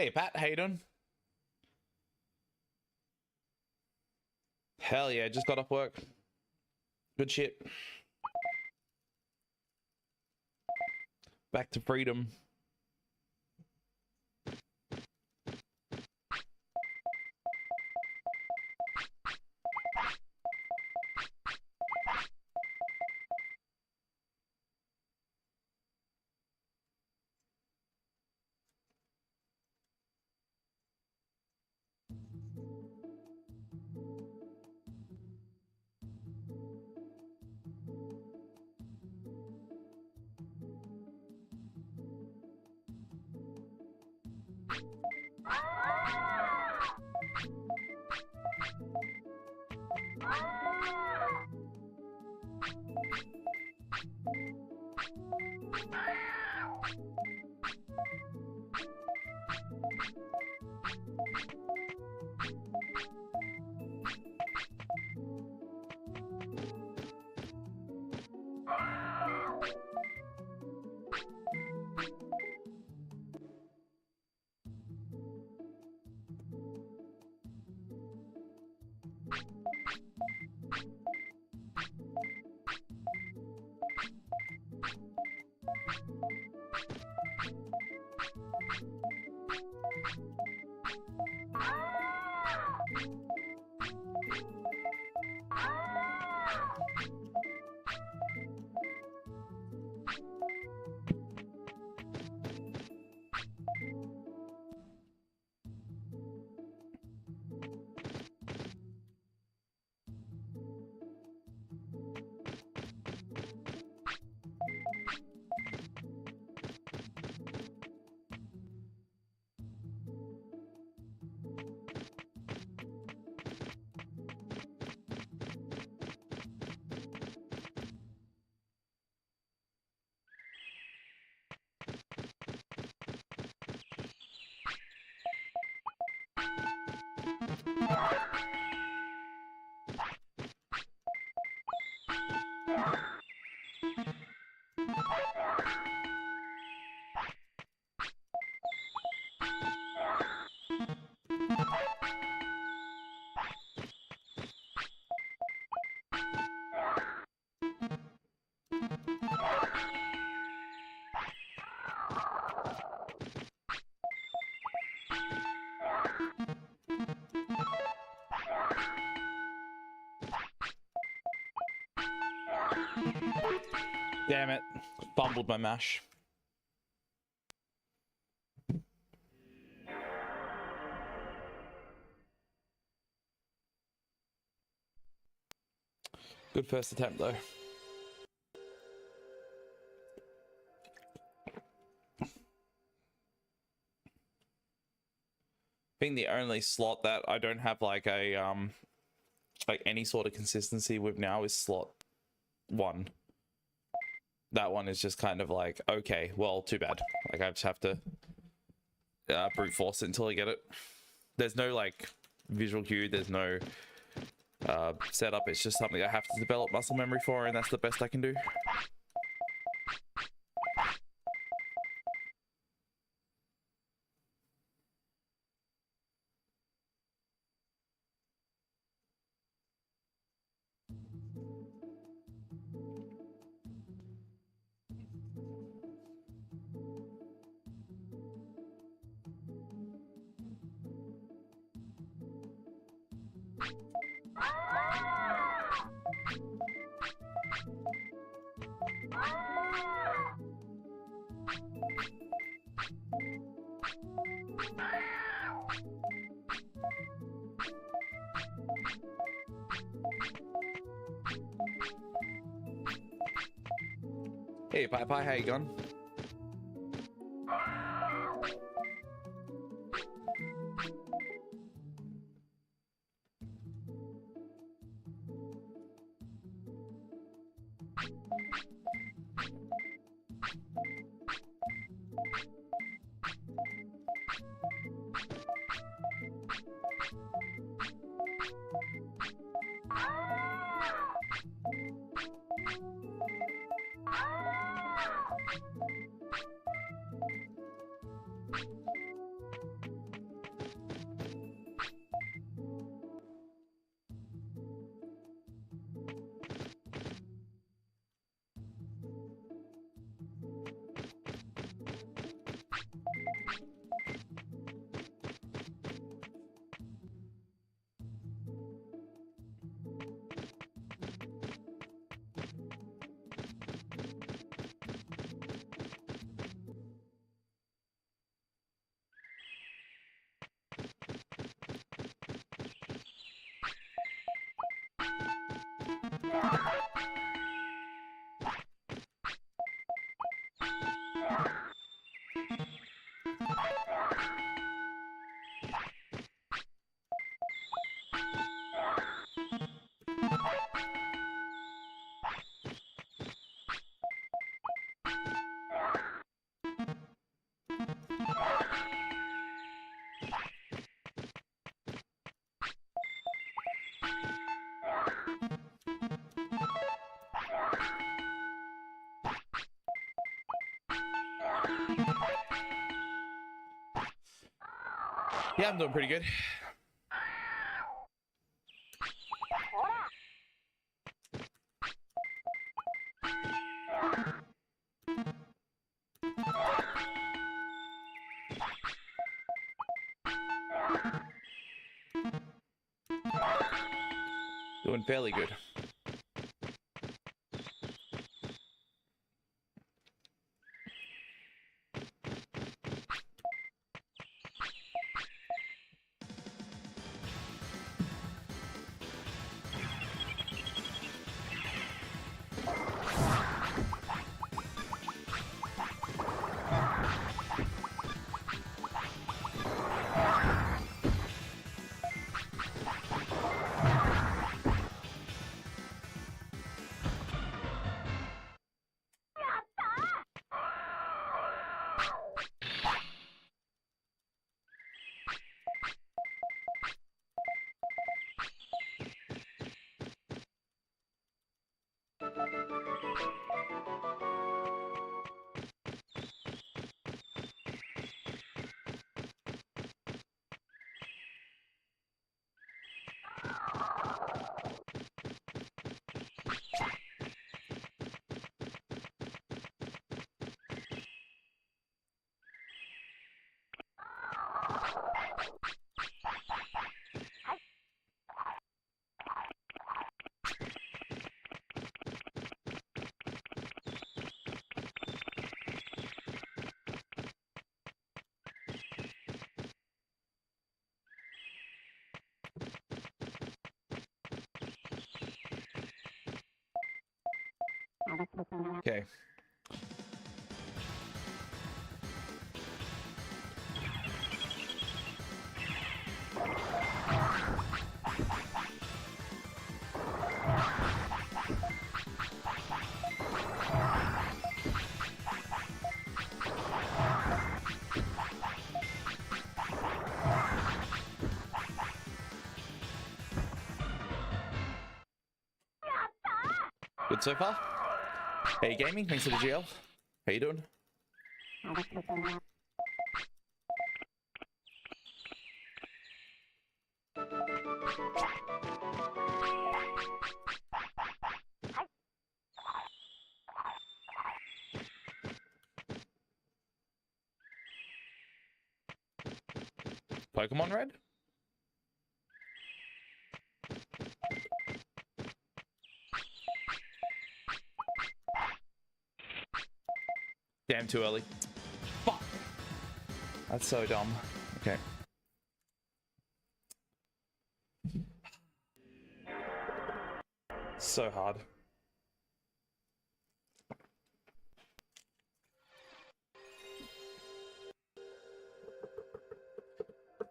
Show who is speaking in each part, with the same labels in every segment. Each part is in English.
Speaker 1: Hey Pat, how you doing? Hell yeah, just got off work. Good shit. Back to freedom. Damn it. Fumbled my mash. Good first attempt though. think the only slot that I don't have like a like any sort of consistency with now is slot 1. That one is just kind of like, okay, well, too bad. Like I just have to brute force it until I get it. There's no like visual cue, there's no setup. It's just something I have to develop muscle memory for, and that's the best I can do. Hey, Pie Pie, how you going? Yeah, I'm doing pretty good. Doing fairly good. Okay. Good so far? Hey Gaming, thanks for the GL. How you doing? Pokemon Red? Damn, too early. Fuck. That's so dumb. Okay. So hard.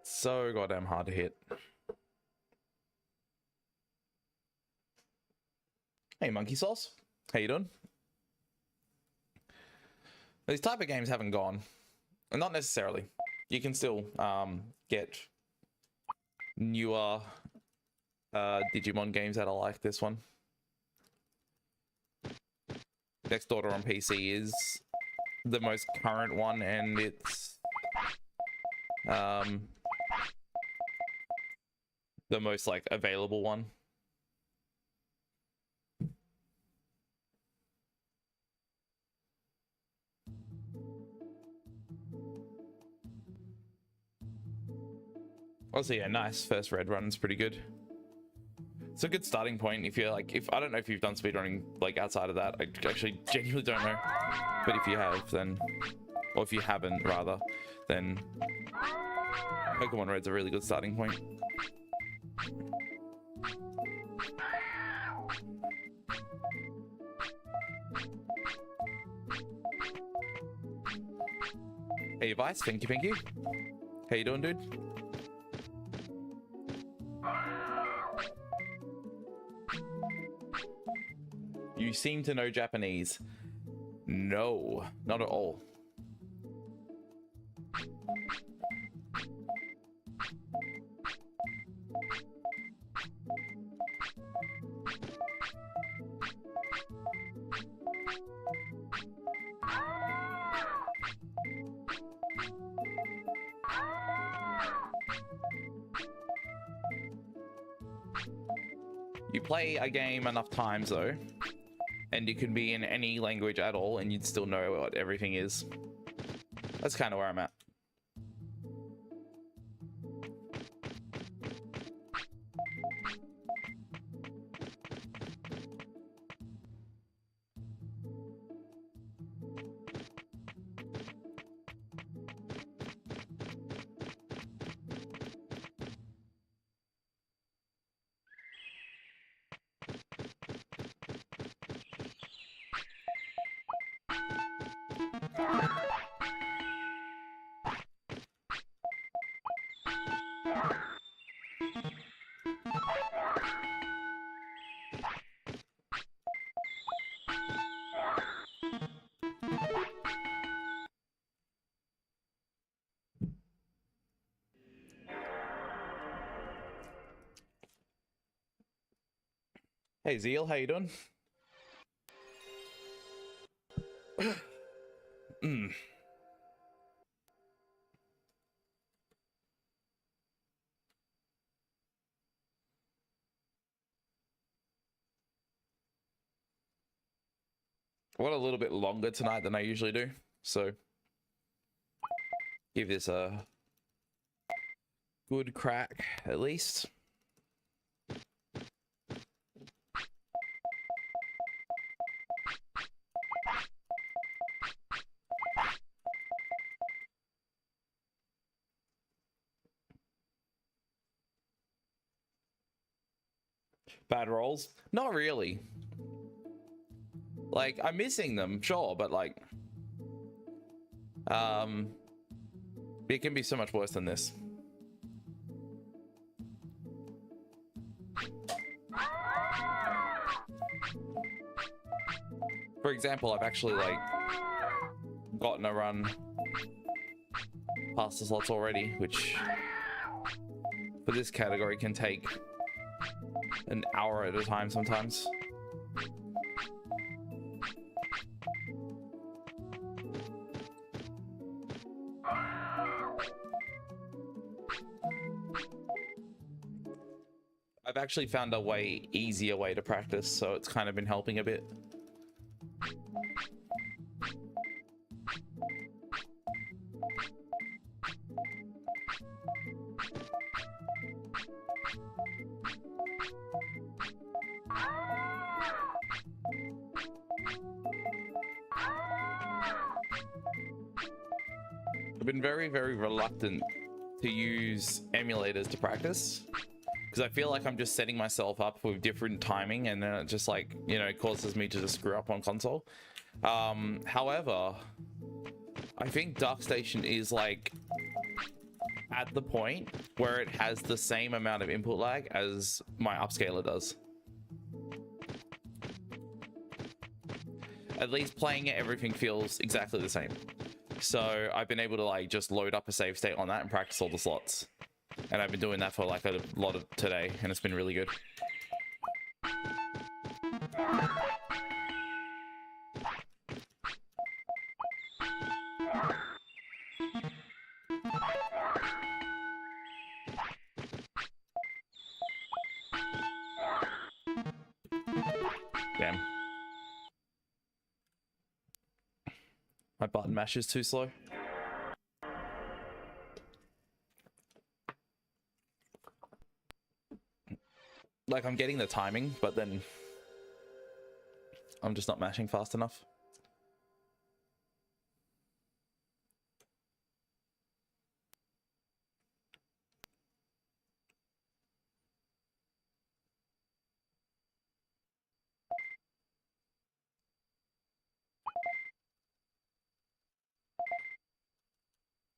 Speaker 1: So goddamn hard to hit. Hey Monkey Sauce, how you doing? These type of games haven't gone. Not necessarily. You can still get newer Digimon games that are like this one. Next Daughter on PC is the most current one, and it's the most like available one. Also, yeah, nice. First red run's pretty good. It's a good starting point if you're like, I don't know if you've done speedrunning like outside of that. I actually genuinely don't know. But if you have, then, or if you haven't rather, then Pokemon Red's a really good starting point. Hey Vice, thank you. How you doing, dude? You seem to know Japanese. No, not at all. You play a game enough times though, and it could be in any language at all, and you'd still know what everything is. That's kind of where I'm at. Hey Zeal, how you doing? I went a little bit longer tonight than I usually do, so give this a good crack at least. Bad rolls? Not really. Like, I'm missing them, sure, but like, it can be so much worse than this. For example, I've actually like gotten a run past the slots already, which for this category can take an hour at a time sometimes. I've actually found a way easier way to practice, so it's kind of been helping a bit. I've been very, very reluctant to use emulators to practice because I feel like I'm just setting myself up with different timing, and then it just like, you know, causes me to just screw up on console. However, I think DarkStation is like at the point where it has the same amount of input lag as my upscaler does. At least playing it, everything feels exactly the same. So I've been able to like just load up a save state on that and practice all the slots. And I've been doing that for like a lot of today, and it's been really good. Damn. My button mash is too slow. Like, I'm getting the timing, but then I'm just not mashing fast enough.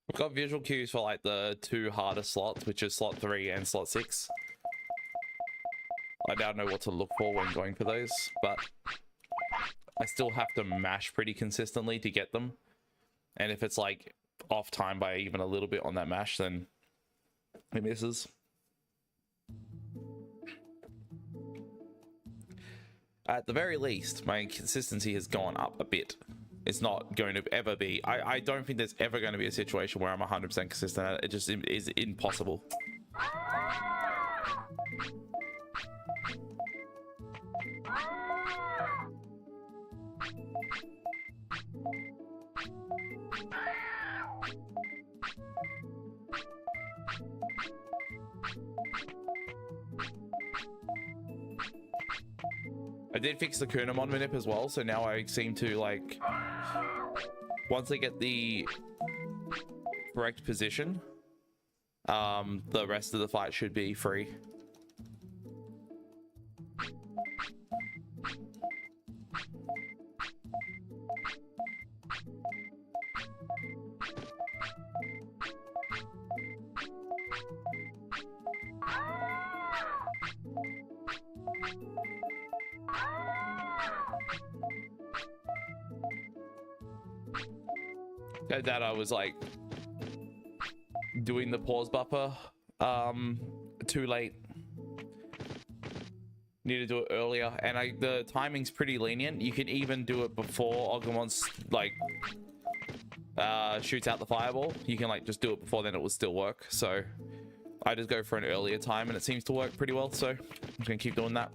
Speaker 1: We've got visual cues for like the two hardest slots, which is slot 3 and slot 6. I don't know what to look for when going for those, but I still have to mash pretty consistently to get them. And if it's like off time by even a little bit on that mash, then it misses. At the very least, my consistency has gone up a bit. It's not going to ever be. I don't think there's ever going to be a situation where I'm 100% consistent. It just is impossible. I did fix the Kunamon manip as well, so now I seem to like, once I get the correct position, the rest of the fight should be free. That I was like doing the pause buffer too late. Need to do it earlier, and the timing's pretty lenient. You can even do it before Ogumon's like shoots out the fireball. You can like just do it before, then it will still work. So I just go for an earlier time, and it seems to work pretty well. So I'm just gonna keep doing that.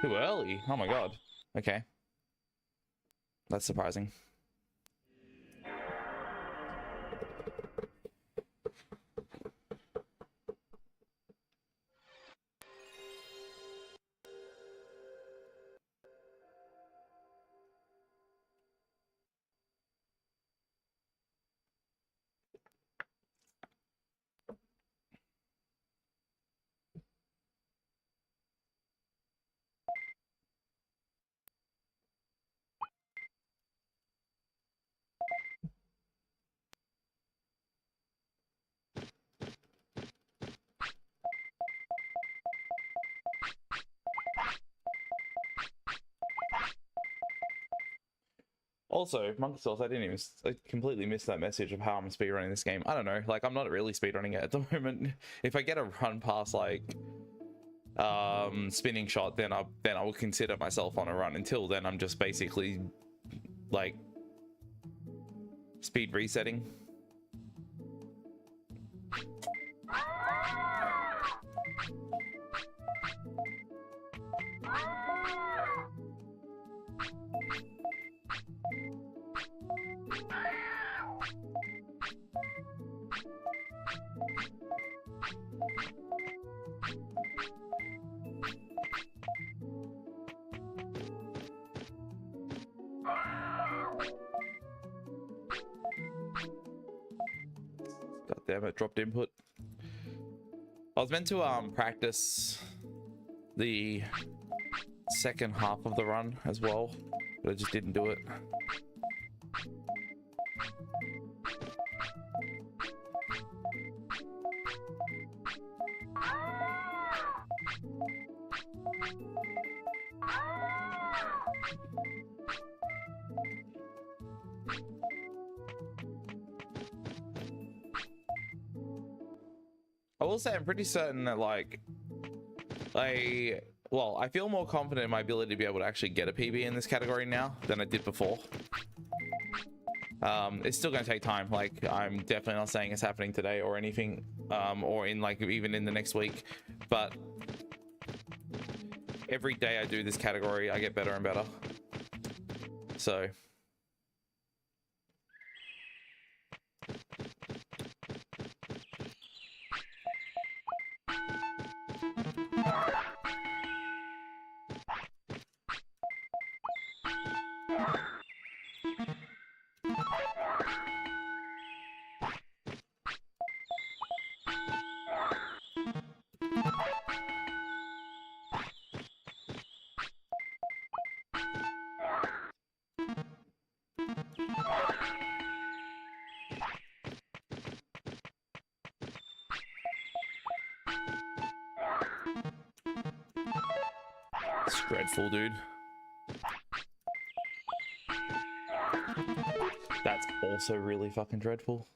Speaker 1: Too early? Oh my god. Okay. That's surprising. Also, Monkey Sauce, I completely missed that message of how I'm speedrunning this game. I don't know, like, I'm not really speedrunning it at the moment. If I get a run past, like, spinning shot, then I will consider myself on a run. Until then, I'm just basically, like, speed resetting. God damn it, dropped input. I was meant to practice the second half of the run as well, but I just didn't do it. I will say I'm pretty certain that, like, I feel more confident in my ability to be able to actually get a PB in this category now than I did before. It's still going to take time. Like, I'm definitely not saying it's happening today or anything, or in, like, even in the next week, but every day I do this category, I get better and better. So it's dreadful, dude. That's also really fucking dreadful.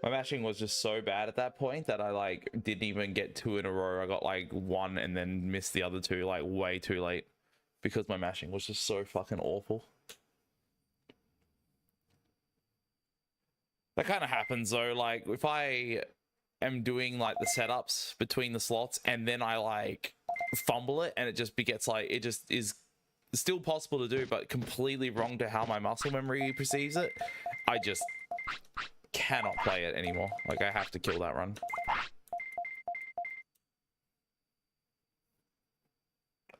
Speaker 1: My mashing was just so bad at that point that I, like, didn't even get 2 in a row. I got, like, 1 and then missed the other 2, like, way too late because my mashing was just so fucking awful. That kind of happens though. Like, if I am doing, like, the setups between the slots and then I, like, fumble it and it just begets, like, it just is still possible to do but completely wrong to how my muscle memory perceives it, I just cannot play it anymore. Like, I have to kill that run.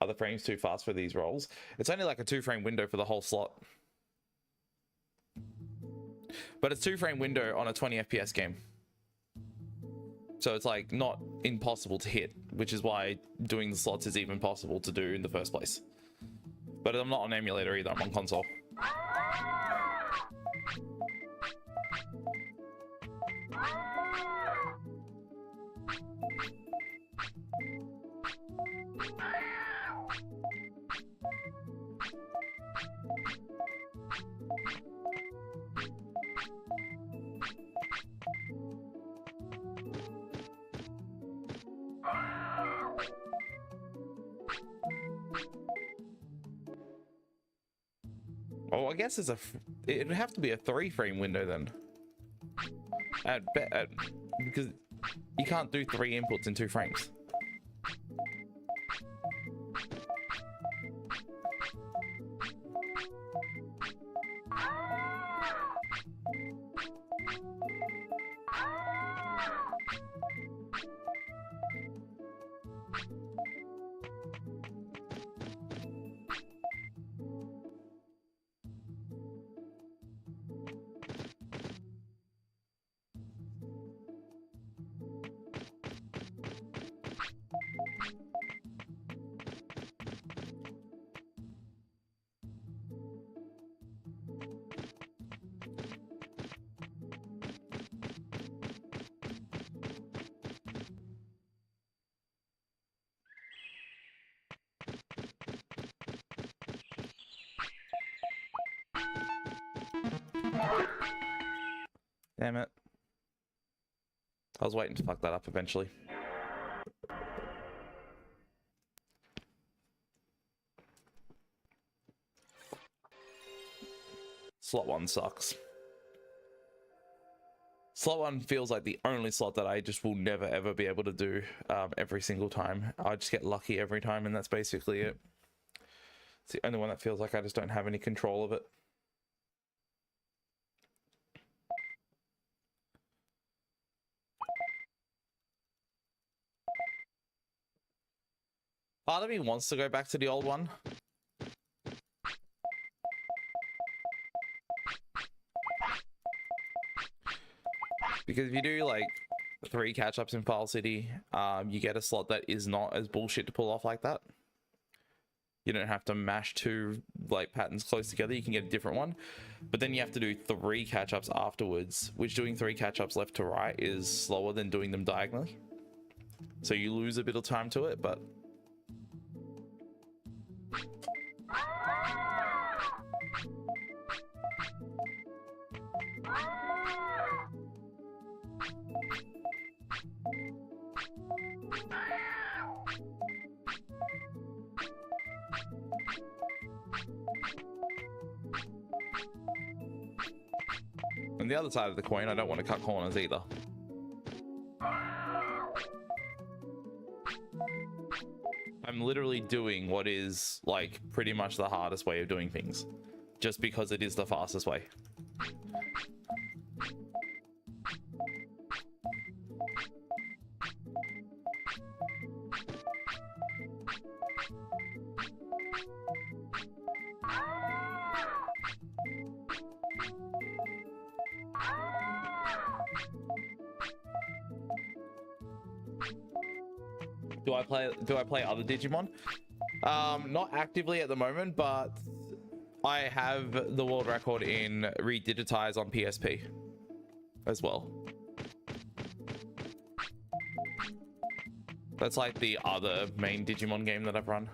Speaker 1: Are the frames too fast for these rolls? It's only like a 2-frame window for the whole slot. But it's 2-frame window on a 20 FPS game. So it's, like, not impossible to hit, which is why doing the slots is even possible to do in the first place. But I'm not on emulator either, I'm on console. Oh, I guess it would have to be a 3-frame window then. Because you can't do 3 inputs in 2 frames. Damn it. I was waiting to fuck that up eventually. Slot 1 sucks. Slot 1 feels like the only slot that I just will never ever be able to do every single time. I just get lucky every time, and that's basically it. It's the only one that feels like I just don't have any control of it. Part of me wants to go back to the old one. Because if you do like 3 catch-ups in File City, you get a slot that is not as bullshit to pull off like that. You don't have to mash 2 like patterns close together. You can get a different one, but then you have to do 3 catch-ups afterwards, which doing 3 catch-ups left to right is slower than doing them diagonally. So you lose a bit of time to it, but on the other side of the coin, I don't want to cut corners either. I'm literally doing what is like pretty much the hardest way of doing things, just because it is the fastest way. Do I play other Digimon? Not actively at the moment, but I have the world record in redigitize on PSP as well. That's like the other main Digimon game that I've run.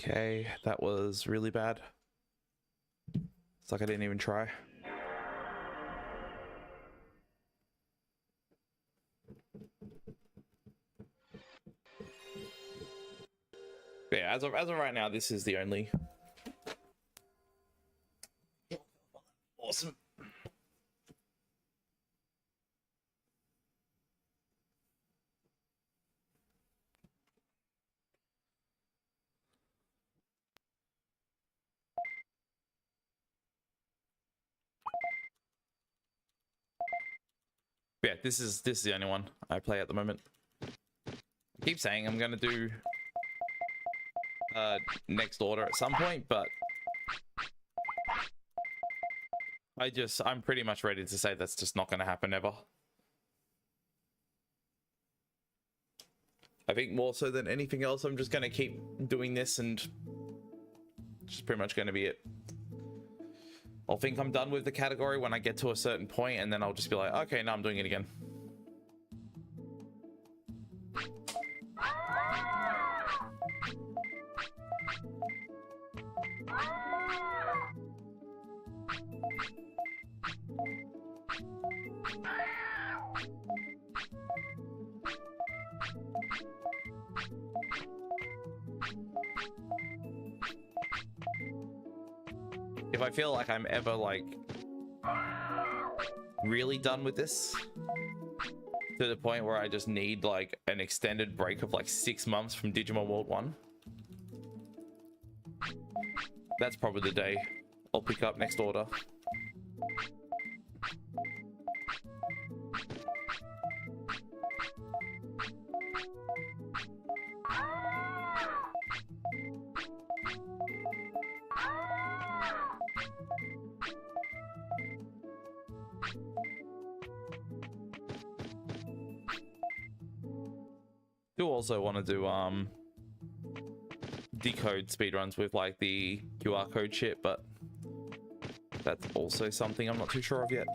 Speaker 1: Okay, that was really bad. It's like I didn't even try. But yeah, as of right now, this is the only. Awesome. Yeah, this is the only one I play at the moment. I keep saying I'm gonna do next order at some point, but I'm pretty much ready to say that's just not gonna happen ever. I think more so than anything else, I'm just gonna keep doing this, and just pretty much gonna be it. I'll think I'm done with the category when I get to a certain point, and then I'll just be like, okay, now I'm doing it again. If I feel like I'm ever like really done with this to the point where I just need like an extended break of like 6 months from Digimon World 1, that's probably the day I'll pick up next order. Do also want to do decode speedruns with like the QR code shit, but that's also something I'm not too sure of yet.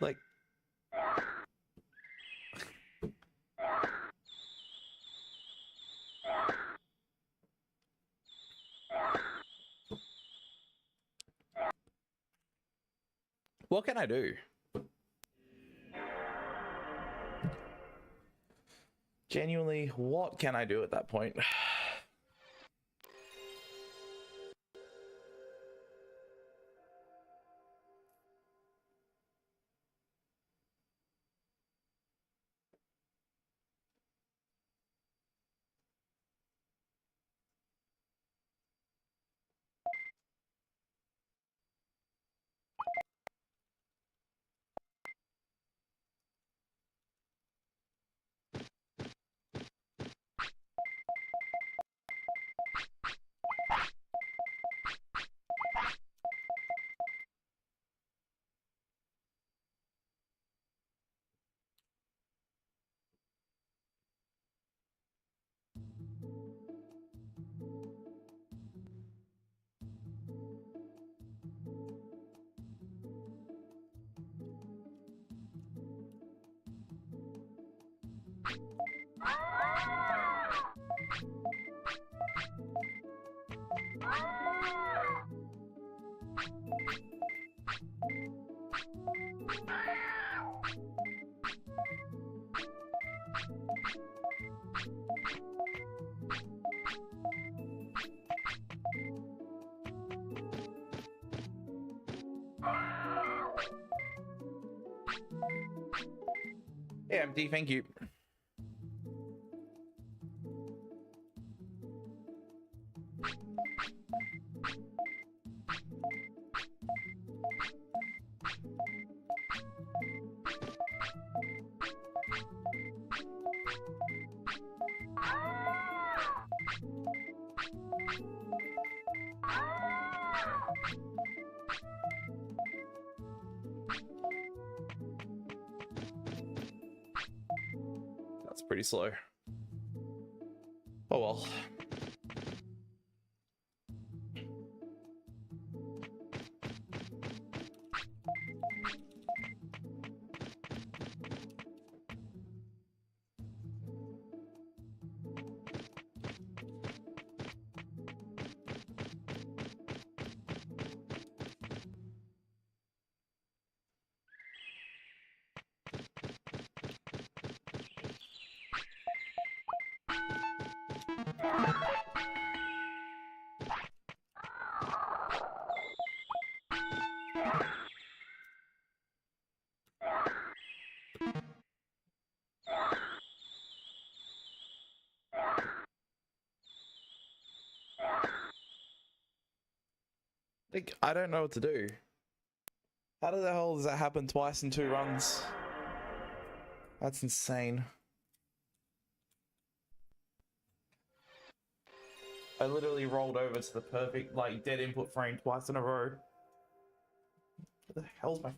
Speaker 1: Like, what can I do? Genuinely, what can I do at that point? Yeah, MD, thank you. That's pretty slow. Oh well. Like, I don't know what to do. How the hell does that happen twice in 2 runs? That's insane. I literally rolled over to the perfect, like, dead input frame twice in a row. What the hell's my...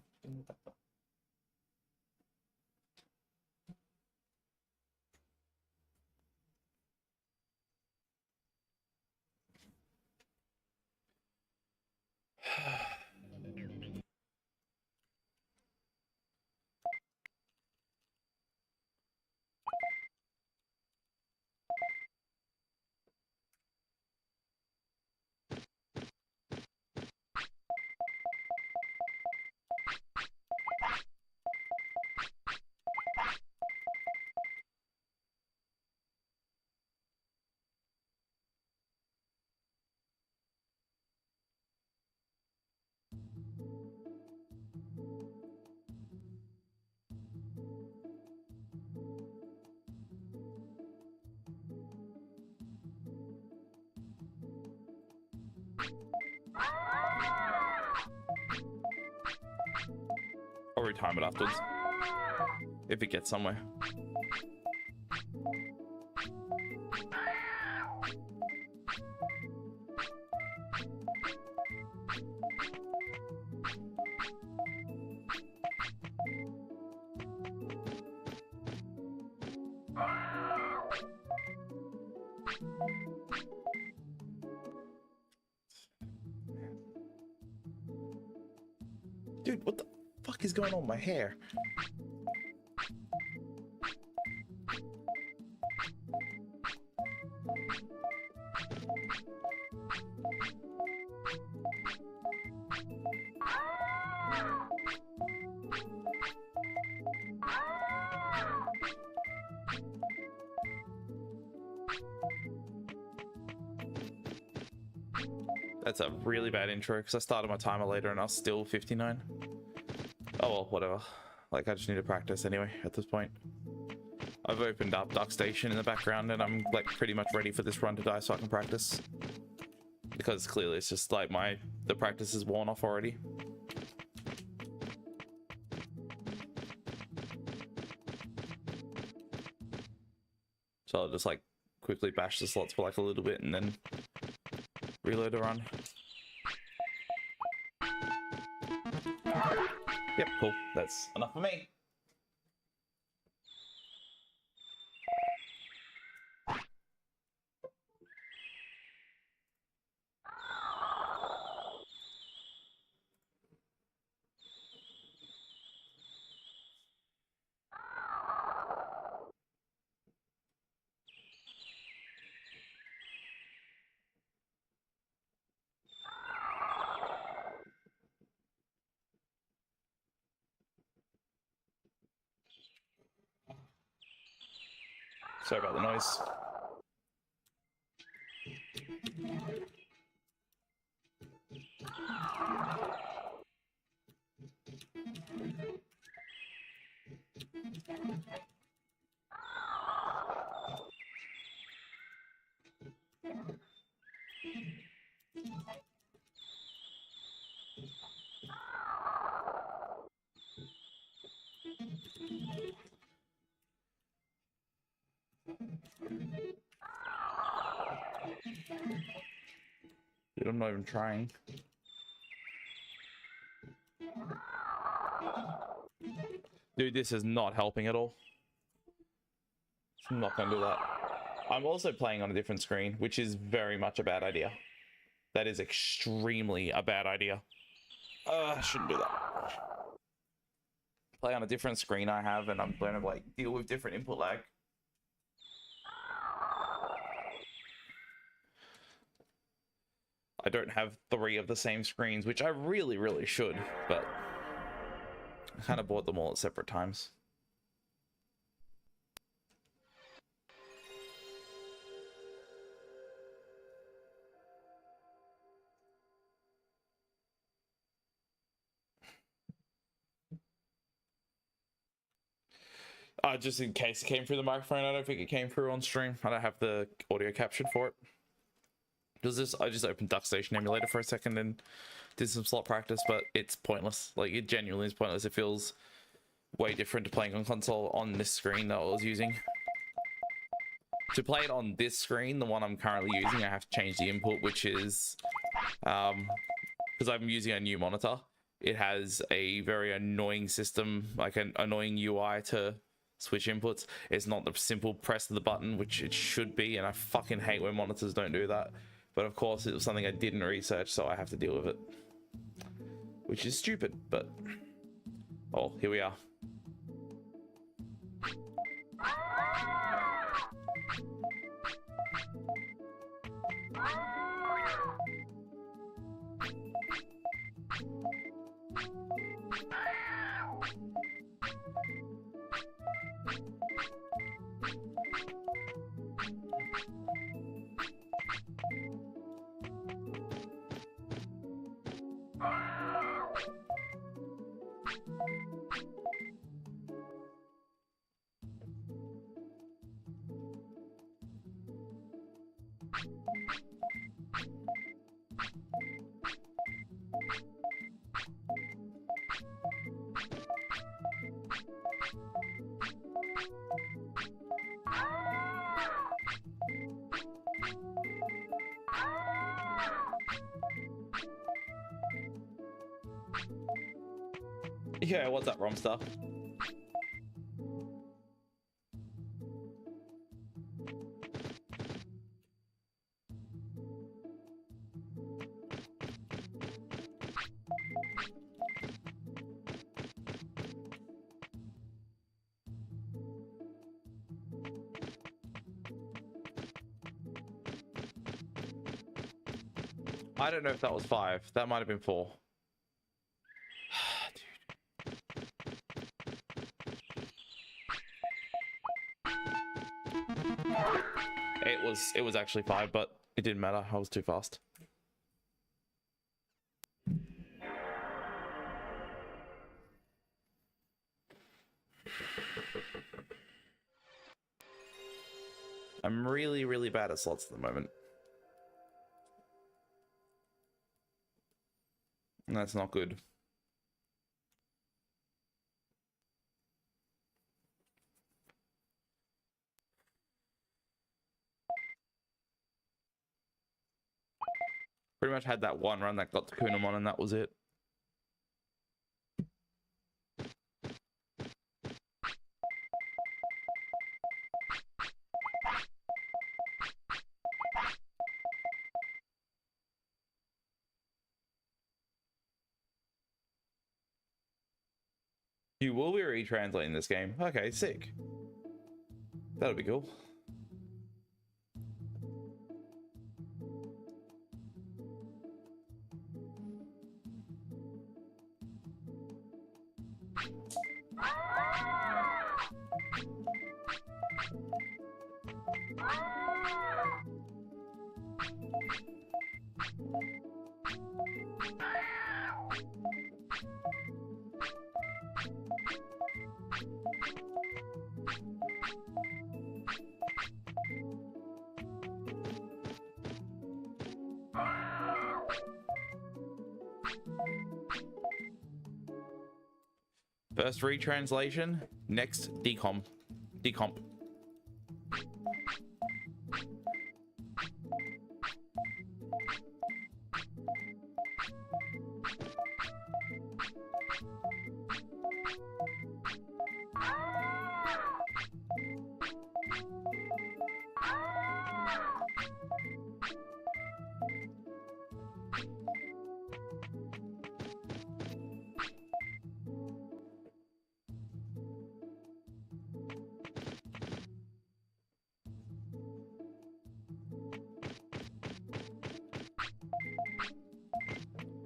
Speaker 1: retime it afterwards. If it gets somewhere. Dude, what the fuck is going on with my hair? That's a really bad intro because I started my timer later and I was still 59. Oh well, whatever. Like, I just need to practice anyway at this point. I've opened up Duck Station in the background and I'm like pretty much ready for this run to die so I can practice. Because clearly it's just like the practice is worn off already. So I'll just like quickly bash the slots for like a little bit and then reload a run. Yep, cool. That's enough for me. Sorry about the noise. Dude, I'm not even trying. Dude, this is not helping at all. I'm not gonna do that. I'm also playing on a different screen, which is very much a bad idea. That is extremely a bad idea. I shouldn't do that. Play on a different screen I have, and I'm going to like deal with different input lag. I don't have 3 of the same screens, which I really, really should, but I kind of bought them all at separate times. Just in case it came through the microphone, I don't think it came through on stream. I don't have the audio captured for it. I just opened Duck Station Emulator for a second and did some slot practice, but it's pointless. Like, it genuinely is pointless. It feels way different to playing on console on this screen that I was using. To play it on this screen, the one I'm currently using, I have to change the input, which is because I'm using a new monitor. It has a very annoying system, like an annoying UI to switch inputs. It's not the simple press of the button, which it should be, and I fucking hate when monitors don't do that. But of course, it was something I didn't research, so I have to deal with it. Which is stupid, but... oh, here we are. Yeah, what's up, Romster? I don't know if that was 5. That might have been 4. It was actually 5, but it didn't matter. I was too fast. I'm really, really bad at slots at the moment. And that's not good. Pretty much had that one run that got to Kunamon and that was it. You will be retranslating this game. Okay, sick. That'll be cool. First retranslation, next decomp.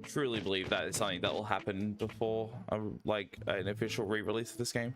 Speaker 1: Truly believe that is something that will happen before like an official re-release of this game.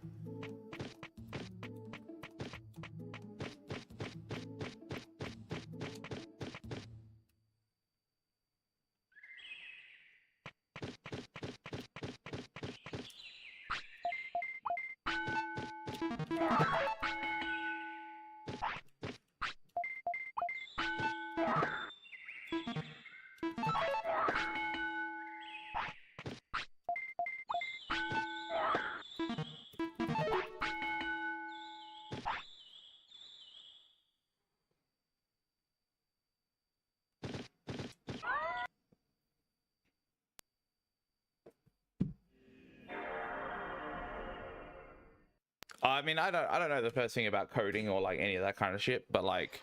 Speaker 1: I mean, I don't know the first thing about coding or like any of that kind of shit, but like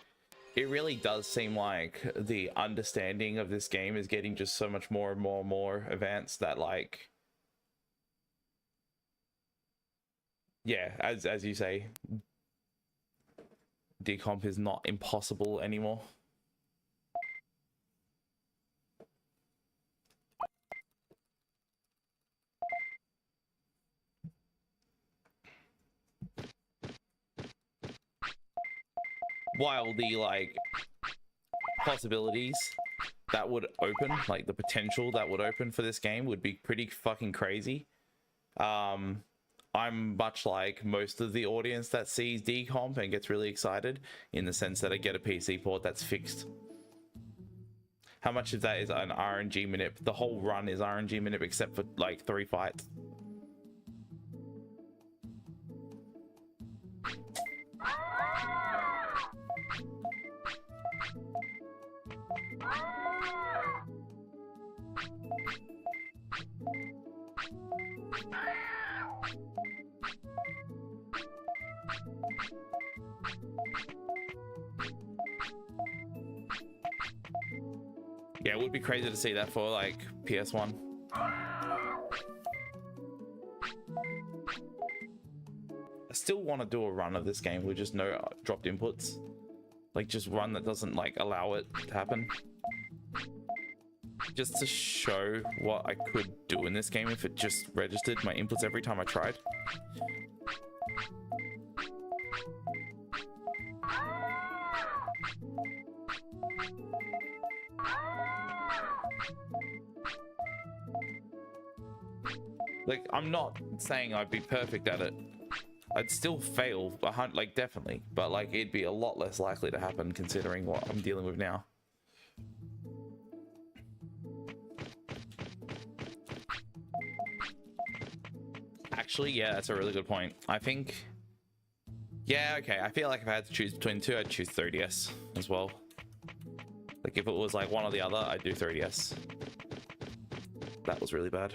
Speaker 1: it really does seem like the understanding of this game is getting just so much more and more and more advanced that like, yeah, as you say, decomp is not impossible anymore. While the like possibilities that would open, like the potential that would open for this game would be pretty fucking crazy. I'm much like most of the audience that sees decomp and gets really excited in the sense that I get a PC port that's fixed. How much of that is an RNG manip? The whole run is RNG manip except for like 3 fights. Yeah, it would be crazy to see that for like PS1. I still want to do a run of this game with just no dropped inputs. Like just one that doesn't like allow it to happen. Just to show what I could do in this game if it just registered my inputs every time I tried. Like, I'm not saying I'd be perfect at it. I'd still fail, like, definitely. But, like, it'd be a lot less likely to happen considering what I'm dealing with now. Actually, yeah, that's a really good point. I think... Yeah, okay. I feel like if I had to choose between two, I'd choose 3DS as well. Like, if it was, like, one or the other, I'd do 3DS. That was really bad.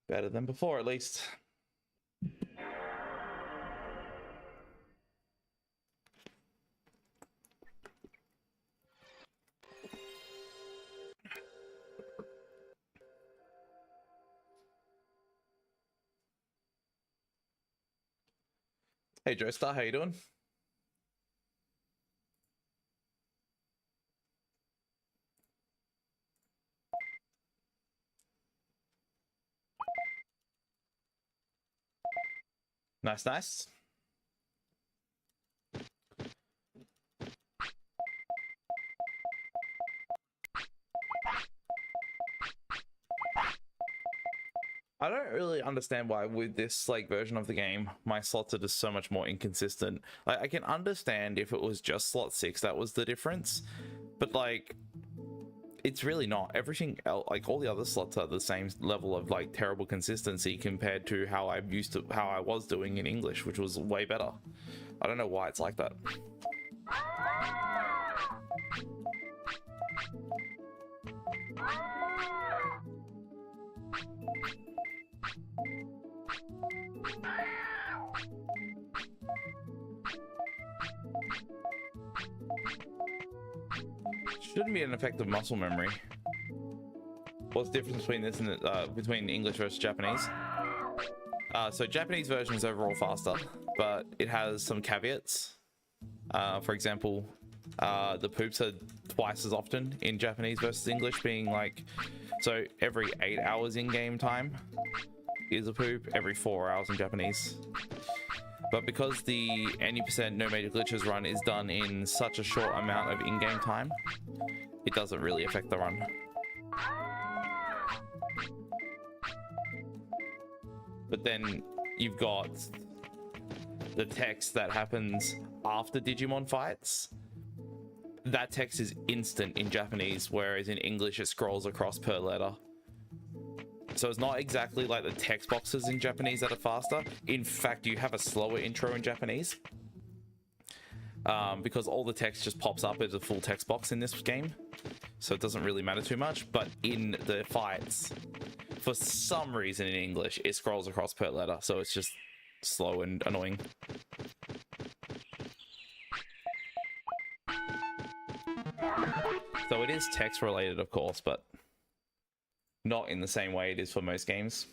Speaker 1: Better than before, at least. Hey, Joestar, how you doing? Nice, nice. I don't really understand why with this like version of the game, my slots are just so much more inconsistent. Like I can understand if it was just slot 6 that was the difference, but like it's really not. Everything else, like all the other slots are the same level of like terrible consistency compared to how I was doing in English, which was way better. I don't know why it's like that. Shouldn't be an effect of muscle memory. What's the difference between this and between English versus Japanese? So Japanese version is overall faster, but it has some caveats. For example, the poops are twice as often in Japanese versus English, being like, so every 8 hours in-game time is a poop, every 4 hours in Japanese. But because the any percent no major glitches run is done in such a short amount of in-game time, it doesn't really affect the run. But then you've got the text that happens after Digimon fights. That text is instant in Japanese, whereas in English it scrolls across per letter. So it's not exactly like the text boxes in Japanese that are faster. In fact, you have a slower intro in Japanese. Because all the text just pops up as a full text box in this game. So it doesn't really matter too much. But in the fights, for some reason in English, it scrolls across per letter. So it's just slow and annoying. So it is text related, of course, but not in the same way it is for most games.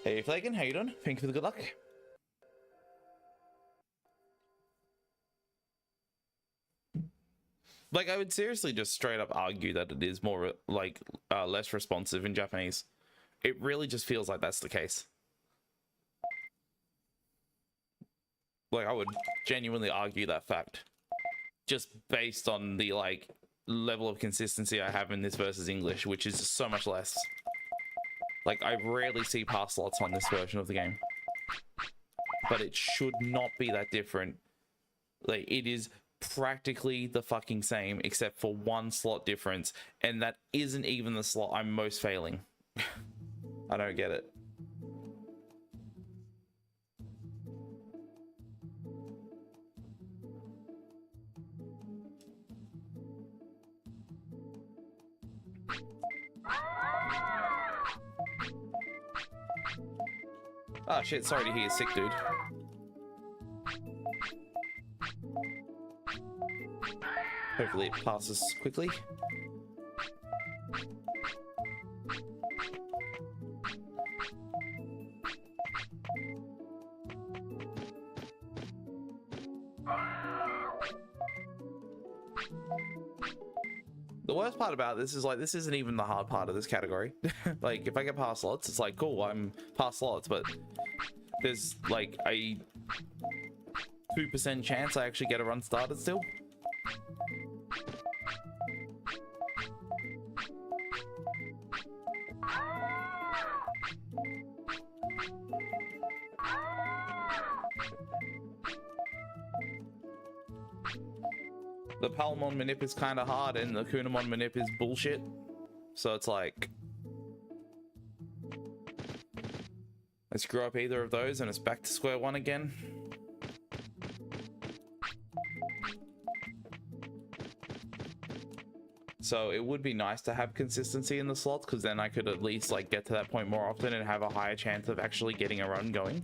Speaker 1: Hey Flagon, how you doing? Thank you for the good luck. Like, I would seriously just straight up argue that it is more like less responsive in Japanese. It really just feels like that's the case. Like, I would genuinely argue that fact. Just based on the, like, level of consistency I have in this versus English, which is so much less. Like, I rarely see pass slots on this version of the game. But it should not be that different. Like, it is practically the fucking same, except for one slot difference, and that isn't even the slot I'm most failing. I don't get it. Oh shit, sorry to hear you're sick, dude. Hopefully it passes quickly. The worst part about this is, like, this isn't even the hard part of this category. Like, if I get past slots, it's like, cool, I'm past slots, but there's like a 2% chance I actually get a run started still. The Palmon manip is kind of hard and the Kunamon manip is bullshit. So it's like, I screw up either of those and it's back to square one again. So it would be nice to have consistency in the slots, because then I could at least like get to that point more often and have a higher chance of actually getting a run going.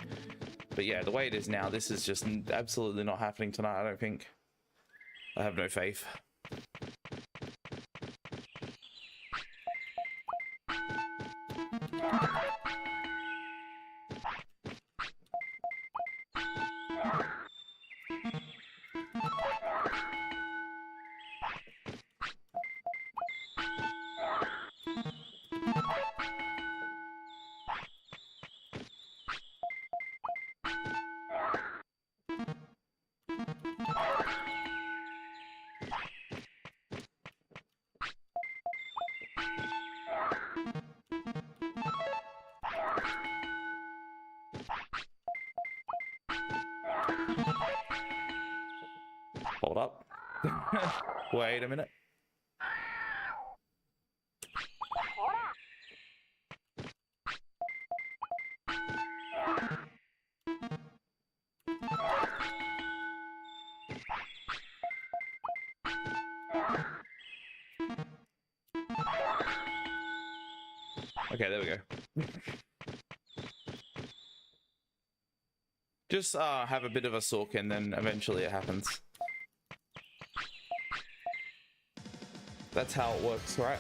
Speaker 1: But yeah, the way it is now, this is just absolutely not happening tonight, I don't think. I have no faith. Hold up. Wait a minute. Okay, there we go. Just have a bit of a sook and then eventually it happens. That's how it works, right?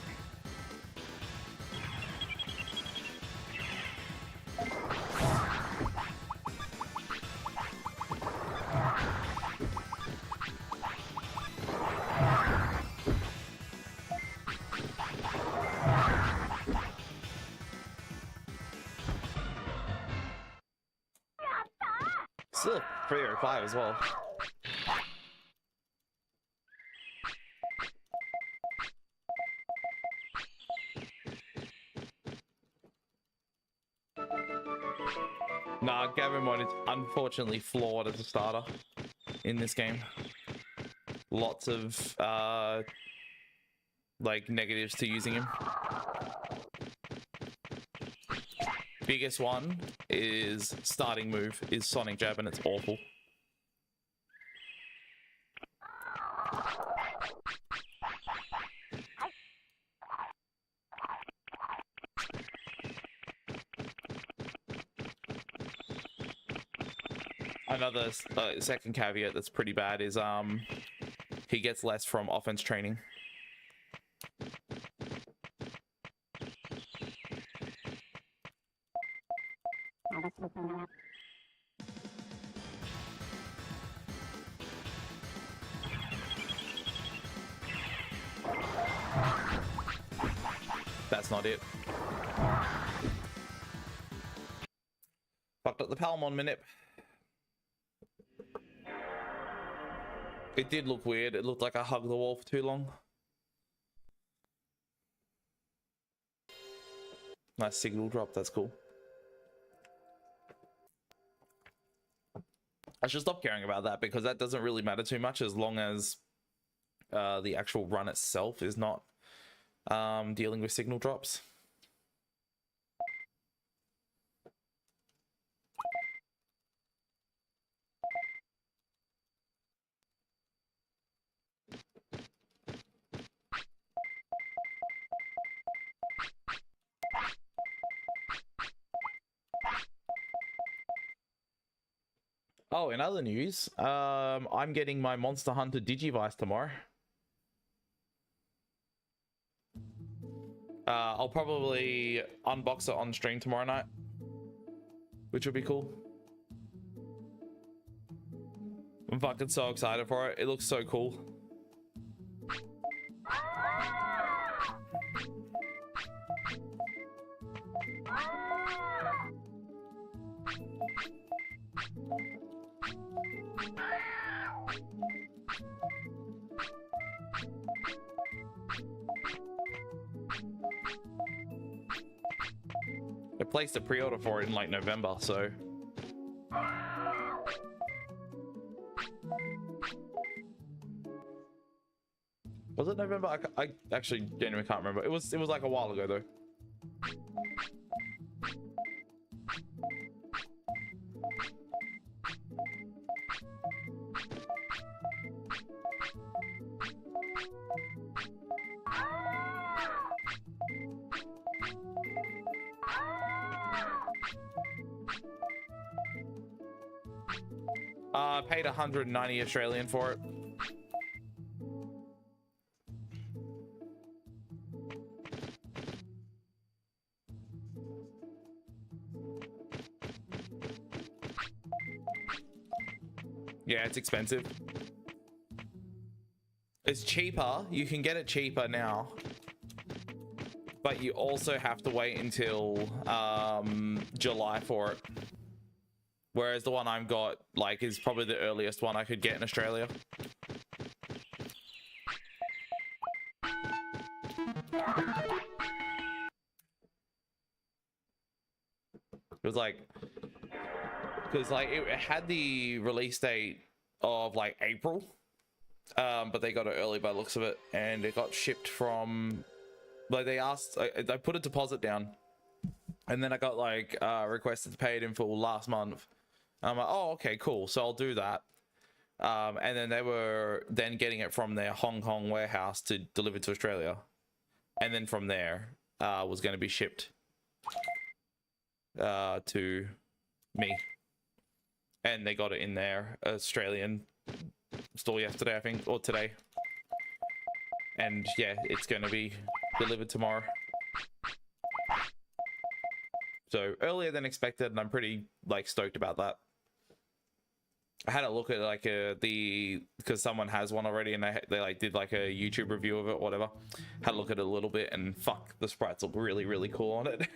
Speaker 1: Still 305 as well. Nah, Gabumon is unfortunately flawed as a starter in this game. Lots of like negatives to using him. Biggest one is starting move is Sonic Jab, and it's awful. Another second caveat that's pretty bad is he gets less from offense training. That's not it. Fucked up the Palmon manip. It did look weird. It looked like I hugged the wall for too long. Nice signal drop. That's cool. I should stop caring about that because that doesn't really matter too much as long as the actual run itself is not dealing with signal drops. Oh, in other news, I'm getting my Monster Hunter Digivice tomorrow. I'll probably unbox it on stream tomorrow night, which would be cool. I'm fucking so excited for it. It looks so cool. I placed a pre-order for it in like November, so was it November? I actually genuinely can't remember. It was like a while ago though. I paid 190 Australian for it. Yeah, it's expensive. It's cheaper. You can get it cheaper now. But you also have to wait until July for it. Whereas the one I've got, like, is probably the earliest one I could get in Australia. It was like, because like it had the release date of like April, but they got it early by the looks of it, and it got shipped from, like they asked, I put a deposit down, and then I got like requested to pay it in full last month. I'm like, oh, okay, cool. So I'll do that. And then they were then getting it from their Hong Kong warehouse to deliver to Australia. And then from there was going to be shipped to me. And they got it in their Australian store yesterday, I think, or today. And yeah, it's going to be delivered tomorrow. So earlier than expected, and I'm pretty like stoked about that. I had a look at like because someone has one already, and they like did like a YouTube review of it, whatever. Had a look at it a little bit, and fuck, the sprites look really, really cool on it.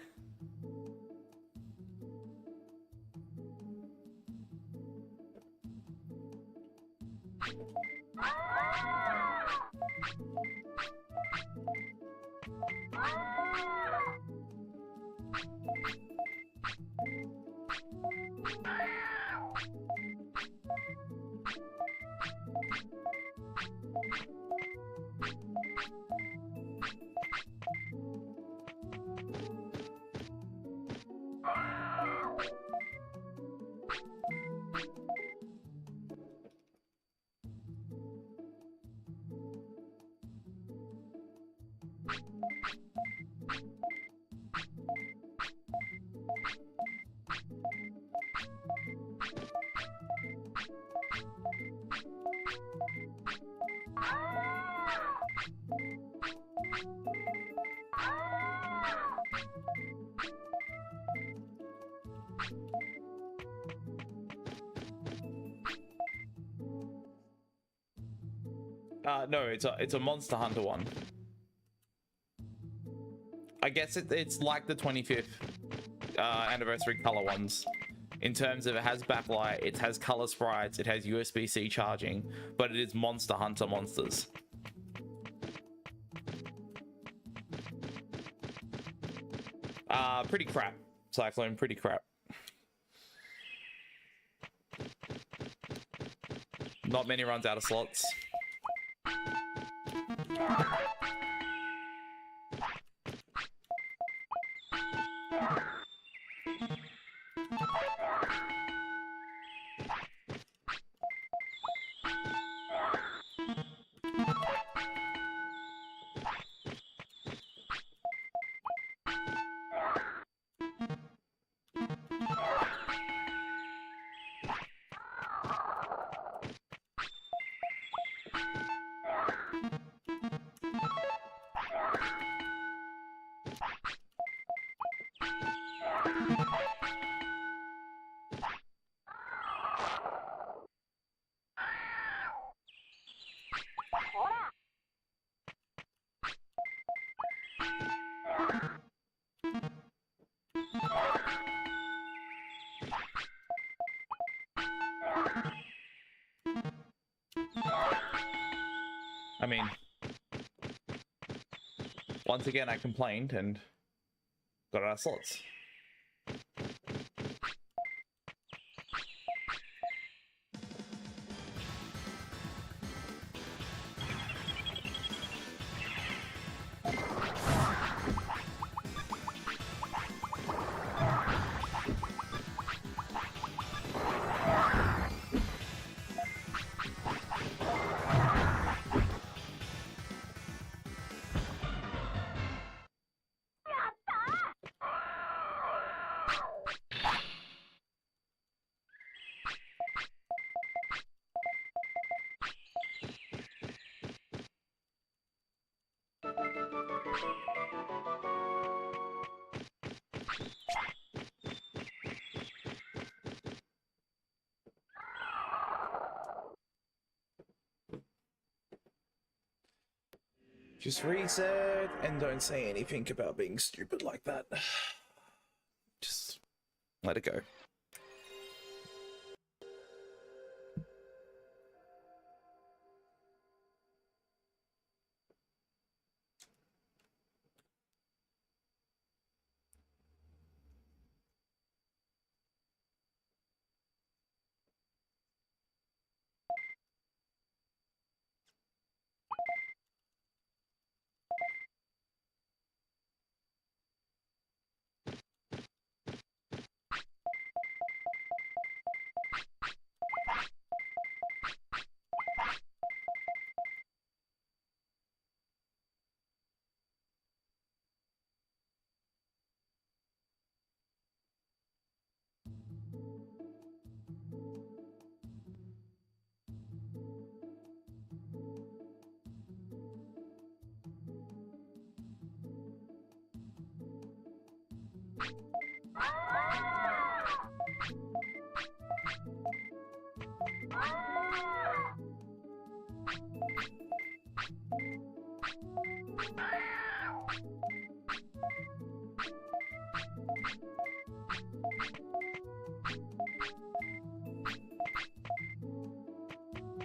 Speaker 1: No, it's a Monster Hunter one. I guess it's like the 25th anniversary color ones, in terms of it has backlight, it has color sprites, it has USB-C charging, but it is Monster Hunter monsters. Pretty crap. Cyclone, pretty crap. Not many runs out of slots. I mean, once again, I complained and got out of slots. Just reset and don't say anything about being stupid like that. Just let it go.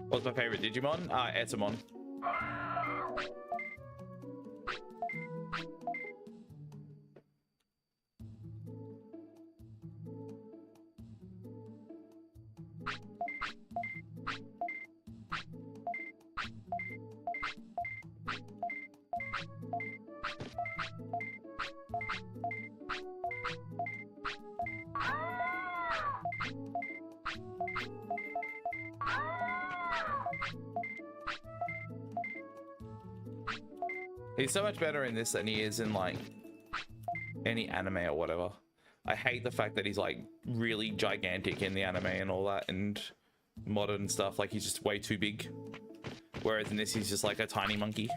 Speaker 1: What's my favorite Digimon? Etamon. He's so much better in this than he is in like any anime or whatever. I hate the fact that he's like really gigantic in the anime and all that and modern stuff. Like he's just way too big. Whereas in this he's just like a tiny monkey.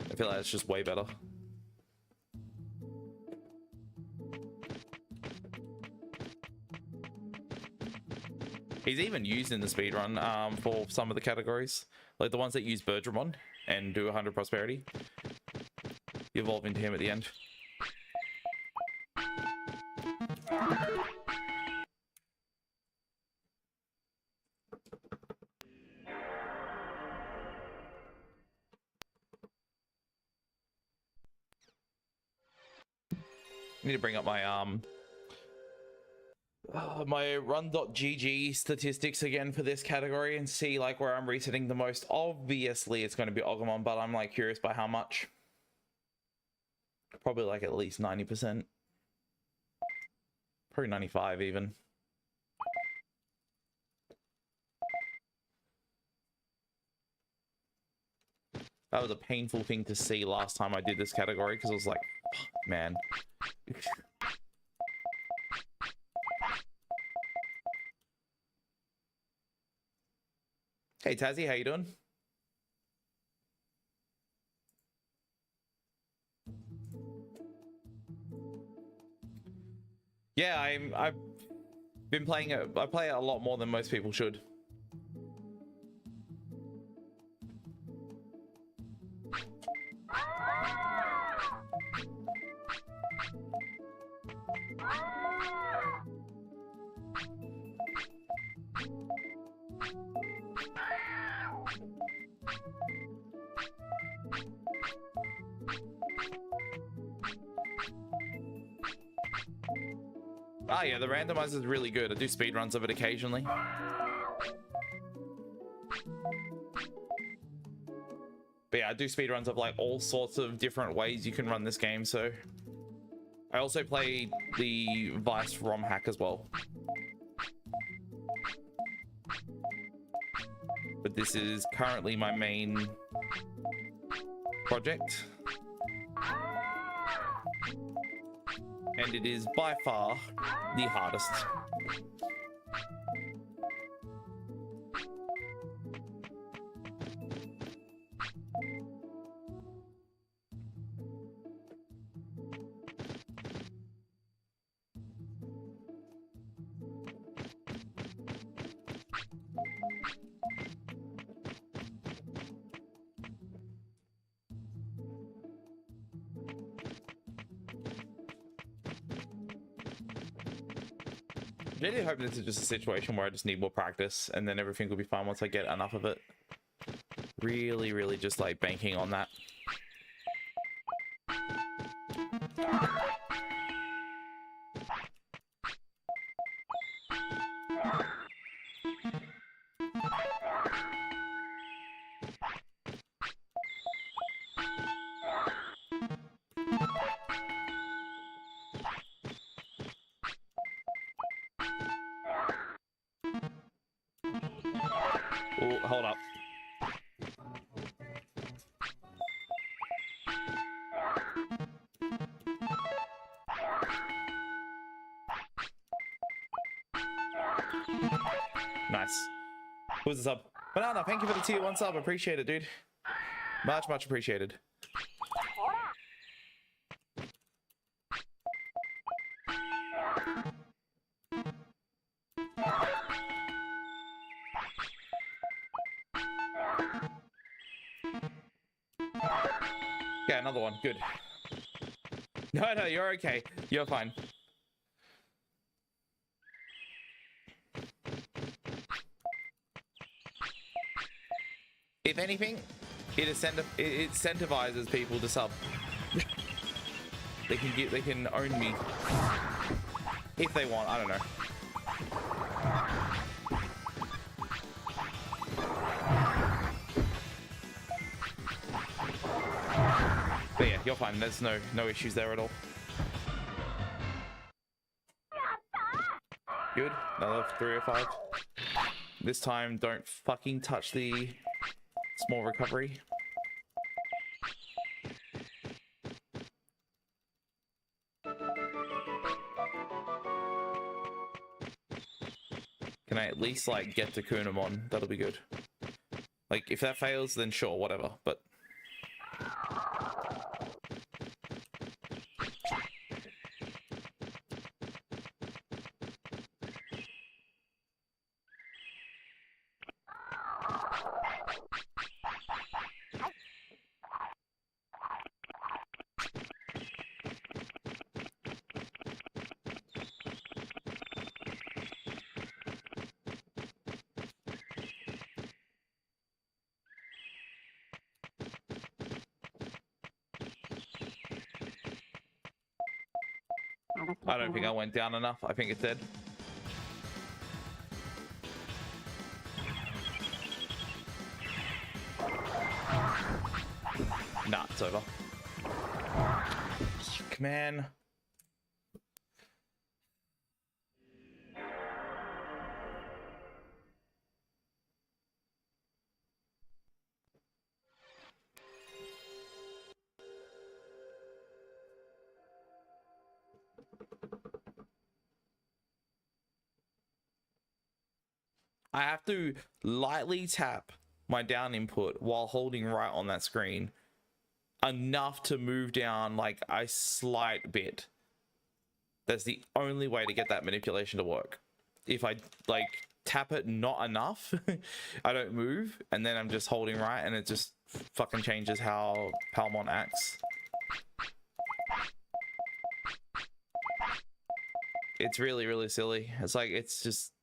Speaker 1: I feel like it's just way better. He's even used in the speedrun for some of the categories. Like the ones that use Birdramon and do 100 prosperity. You evolve into him at the end. need to bring up my my run.gg statistics again for this category and see like where I'm resetting the most. Obviously it's going to be Agumon, but I'm like curious by how much. Probably like at least 90%. Probably 95 even. That was a painful thing to see last time I did this category because I was like, man. Hey Tazzy, how you doing? Yeah, I've been playing it. I play it a lot more than most people should. Ah, yeah, the randomizer is really good. I do speedruns of it occasionally. But yeah, I do speedruns of like all sorts of different ways you can run this game, so... I also play the Vice ROM hack as well. But this is currently my main project. And it is by far the hardest. I really hope this is just a situation where I just need more practice and then everything will be fine once I get enough of it. Really, really just like banking on that. Oh, hold up. Nice. Who's the sub? Banana, thank you for the tier 1 sub. Appreciate it, dude. Much, much appreciated. Yeah, another one. Good. No, no, you're okay. You're fine. If anything, it incentivizes people to sub. They can own me if they want. I don't know. But yeah, you're fine. There's no issues there at all. Good. Another 3 or 5. This time, don't fucking touch the small recovery. Can I at least like get to Kunamon? That'll be good. Like if that fails, then sure, whatever. But I don't think I went down enough. I think it's dead. Nah, it's over. Man. I have to lightly tap my down input while holding right on that screen enough to move down like a slight bit. That's the only way to get that manipulation to work. If I like tap it not enough, I don't move, and then I'm just holding right and it just fucking changes how Palmon acts. It's really, really silly. It's like, it's just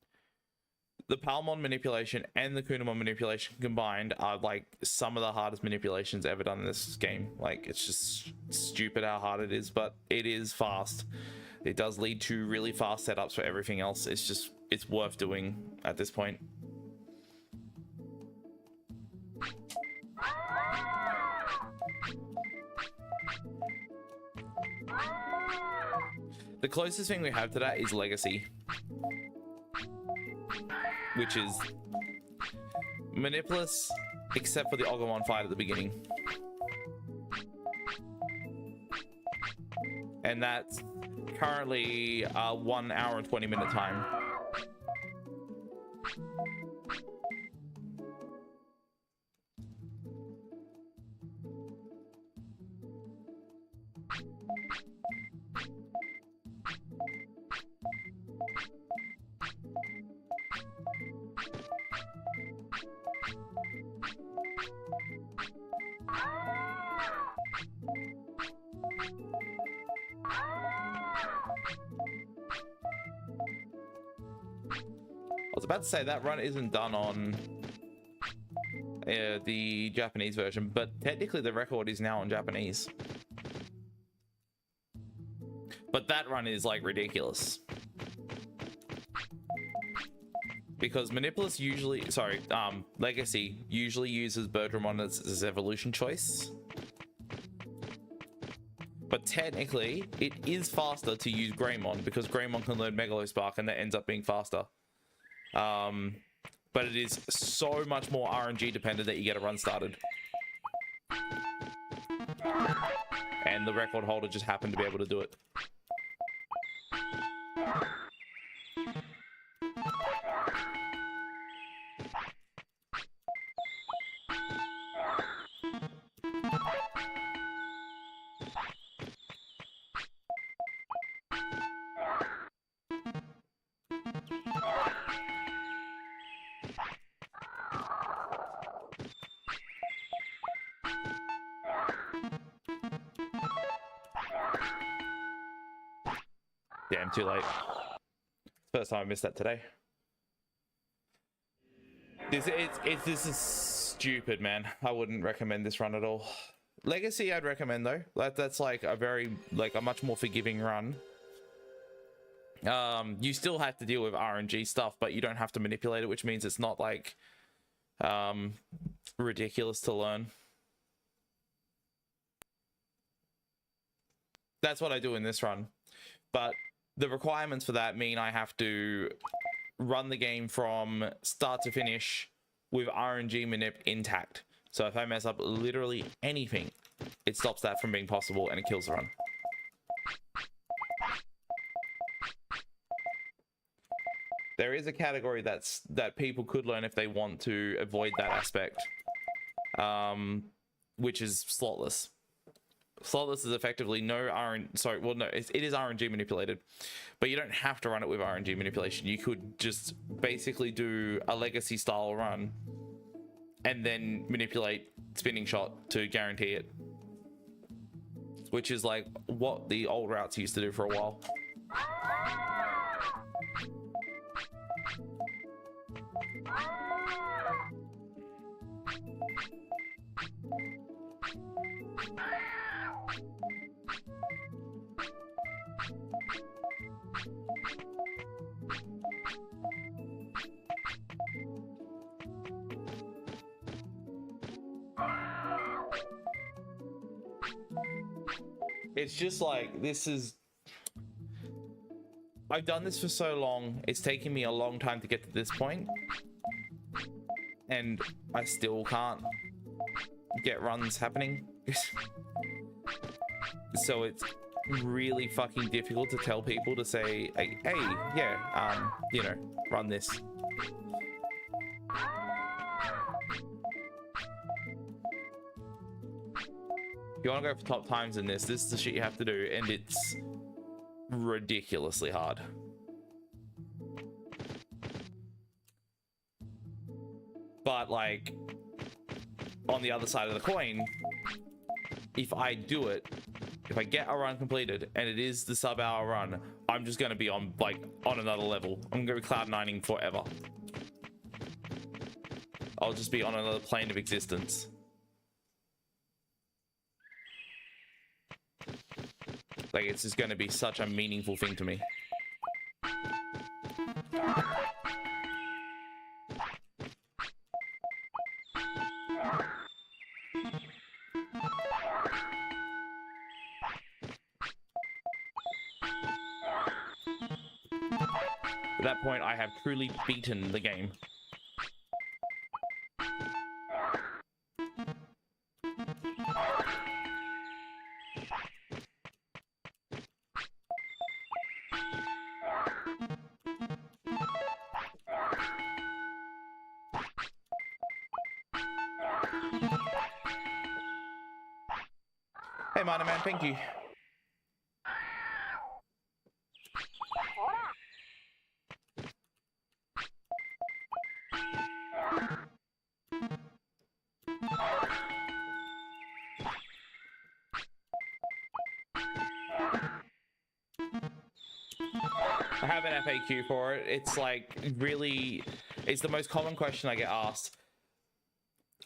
Speaker 1: the Palmon manipulation and the Kunamon manipulation combined are like some of the hardest manipulations ever done in this game. Like, it's just stupid how hard it is, but it is fast. It does lead to really fast setups for everything else. It's just, it's worth doing at this point. The closest thing we have to that is Legacy, which is Manipulus, except for the Ogomon fight at the beginning. And that's currently 1 hour and 20-minute time. I was about to say that run isn't done on the Japanese version, but technically the record is now on Japanese. But that run is like ridiculous. Because Manipulus usually, sorry, Legacy usually uses Birdramon as his evolution choice. But technically, it is faster to use Greymon because Greymon can learn Megalospark and that ends up being faster. But it is so much more RNG dependent that you get a run started. And the record holder just happened to be able to do it. Damn, too late. First time I missed that today. This is stupid, man. I wouldn't recommend this run at all. Legacy I'd recommend though. That's like a much more forgiving run. You still have to deal with RNG stuff, but you don't have to manipulate it, which means it's not like ridiculous to learn. That's what I do in this run. But the requirements for that mean I have to run the game from start to finish with RNG manip intact. So if I mess up literally anything, it stops that from being possible and it kills the run. There is a category that people could learn if they want to avoid that aspect, which is slotless. Slotless is effectively no it is RNG manipulated, but you don't have to run it with RNG manipulation. You could just basically do a Legacy style run and then manipulate Spinning Shot to guarantee it, which is like what the old routes used to do for a while. It's just like, this is... I've done this for so long, it's taken me a long time to get to this point. And I still can't get runs happening. So it's really fucking difficult to tell people to say, hey, yeah, you know, run this. If you want to go for top times in this is the shit you have to do, and it's ridiculously hard. But like, on the other side of the coin, if I do it, if I get a run completed and it is the sub-hour run, I'm just going to be on like on another level. I'm going to be cloud9ing forever. I'll just be on another plane of existence. Like, it's just going to be such a meaningful thing to me. At that point, I have truly beaten the game. Hey, Minor Man, thank you. I have an FAQ for it. It's like really, it's the most common question I get asked.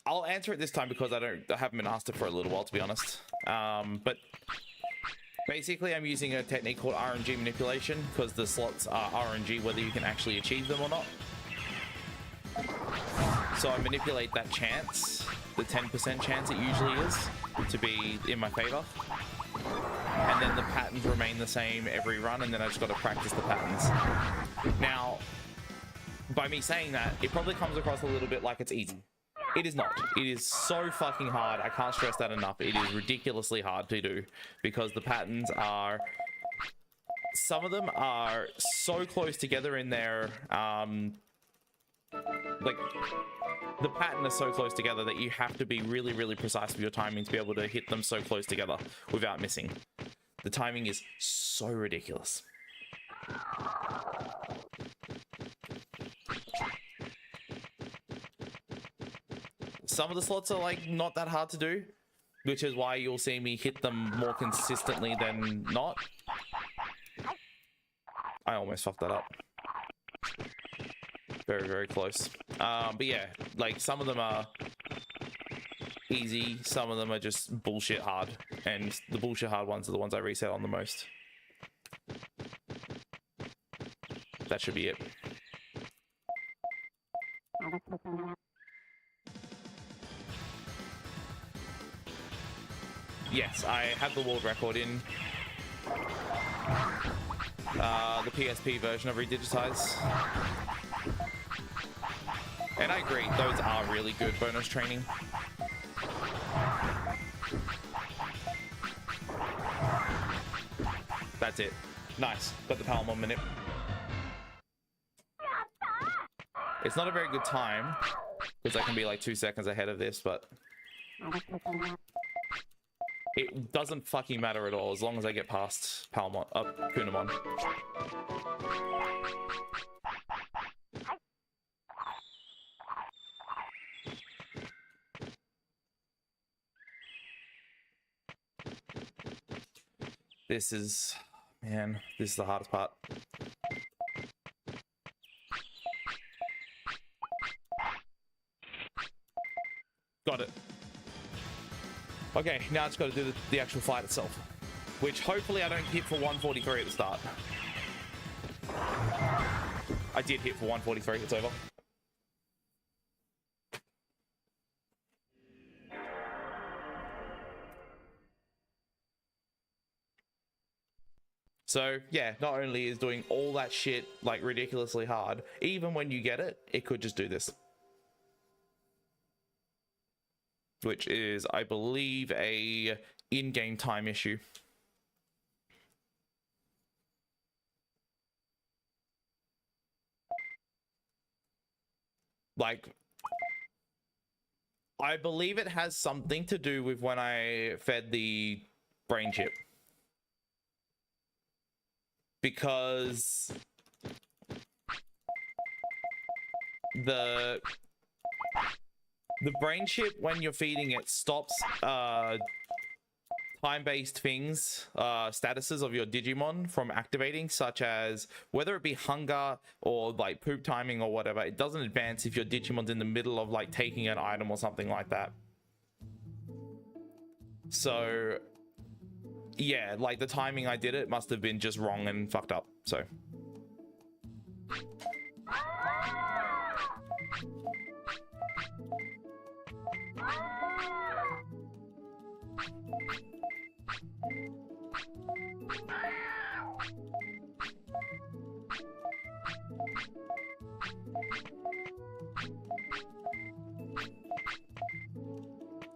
Speaker 1: I'll answer it this time because I haven't been asked it for a little while, to be honest. But basically, I'm using a technique called RNG manipulation because the slots are RNG whether you can actually achieve them or not. So I manipulate that chance, the 10% chance it usually is, to be in my favor. And then the patterns remain the same every run, and then I just got to practice the patterns. Now, by me saying that, it probably comes across a little bit like it's easy. It is not. It is so fucking hard. I can't stress that enough. It is ridiculously hard to do because the patterns are... Some of them are so close together in their... like, the pattern is so close together that you have to be really, really precise with your timing to be able to hit them so close together without missing. The timing is so ridiculous. Some of the slots are like not that hard to do, which is why you'll see me hit them more consistently than not. I almost fucked that up. Very, very close. But yeah, like some of them are easy, some of them are just bullshit hard, and the bullshit hard ones are the ones I reset on the most. That should be it. Yes, I have the world record in the PSP version of Redigitize. And I agree, those are really good bonus training. That's it. Nice. Got the Palmon minute. It's not a very good time, because I can be like 2 seconds ahead of this, but it doesn't fucking matter at all as long as I get past Palmon, Kunamon. This is, man, this is the hardest part. Got it. Okay, now I just got to do the actual fight itself. which hopefully I don't hit for 143 at the start. I did hit for 143. It's over. So yeah, not only is doing all that shit like ridiculously hard, even when you get it, it could just do this. Which is, I believe, a in-game time issue. Like, I believe it has something to do with when I fed the brain chip. Because the brain chip, when you're feeding it, stops time-based things, statuses of your Digimon from activating, such as whether it be hunger or like poop timing or whatever. It doesn't advance if your Digimon's in the middle of like taking an item or something like that. So yeah, like the timing I did it must have been just wrong and fucked up. So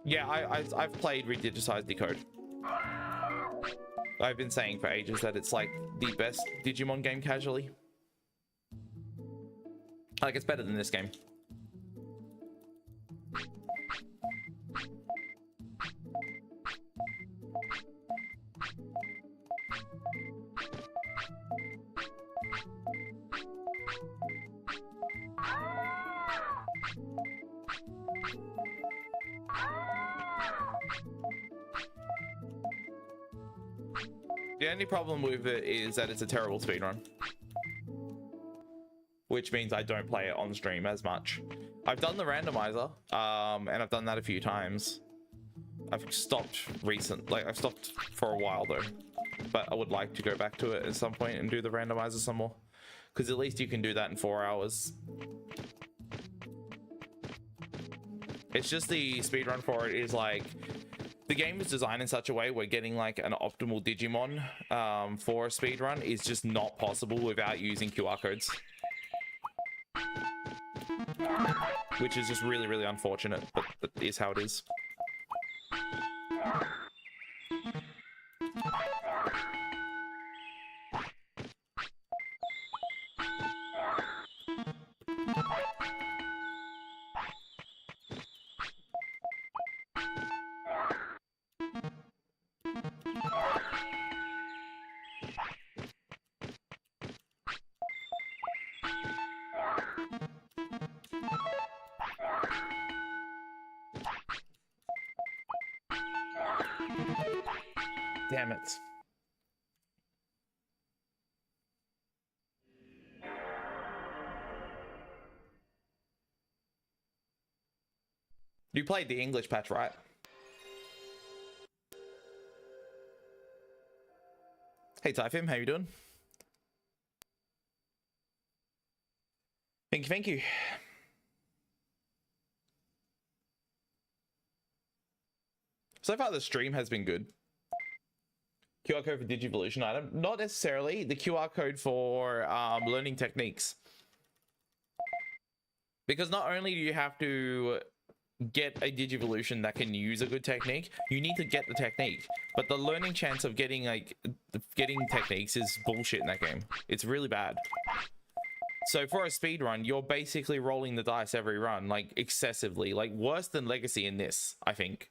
Speaker 1: yeah, I've played Redigitized Decode. I've been saying for ages that it's like the best Digimon game casually. Like, it's better than this game. The only problem with it is that it's a terrible speedrun. Which means I don't play it on stream as much. I've done the randomizer, and I've done that a few times. I've stopped I've stopped for a while though. But I would like to go back to it at some point and do the randomizer some more. Because at least you can do that in 4 hours. It's just the speedrun for it is like, the game is designed in such a way where getting like an optimal Digimon for a speedrun is just not possible without using QR codes. Which is just really, really unfortunate, but that is how it is. Damn it. You played the English patch, right? Hey Typhim, how you doing? Thank you, thank you. So far the stream has been good. QR code for Digivolution item? Not necessarily. The QR code for learning techniques. Because not only do you have to get a Digivolution that can use a good technique, you need to get the technique. But the learning chance of getting techniques is bullshit in that game. It's really bad. So for a speed run, you're basically rolling the dice every run, like excessively, like worse than Legacy in this, I think.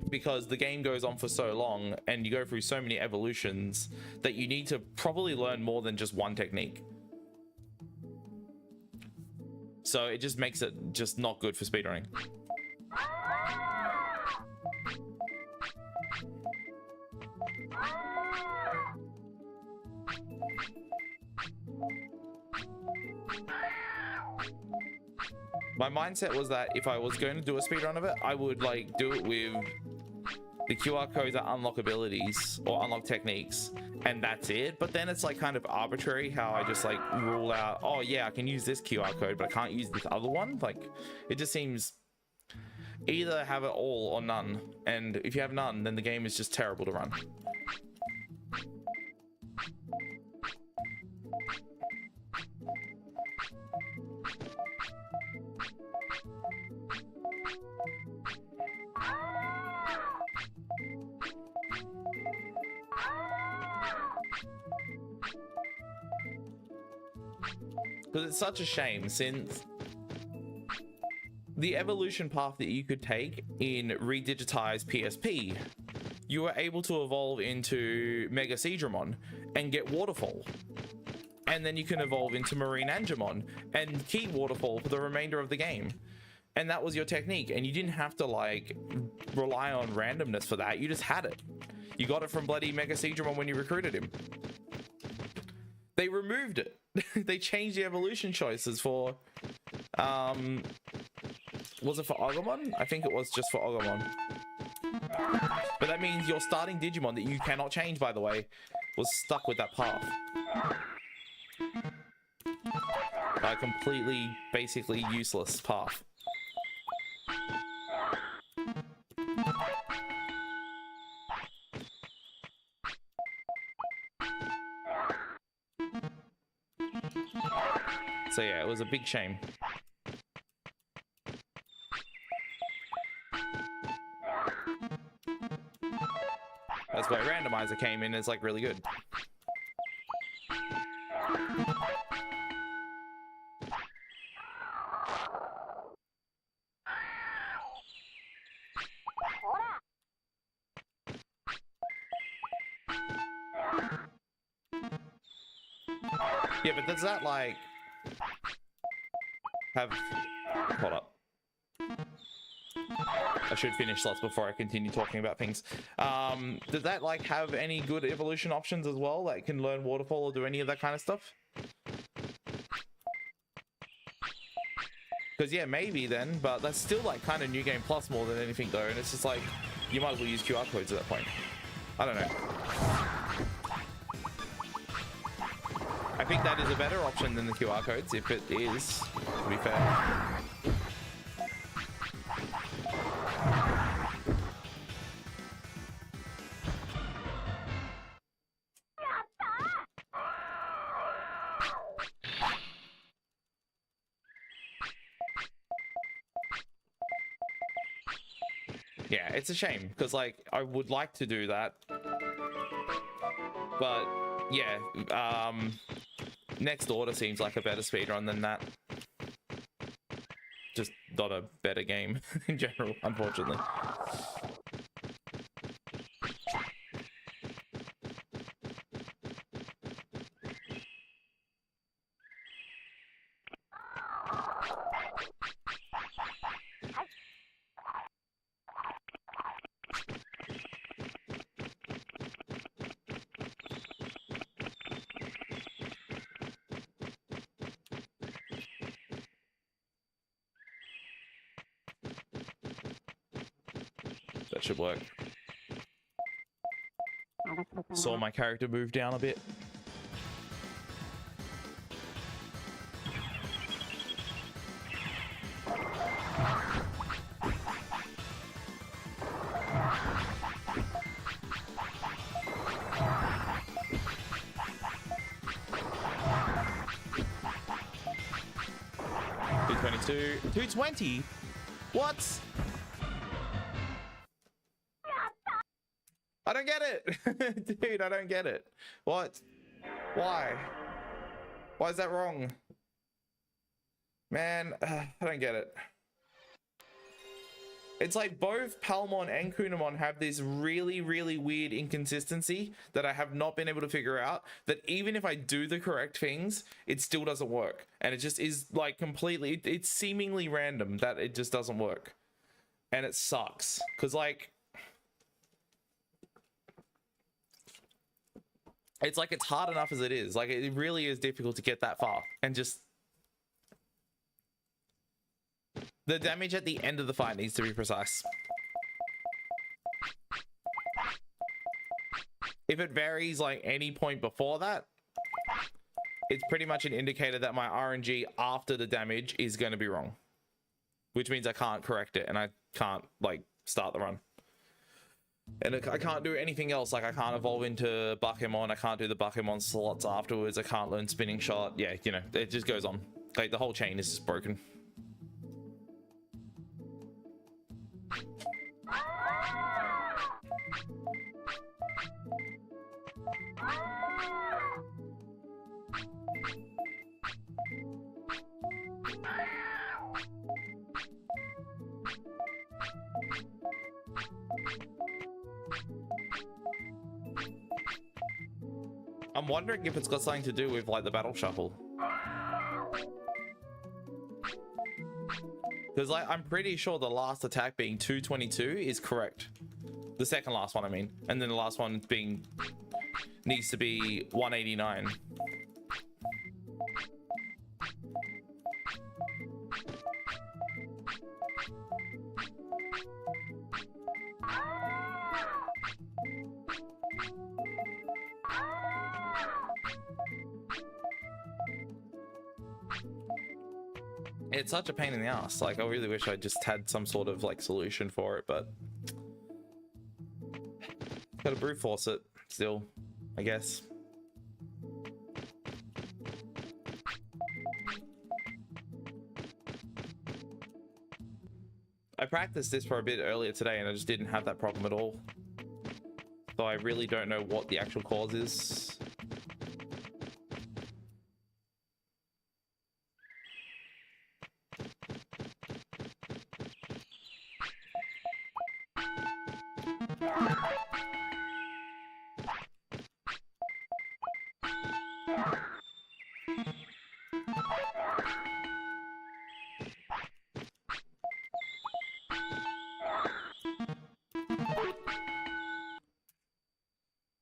Speaker 1: Because the game goes on for so long and you go through so many evolutions that you need to probably learn more than just one technique. So it just makes it just not good for speedrunning. My mindset was that if I was going to do a speedrun of it, I would like do it with The QR codes are unlock abilities or unlock techniques, and that's it. But then it's like kind of arbitrary how I just like rule out, oh yeah, I can use this QR code, but I can't use this other one. Like, it just seems either have it all or none. And if you have none, then the game is just terrible to run. Because it's such a shame, since the evolution path that you could take in redigitized PSP, you were able to evolve into Mega Seadramon and get Waterfall. And then you can evolve into Marine Angemon and keep Waterfall for the remainder of the game. And that was your technique. And you didn't have to like rely on randomness for that. You just had it. You got it from bloody Mega Seadramon when you recruited him. They removed it. They changed the evolution choices for, was it for Agumon? I think it was just for Agumon. But that means your starting Digimon that you cannot change, by the way, was stuck with that path. A completely, basically useless path. So yeah, it was a big shame. That's why Randomizer came in, is like really good. Yeah, but does that like have, hold up, I should finish slots before I continue talking about things. Does that like have any good evolution options as well, that can learn Waterfall or do any of that kind of stuff? Because yeah, maybe then, but that's still like kind of New Game Plus more than anything though, and it's just like, you might as well use QR codes at that point. I don't know. I think that is a better option than the QR codes, if it is, to be fair. Yeah, it's a shame, because like, I would like to do that. But yeah, Next Order seems like a better speedrun than that. Just not a better game in general, unfortunately. That should work. Saw my character move down a bit. $222. $220? What? I don't get it. Dude, I don't get it. What? Why? Why is that wrong? Man, I don't get it. It's like both Palmon and Kunamon have this really, really weird inconsistency that I have not been able to figure out, that even if I do the correct things, it still doesn't work. And it just is like completely, it's seemingly random that it just doesn't work. And it sucks. Because like, it's like it's hard enough as it is. Like, it really is difficult to get that far. And just, the damage at the end of the fight needs to be precise. If it varies like any point before that, it's pretty much an indicator that my RNG after the damage is going to be wrong, which means I can't correct it and I can't like start the run. And I can't do anything else. Like I can't evolve into Bakemon. I can't do the Bakemon slots afterwards. I can't learn Spinning Shot. Yeah, you know, it just goes on. Like the whole chain is just broken. I'm wondering if it's got something to do with like the battle shuffle. Because like I'm pretty sure the last attack being 222 is correct. The second last one, I mean. And then the last one being needs to be 189. It's such a pain in the ass. Like I really wish I just had some sort of like solution for it, but gotta brute force it still, I guess. I practiced this for a bit earlier today and I just didn't have that problem at all. So I really don't know what the actual cause is.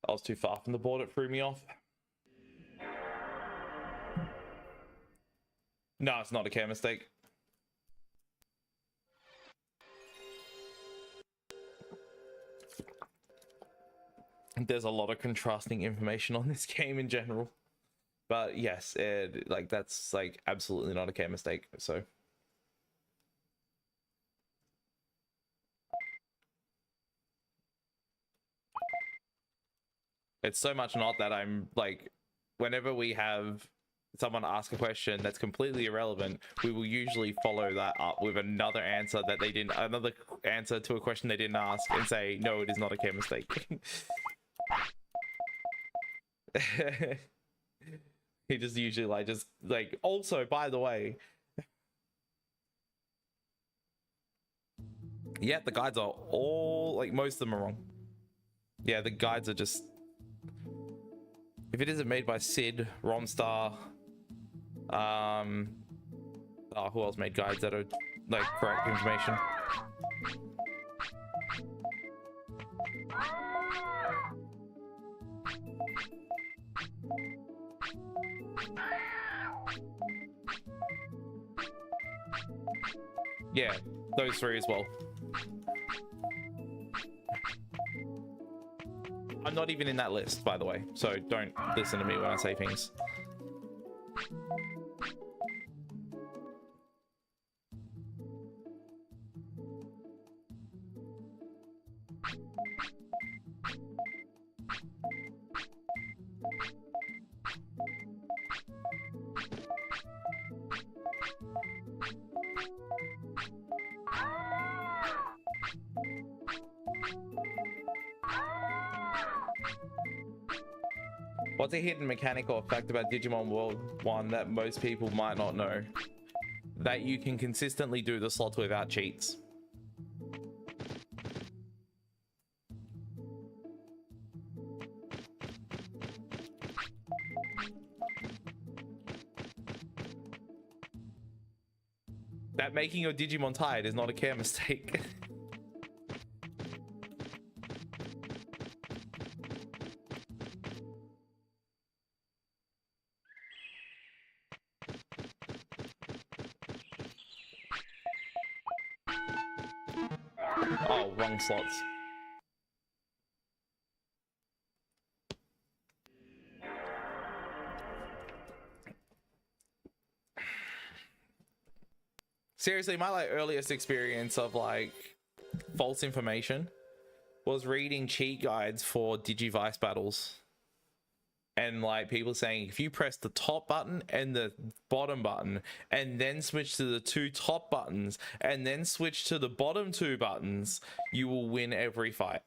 Speaker 1: I was too far from the board, it threw me off. No, it's not a care mistake. There's a lot of contrasting information on this game in general. But yes, like that's like absolutely not a care mistake, so. It's so much not that I'm like, whenever we have someone ask a question that's completely irrelevant, we will usually follow that up with another answer that they didn't, another answer to a question they didn't ask and say, no, it is not a care mistake. He just usually like, also, by the way, yeah, the guides are all, like, most of them are wrong. Yeah, the guides are just, if it isn't made by Sid, Romstar, who else made guides that are like correct information? Yeah, those three as well. I'm not even in that list, by the way, so don't listen to me when I say things. What's a hidden mechanic or fact about Digimon World 1 that most people might not know? That you can consistently do the slots without cheats. That making your Digimon tired is not a care mistake. Oh, wrong slots. Seriously, my like earliest experience of like false information was reading cheat guides for Digivice battles. And like people saying if you press the top button and the bottom button and then switch to the two top buttons and then switch to the bottom two buttons, you will win every fight.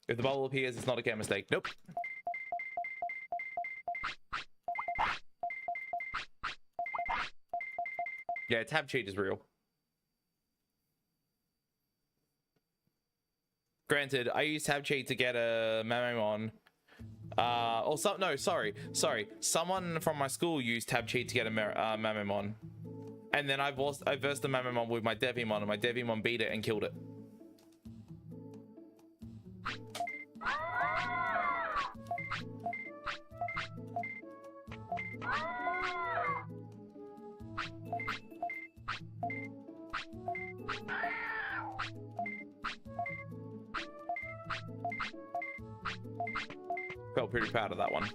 Speaker 1: If the bubble appears, it's not a game mistake. Nope. Yeah, tab cheat is real. Granted, I used tab cheat to get a Mamamon. Or some, no, sorry. Someone from my school used tab cheat to get a Mamamon. And then I versed the Mamamon with my Devimon, and my Devimon beat it and killed it. Felt pretty proud of that one.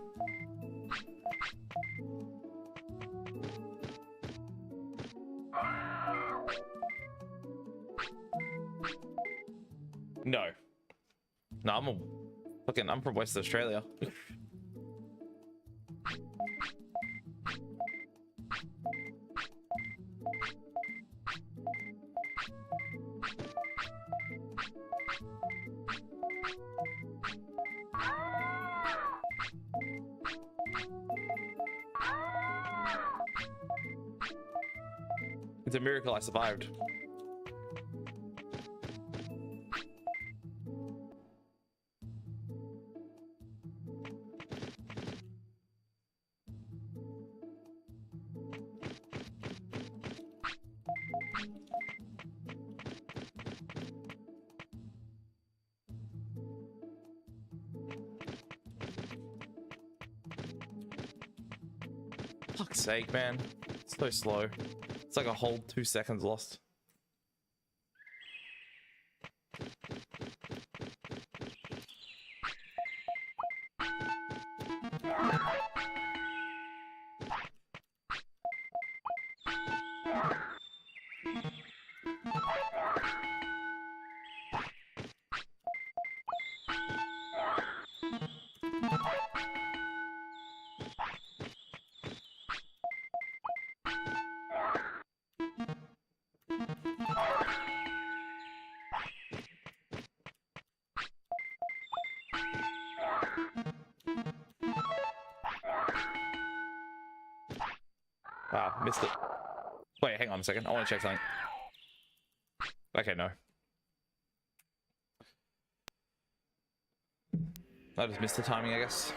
Speaker 1: No, I'm from West Australia. It's a miracle I survived. Fuck's sake, man. It's so slow. It's like a whole 2 seconds lost. Ah, missed it. Wait, hang on a second. I want to check something. Okay, no. I just missed the timing, I guess.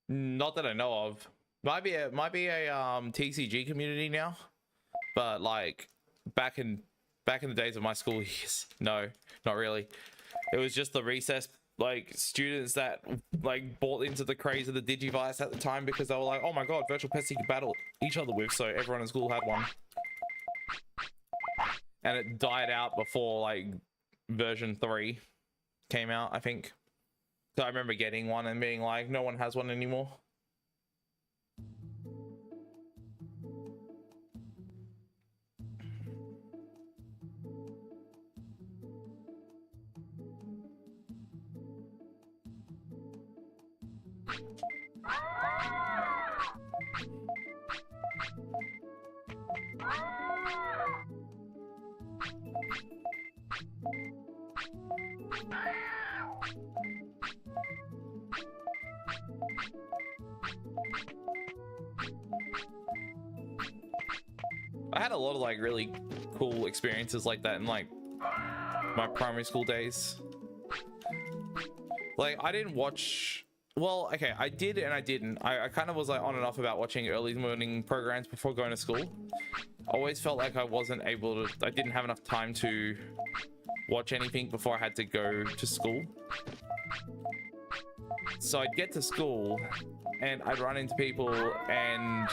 Speaker 1: Not that I know of. Might be a TCG community now, but like back in the days of my school years, no, not really. It was just the recess like students that like bought into the craze of the Digivice at the time because they were like, oh my god, virtual pets you can battle each other with, so everyone in school had one. And it died out before like version 3 came out, I think. So I remember getting one and being like, no one has one anymore. I had a lot of like really cool experiences like that in like my primary school days. Like I didn't watch, well, okay, I did and I didn't. I kind of was like on and off about watching early morning programs before going to school. I always felt like I wasn't able to, I didn't have enough time to watch anything before I had to go to school. So I'd get to school and I'd run into people and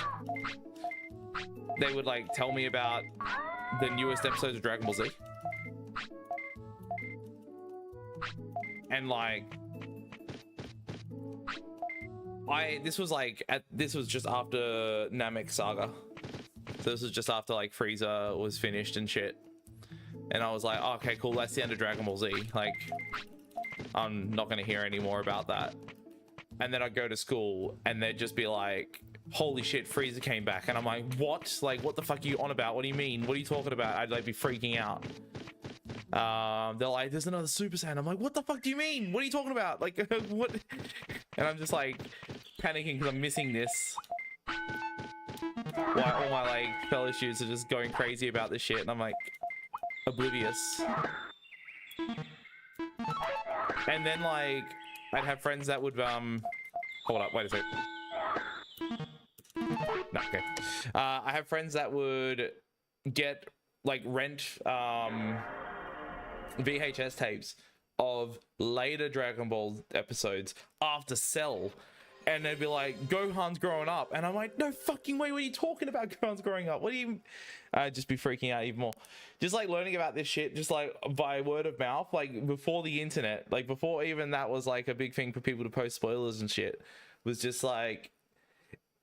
Speaker 1: they would like tell me about the newest episodes of Dragon Ball Z. And like this was just after Namek Saga. So this was just after like Frieza was finished and shit. And I was like, oh, okay, cool, that's the end of Dragon Ball Z. Like, I'm not gonna hear any more about that. And then I'd go to school and they'd just be like, holy shit, Frieza came back. And I'm like, what? Like, what the fuck are you on about? What do you mean? What are you talking about? I'd like be freaking out. They're like, there's another Super Saiyan. I'm like, what the fuck do you mean? What are you talking about? Like, what? And I'm just like panicking because I'm missing this. While all my like fellow students are just going crazy about this shit. And I'm like, oblivious. And then like I'd have friends that would hold up, wait a sec. No, okay. I have friends that would get like rent VHS tapes of later Dragon Ball episodes after Cell, and they'd be like, Gohan's growing up, and I'm like, no fucking way, what are you talking about? Gohan's growing up? What do you just be freaking out even more. Just like learning about this shit just like by word of mouth, like before the internet, like before even that was like a big thing for people to post spoilers and shit, was just like,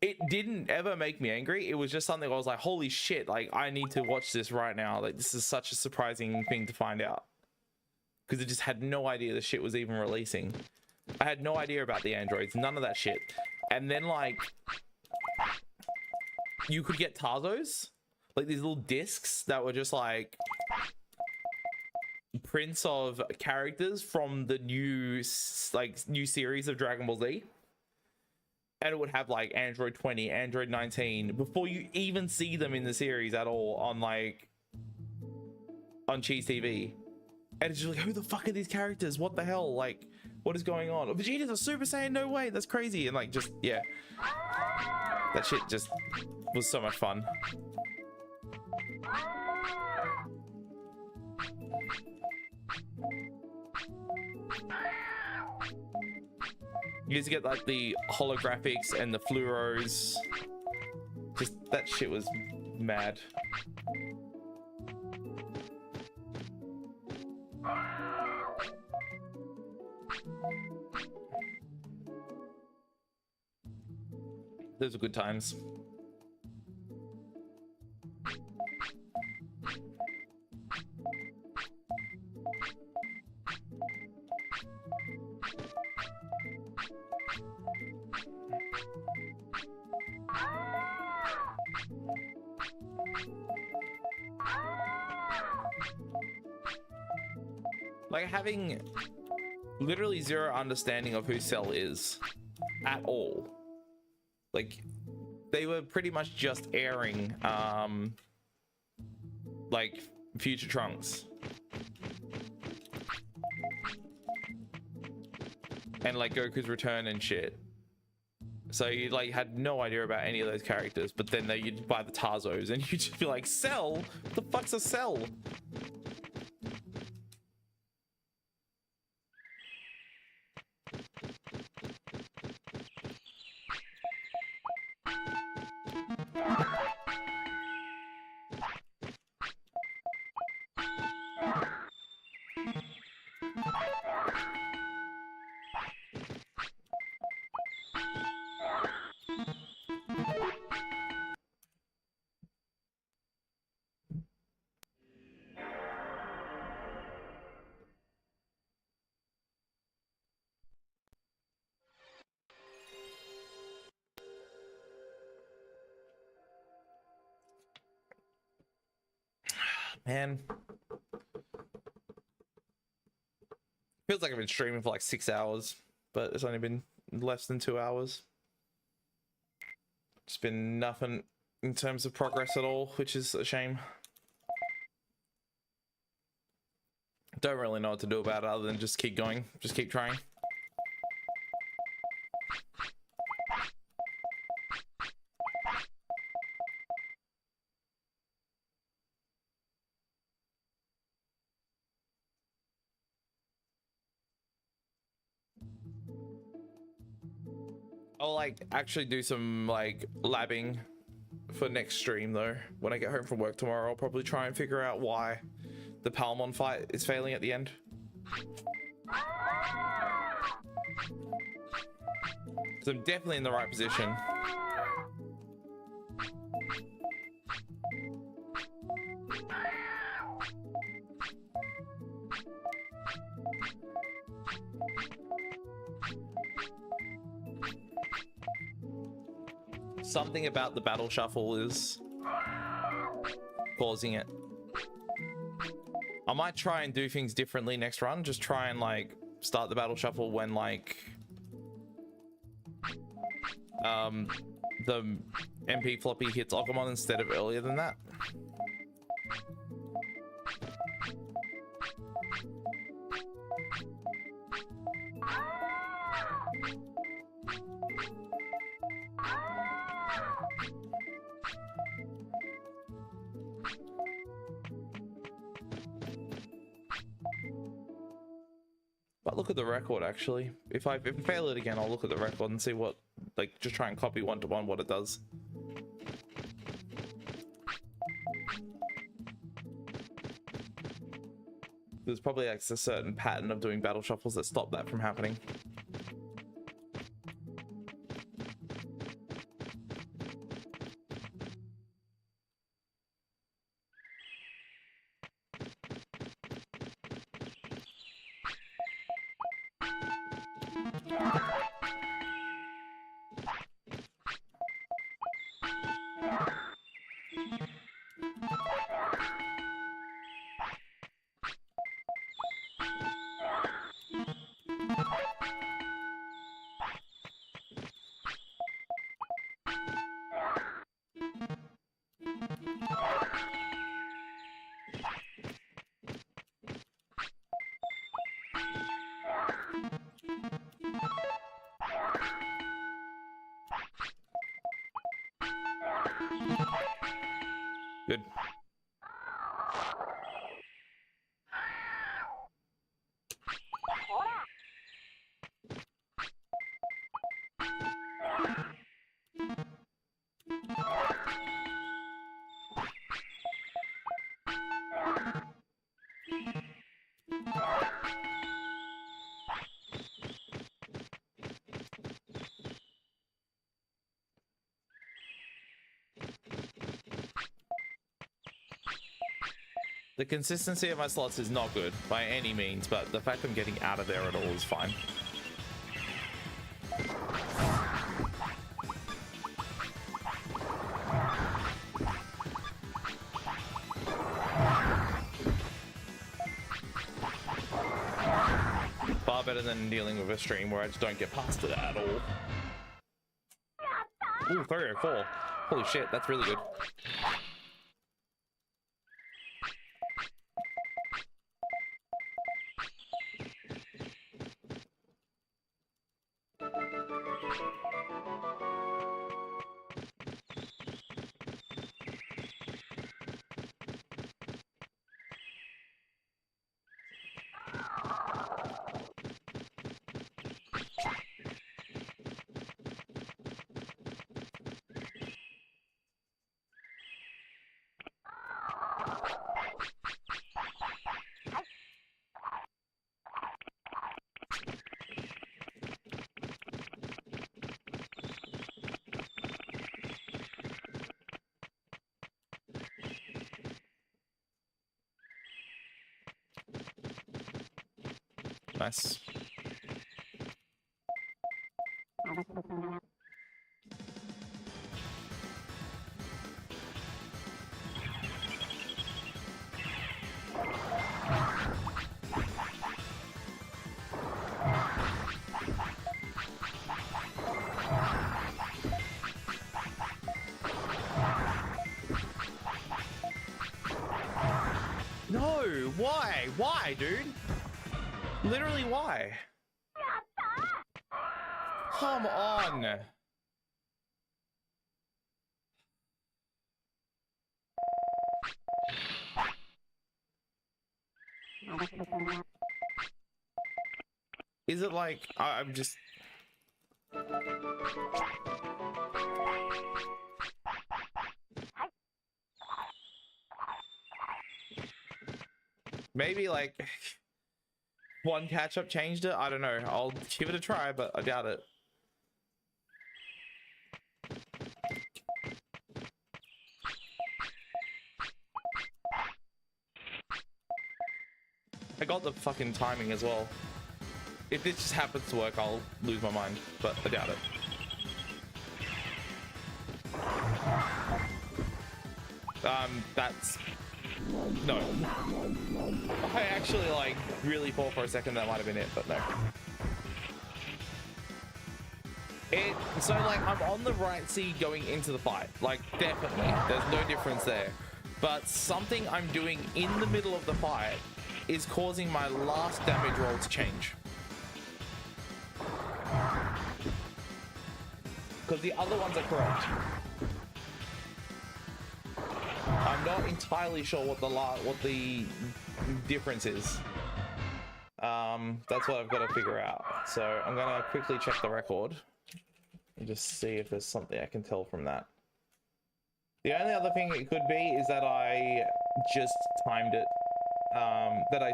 Speaker 1: it didn't ever make me angry. It was just something I was like, holy shit, like I need to watch this right now. Like this is such a surprising thing to find out, because I just had no idea the shit was even releasing. I had no idea about the androids, none of that shit. And then like you could get Tazos, like these little discs that were just like prints of characters from the new series of Dragon Ball Z. And it would have like Android 20, Android 19 before you even see them in the series at all on Cheese TV. And it's just like, who the fuck are these characters? What the hell? Like, what is going on? Oh, Vegeta's a Super Saiyan? No way, that's crazy. And like, just, yeah. That shit just was so much fun. You used to get like the holographics and the fluoros. Just, that shit was mad. Those were good times. Like having literally zero understanding of who Cell is at all. Like they were pretty much just airing like Future Trunks and like Goku's Return and shit. So you like had no idea about any of those characters, but then you'd buy the Tazos and you'd just be like, Cell? What the fuck's a Cell? Man, feels like I've been streaming for like 6 hours, but it's only been less than 2 hours. It's been nothing in terms of progress at all, which is a shame. Don't really know what to do about it other than just keep going, just keep trying. I'll like actually do some like labbing for next stream though. When I get home from work tomorrow, I'll probably try and figure out why the Palmon fight is failing at the end. Because I'm definitely in the right position. Something about the battle shuffle is causing it. I might try and do things differently next run. Just try and like start the battle shuffle when like the MP floppy hits Okamon instead of earlier than that. But look at the record actually. If I fail it again, I'll look at the record and see what, like, just try and copy one to one what it does. There's probably like a certain pattern of doing battle shuffles that stop that from happening. Good. The consistency of my slots is not good by any means, but the fact I'm getting out of there at all is fine. Far better than dealing with a stream where I just don't get past it at all. Ooh, 304. Holy shit, that's really good. Nice. No, why? Why, dude? Literally, why? Come on. Is it like I'm just Maybe like one catch-up changed it. I don't know. I'll give it a try, but I doubt it. I got the fucking timing as well. If this just happens to work, I'll lose my mind, but I doubt it. That's... No. I actually, like, really thought for a second that might have been it, but no. So, like, I'm on the right seed going into the fight. Like, definitely. There's no difference there. But something I'm doing in the middle of the fight is causing my last damage roll to change. Because the other ones are correct. I'm not entirely sure what the difference is. That's what I've got to figure out. So I'm gonna quickly check the record and just see if there's something I can tell from that. The only other thing it could be is that I just timed it. That I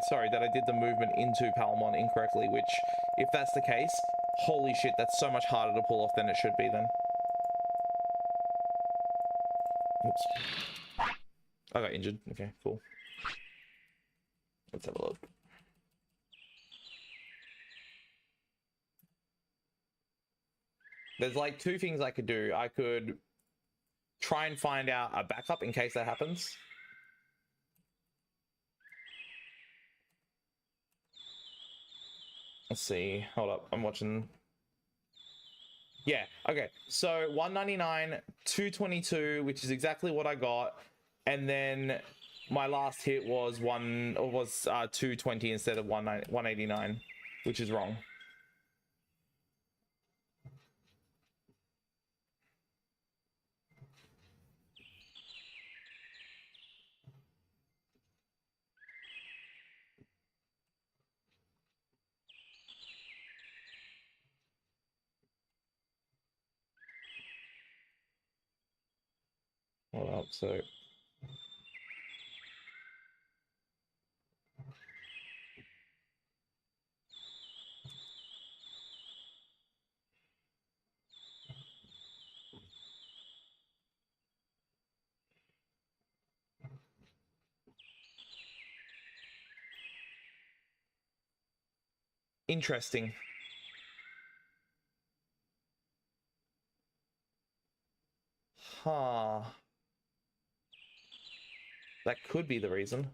Speaker 1: did the movement into Palmon incorrectly, which, if that's the case, holy shit, that's so much harder to pull off than it should be then. Oops. I got injured. Okay, cool. Let's have a look. There's like two things I could do. I could try and find out a backup in case that happens. Let's see. Hold up. I'm watching. Yeah. Okay. So 199, 222, which is exactly what I got, and then my last hit was 220 instead of 189, which is wrong. Hold up. So. Interesting. Huh. That could be the reason.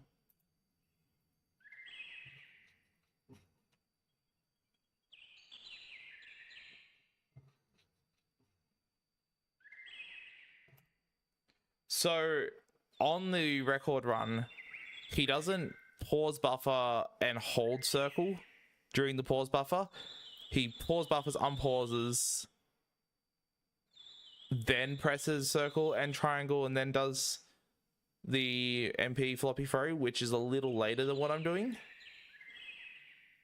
Speaker 1: So on the record run, he doesn't pause buffer and hold circle during the pause buffer. He pause buffers, unpauses, then presses circle and triangle, and then does the MP floppy throw, which is a little later than what I'm doing.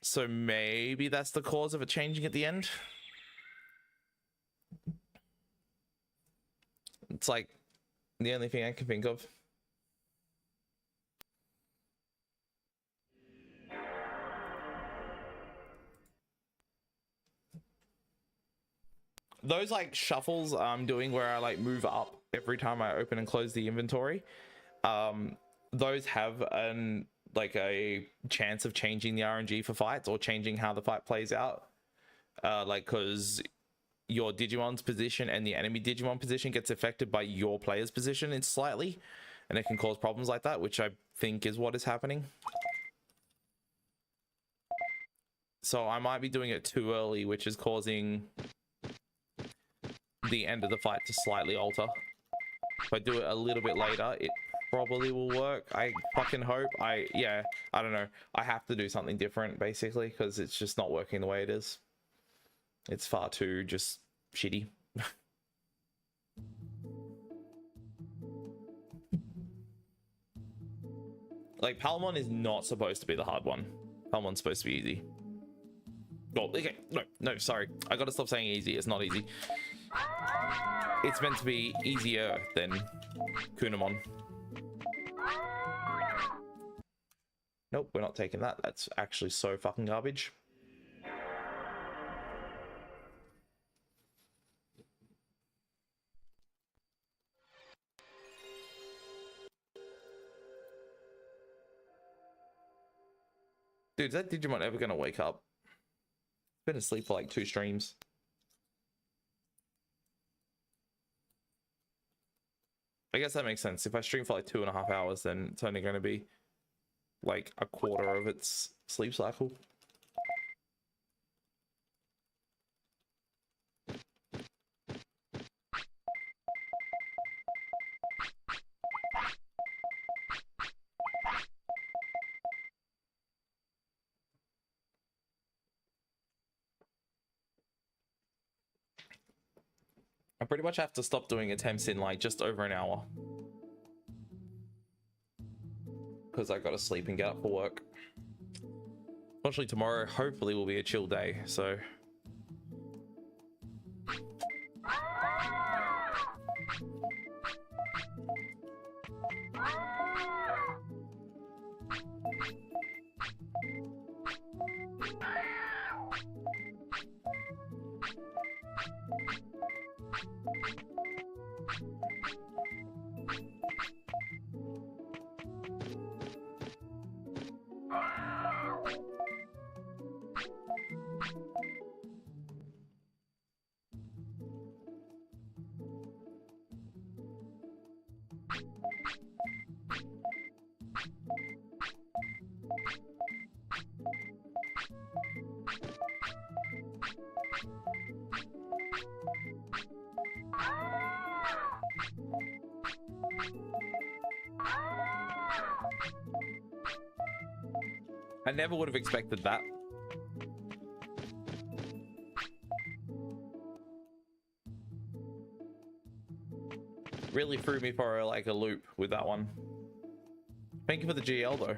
Speaker 1: So maybe that's the cause of it changing at the end. It's like the only thing I can think of. Those like shuffles I'm doing where I like move up every time I open and close the inventory, those have a chance of changing the RNG for fights or changing how the fight plays out, like because your Digimon's position and the enemy Digimon position gets affected by your player's position in slightly, and it can cause problems like that, which I think is what is happening. So I might be doing it too early, which is causing the end of the fight to slightly alter. If I do it a little bit later, it probably will work. I fucking hope. Yeah, I don't know. I have to do something different basically because it's just not working the way it is. It's far too just shitty. Like Palmon is not supposed to be the hard one. Palmon's supposed to be easy. Oh, okay. No, sorry. I gotta stop saying easy. It's not easy. It's meant to be easier than Kunamon. Nope, we're not taking that. That's actually so fucking garbage. Dude, is that Digimon ever gonna wake up? Been asleep for like 2 streams. I guess that makes sense. If I stream for like 2.5 hours, then it's only gonna be like a quarter of its sleep cycle. I pretty much have to stop doing attempts in like just over an hour. Because I gotta sleep and get up for work. Fortunately, tomorrow hopefully will be a chill day, so... I never would have expected that. Really threw me for like a loop with that one. Thank you for the GL though.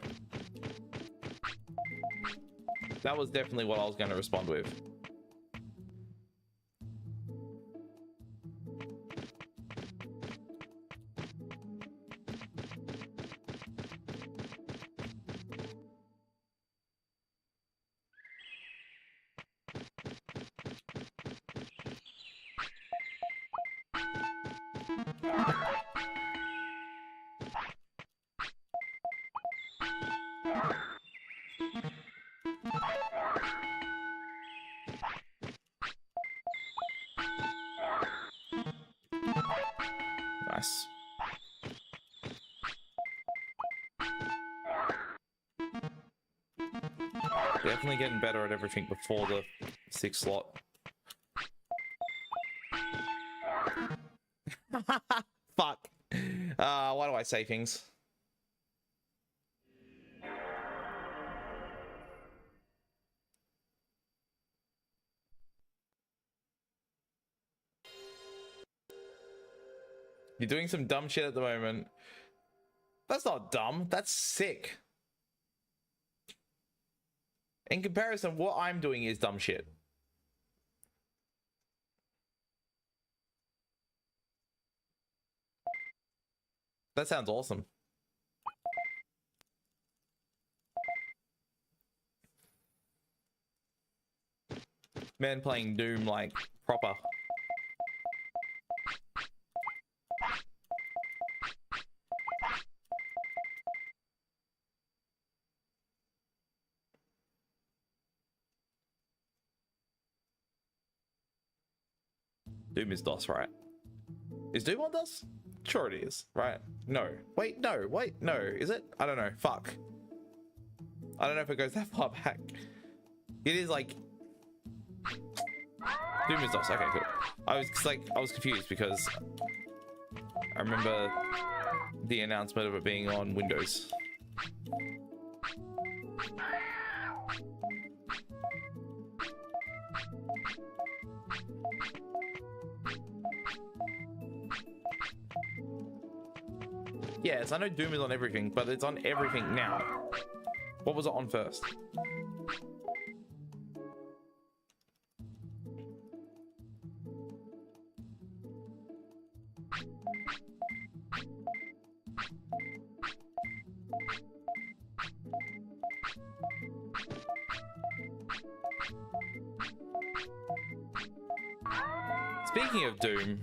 Speaker 1: That was definitely what I was going to respond with. Nice. Definitely getting better at everything before the 6th slot. Fuck. Why do I say things? You're doing some dumb shit at the moment. That's not dumb. That's sick. In comparison, what I'm doing is dumb shit. That sounds awesome. Man playing Doom like proper. Doom is DOS, right? Is Doom on DOS? Sure it is, right? No. Wait, no. Wait, no. Is it? I don't know. Fuck. I don't know if it goes that far back. It is like... Doom is DOS. Okay, cool. I was confused because I remember the announcement of it being on Windows. Yes, I know Doom is on everything, but it's on everything now. What was it on first? Speaking of Doom,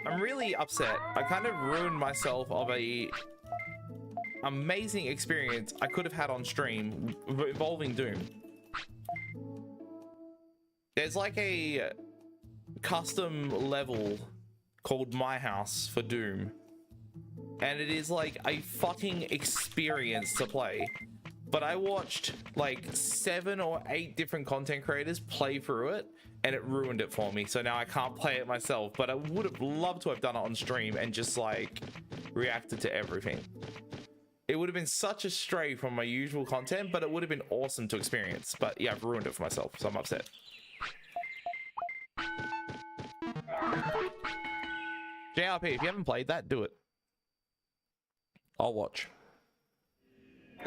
Speaker 1: I'm really upset. I kind of ruined myself of a amazing experience I could have had on stream involving Doom. There's like a custom level called My House for Doom, and it is like a fucking experience to play. But I watched like 7 or 8 different content creators play through it, and it ruined it for me. So now I can't play it myself, but I would have loved to have done it on stream and just like reacted to everything. It would have been such a stray from my usual content, but it would have been awesome to experience. But yeah, I've ruined it for myself, so I'm upset. JRP, if you haven't played that, do it. I'll watch.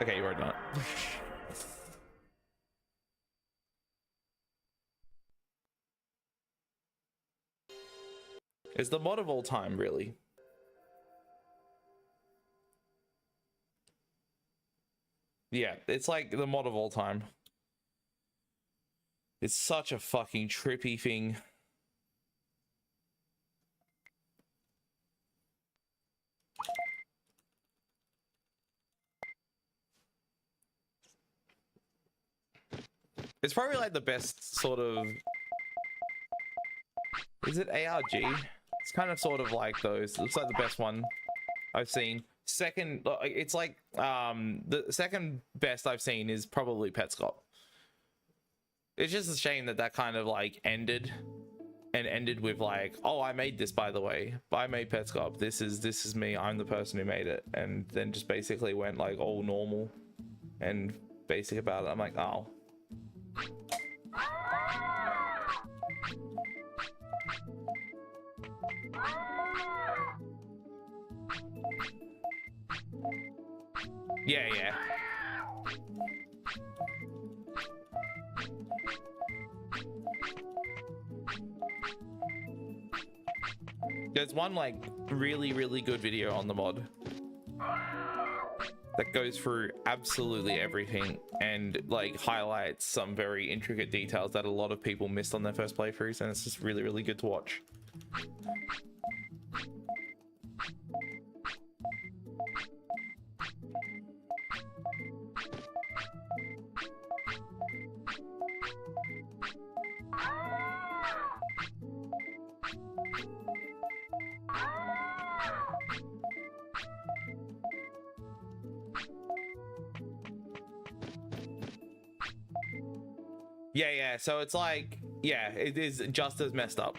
Speaker 1: Okay, you already done it. It's the mod of all time, really. Yeah, it's like the mod of all time. It's such a fucking trippy thing. It's probably like the best sort of... Is it ARG? It's kind of sort of like those. It looks like the best one I've seen. Second, it's like the second best I've seen is probably Petscop. It's just a shame that that kind of like ended with like, oh, I made this, by the way. I made Petscop. This is me. I'm the person who made it. And then just basically went like all normal and basic about it. I'm like, oh. Yeah. There's one like really good video on the mod that goes through absolutely everything and like highlights some very intricate details that a lot of people missed on their first playthroughs, and it's just really good to watch. Yeah, so it's like, yeah, it is just as messed up.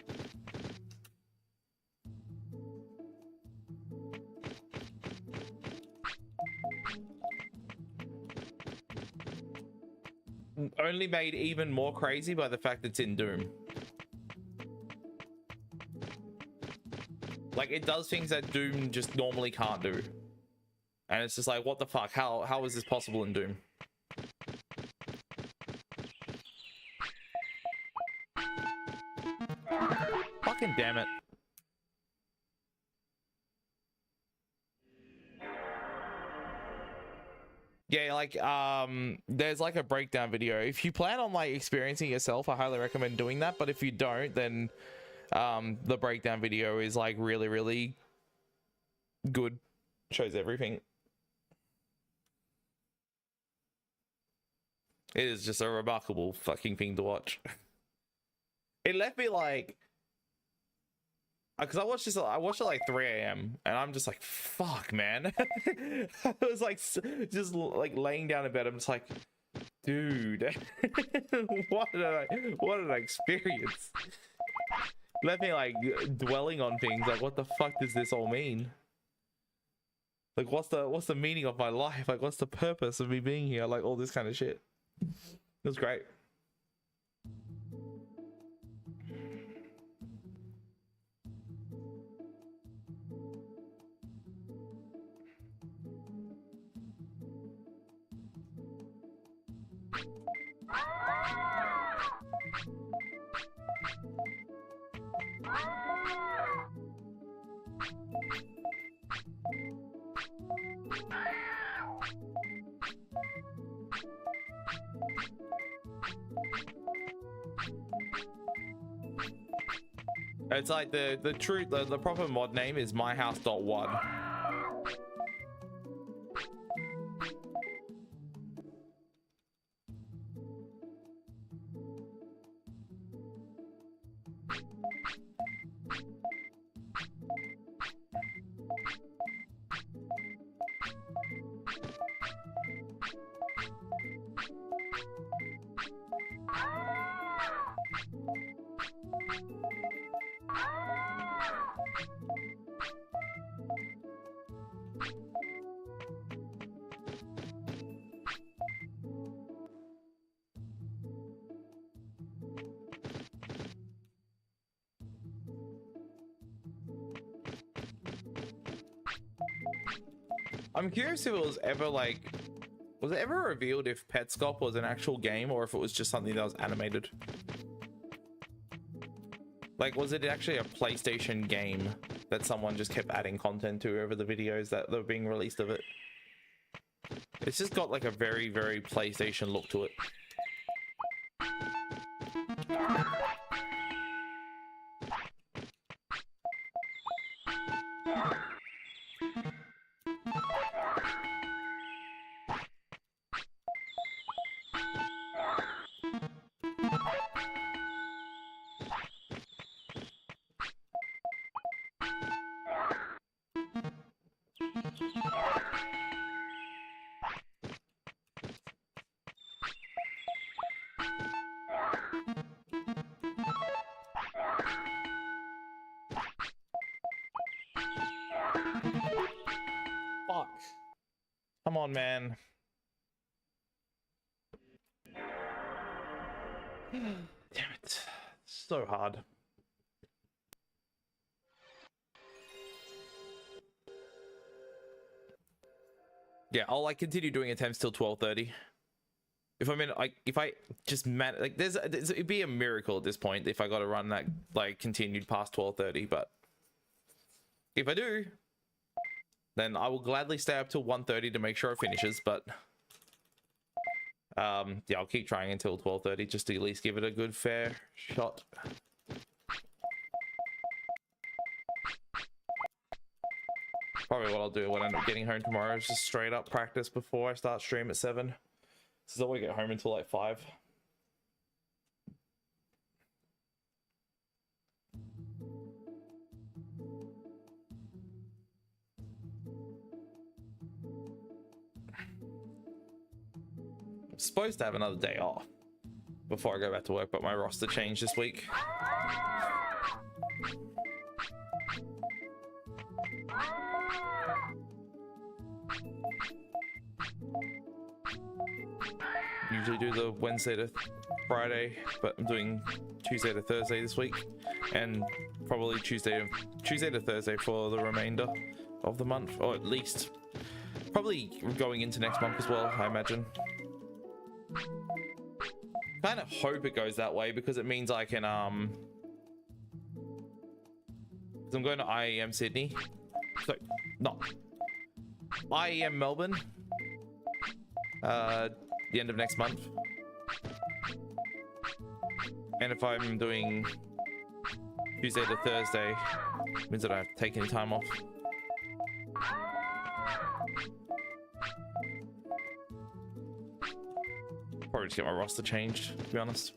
Speaker 1: Only made even more crazy by the fact it's in Doom. Like, it does things that Doom just normally can't do. And it's just like, what the fuck? How is this possible in Doom? Fucking damn it. Yeah, like, there's like a breakdown video. If you plan on like experiencing yourself, I highly recommend doing that. But if you don't, then the breakdown video is like really good. Shows everything. It is just a remarkable fucking thing to watch. It left me like, because I watched it like 3 a.m. and I'm just like, fuck, man. I was like, just like laying down in bed. I'm just like, dude, what did I experience? Left me like dwelling on things like, what the fuck does this all mean? Like, what's the meaning of my life? Like, what's the purpose of me being here? Like, all this kind of shit. It was great. It's like the proper mod name is myhouse.1. I'm curious if it was ever like, was it ever revealed if Petscop was an actual game or if it was just something that was animated? Like, was it actually a PlayStation game that someone just kept adding content to over the videos that were being released of it? It's just got like a very, very PlayStation look to it. Fuck. Come on, man. Damn it. So hard. Yeah, I'll like continue doing attempts till 12:30. If I'm in, like, if I just like, it'd be a miracle at this point if I got to run that like continued past 12:30. But if I do, then I will gladly stay up till 1:30 to make sure it finishes. But yeah, I'll keep trying until 12:30 just to at least give it a good fair shot. Probably what I'll do when I end up getting home tomorrow is just straight up practice before I start stream at 7. So I won't get home until like 5. I'm supposed to have another day off before I go back to work, but my roster changed this week. Usually do the Wednesday to Friday, but I'm doing Tuesday to Thursday this week, and probably Tuesday to Thursday for the remainder of the month, or at least probably going into next month as well, I imagine. Kind of hope it goes that way because it means I can I'm going to IEM Sydney, so not IEM Melbourne the end of next month, and if I'm doing Tuesday to Thursday, it means that I have to take any time off. Probably just get my roster changed, to be honest.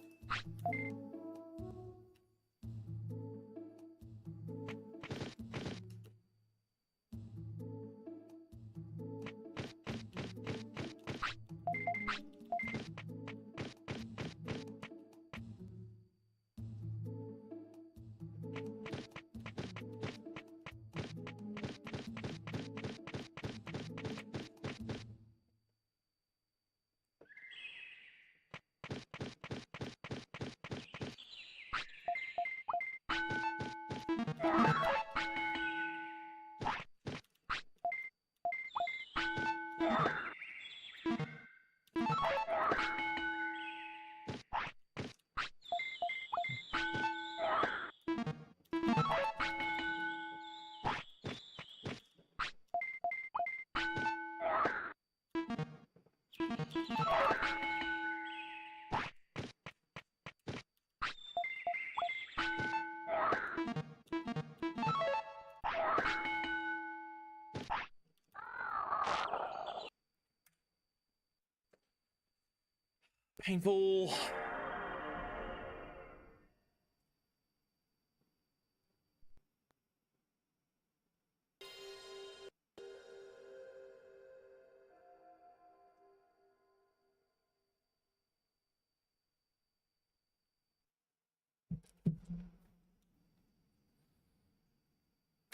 Speaker 1: Painful.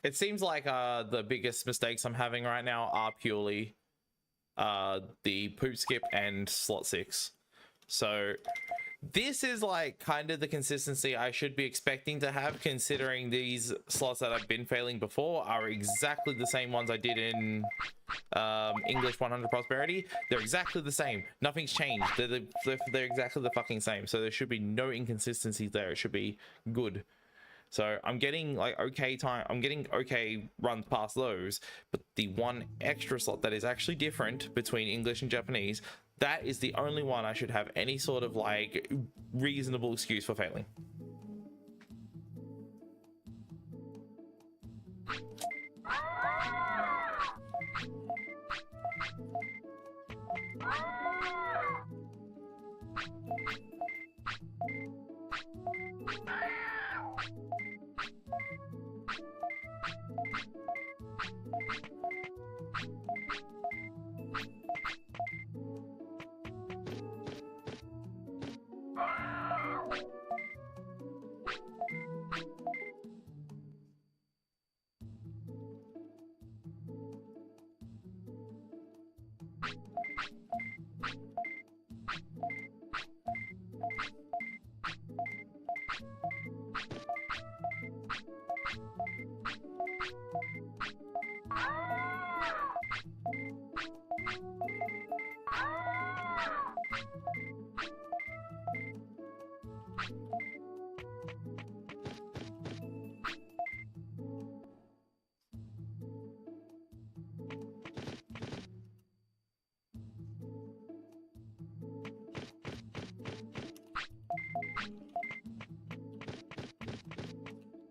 Speaker 1: It seems like the biggest mistakes I'm having right now are purely the poop skip and slot 6. So this is like kind of the consistency I should be expecting to have, considering these slots that I've been failing before are exactly the same ones I did in English 100 Prosperity. They're exactly the same. Nothing's changed. They're exactly the fucking same. So there should be no inconsistencies there. It should be good. So I'm getting like okay time. I'm getting okay runs past those, but the one extra slot that is actually different between English and Japanese, that is the only one I should have any sort of like reasonable excuse for failing.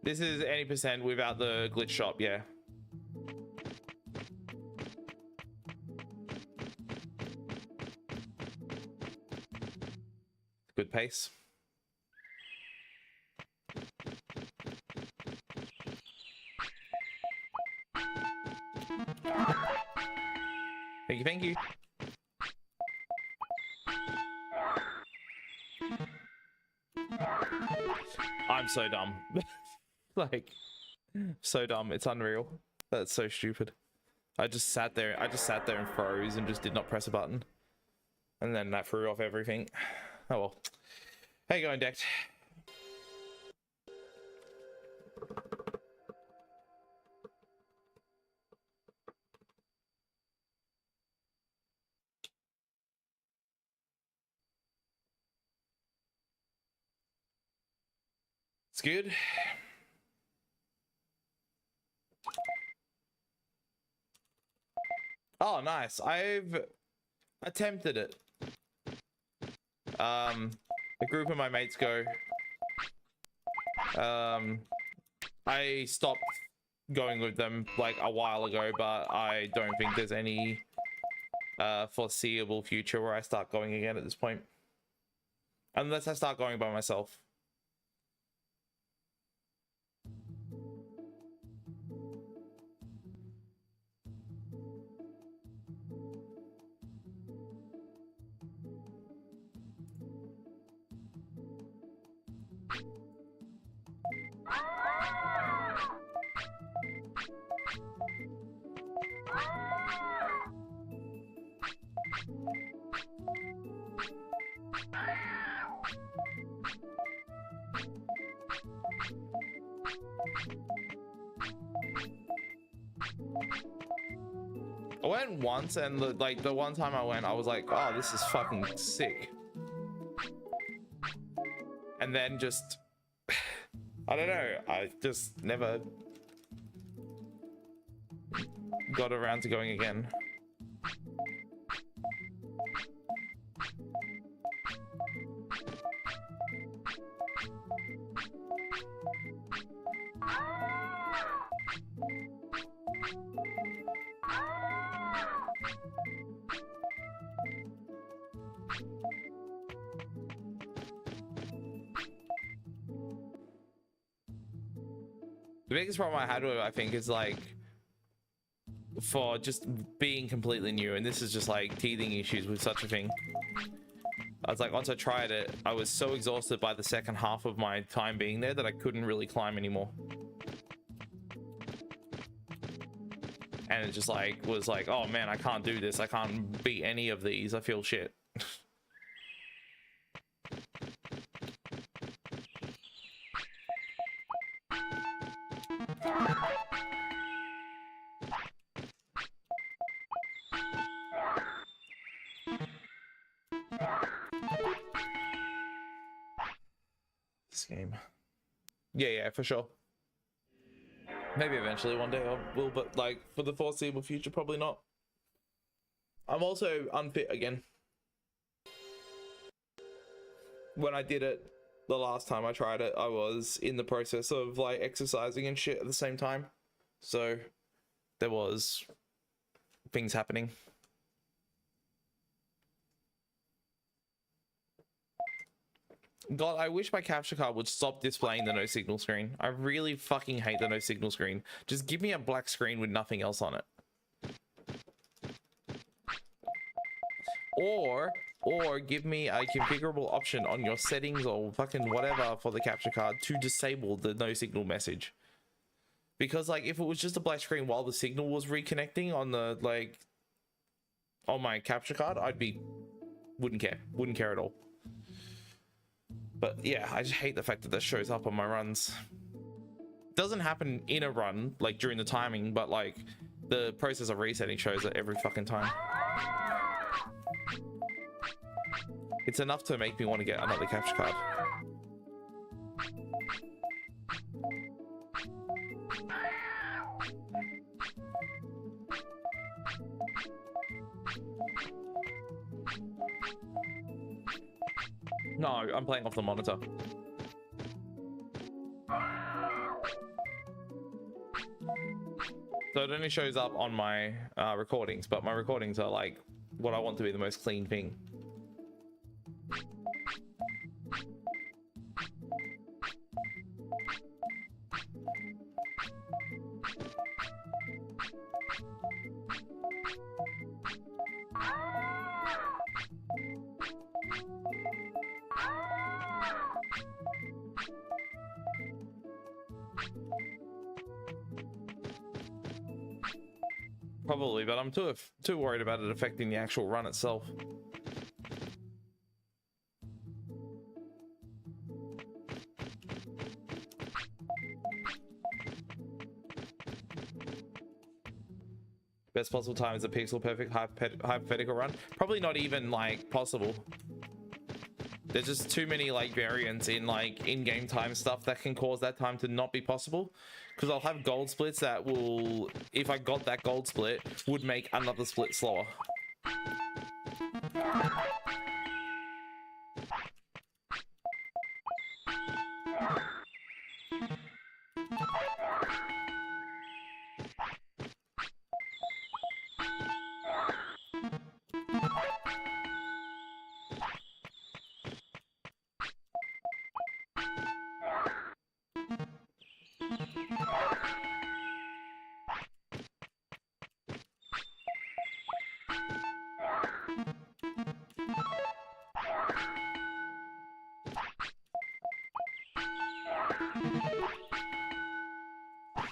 Speaker 1: This is any percent without the glitch shop, yeah. Good pace. Thank you, thank you. I'm so dumb. Like, so dumb. It's unreal. That's so stupid. I just sat there and froze and just did not press a button. And then that threw off everything. Oh well. How you going, Decked? It's good. Oh, nice. I've attempted it. A group of my mates go. I stopped going with them like a while ago, but I don't think there's any foreseeable future where I start going again at this point. Unless I start going by myself. I went once, and the one time I went, I was like, oh, this is fucking sick. And then just, I don't know, I just never got around to going again. The biggest problem I had with it, I think, is like for just being completely new, and this is just like teething issues with such a thing. I was like, once I tried it, I was so exhausted by the second half of my time being there that I couldn't really climb anymore. And it just like was like, oh man, I can't do this. I can't beat any of these. I feel shit. This game. Yeah, for sure. Maybe eventually one day I will, but like for the foreseeable future, probably not. I'm also unfit again. When I did it the last time I tried it, I was in the process of like exercising and shit at the same time. So there was things happening. God, I wish my capture card would stop displaying the no signal screen. I really fucking hate the no signal screen. Just give me a black screen with nothing else on it. Or give me a configurable option on your settings or fucking whatever for the capture card to disable the no signal message. Because like if it was just a black screen while the signal was reconnecting on the like on my capture card, wouldn't care at all. But yeah, I just hate the fact that that shows up on my runs. Doesn't happen in a run, like during the timing, but like the process of resetting shows it every fucking time. It's enough to make me want to get another capture card. No, I'm playing off the monitor. So it only shows up on my recordings, but my recordings are like what I want to be the most clean thing. Probably, but I'm too worried about it affecting the actual run itself. Best possible time is a pixel perfect hypothetical run. Probably not even like possible. There's just too many like variants in like in-game time stuff that can cause that time to not be possible. Because I'll have gold splits that will, if I got that gold split, would make another split slower.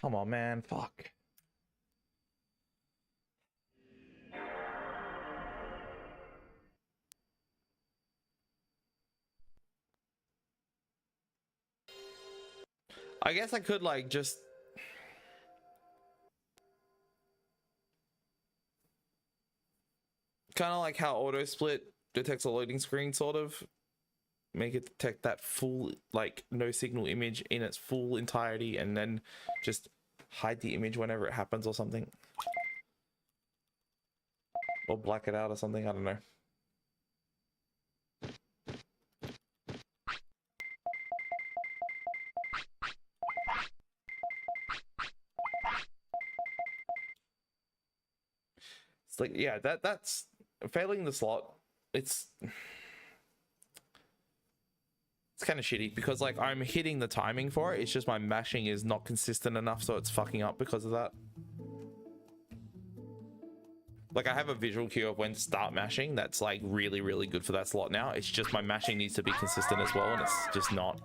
Speaker 1: Come on, man. Fuck. I guess I could like just kind of like how auto split detects a loading screen, sort of make it detect that full like no signal image in its full entirety and then just hide the image whenever it happens or something, or black it out or something. I don't know. It's like, yeah, that's failing the slot. It's It's kind of shitty because like I'm hitting the timing for it. It's just my mashing is not consistent enough, so it's fucking up because of that. Like I have a visual cue of when to start mashing. That's like really, really good for that slot now. It's just my mashing needs to be consistent as well, and it's just not.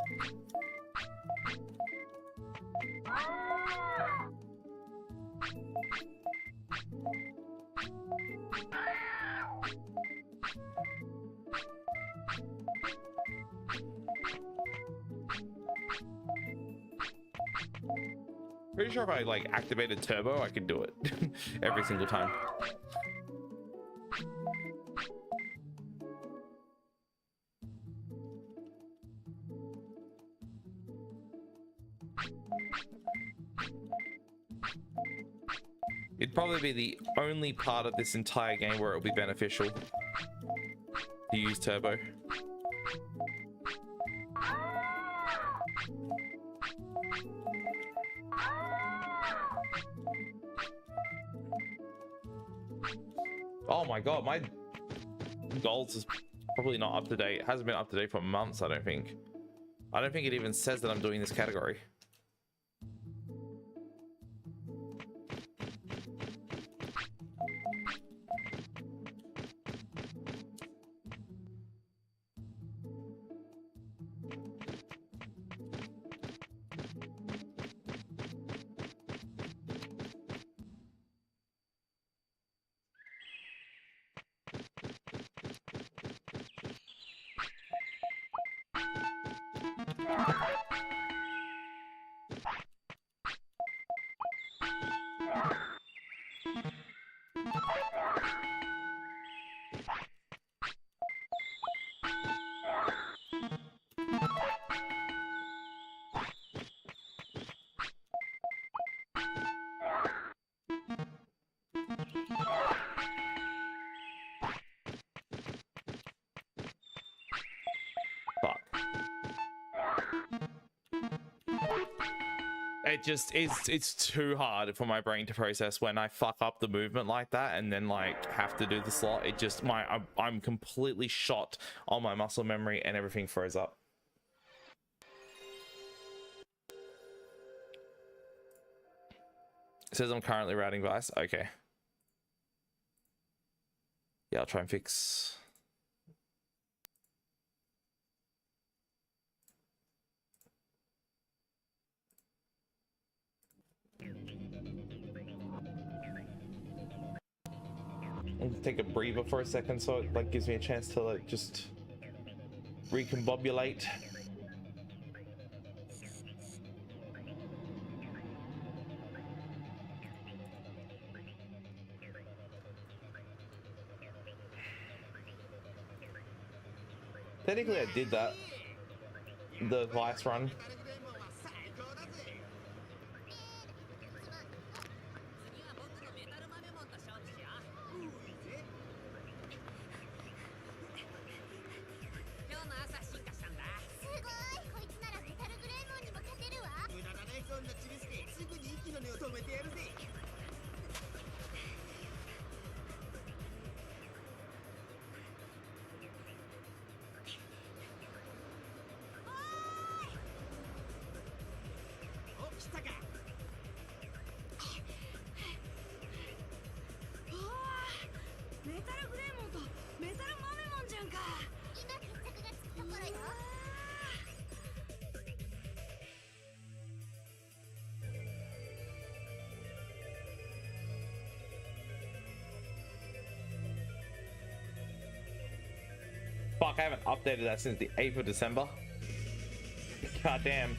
Speaker 1: Pretty sure if I like activated turbo, I could do it every single time. It'd probably be the only part of this entire game where it'll be beneficial to use turbo. Oh my god, my goals is probably not up to date. It hasn't been up to date for months, I don't think. I don't think it even says that I'm doing this category. It just is, it's too hard for my brain to process when I fuck up the movement like that and then like have to do the slot. It just, I'm completely shot on my muscle memory and everything froze up. It says I'm currently routing Vice. Okay. Yeah, I'll try and fix. I'll take a breather for a second so it like gives me a chance to like just recombobulate. Technically I did that, the Vice run. Fuck, I haven't updated that since the 8th of December. God damn.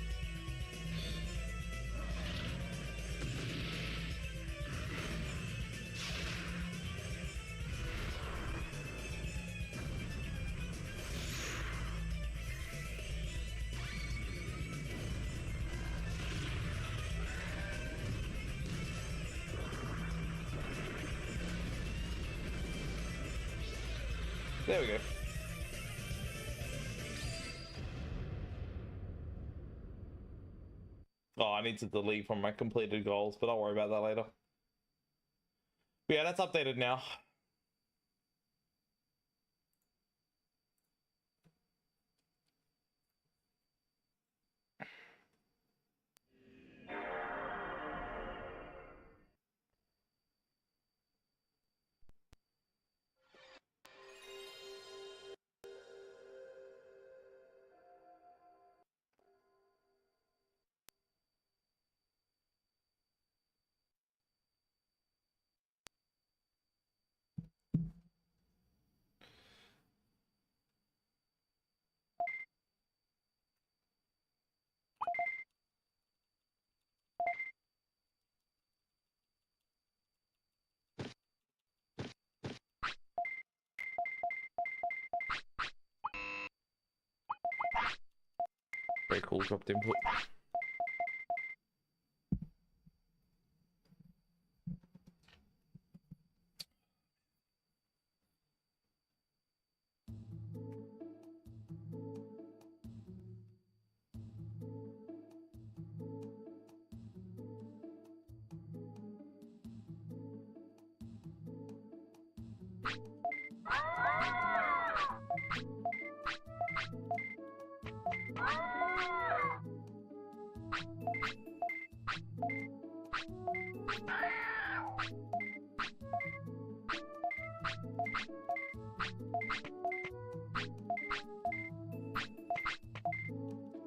Speaker 1: There we go. Oh, I need to delete from my completed goals, but I'll worry about that later. But yeah, that's updated now. Very cool dropped input.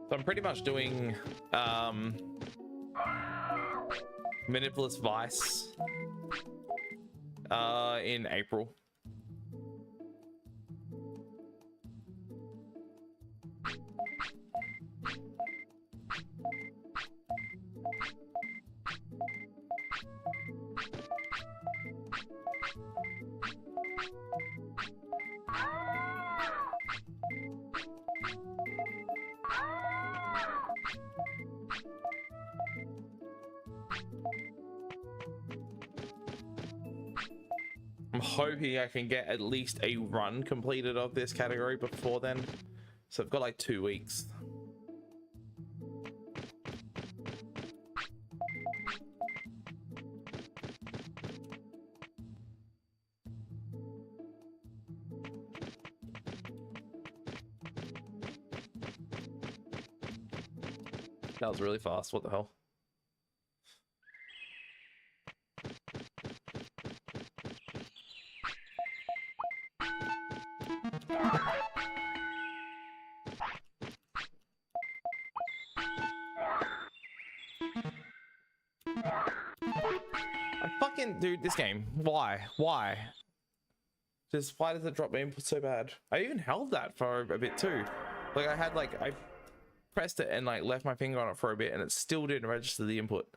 Speaker 1: So I'm pretty much doing Manipulous Vice in April. I'm hoping I can get at least a run completed of this category before then. So I've got like 2 weeks. That was really fast. What the hell? Dude, this game, why just why does it drop my input so bad? I even held that for a bit too. Like I pressed it and like left my finger on it for a bit and it still didn't register the input.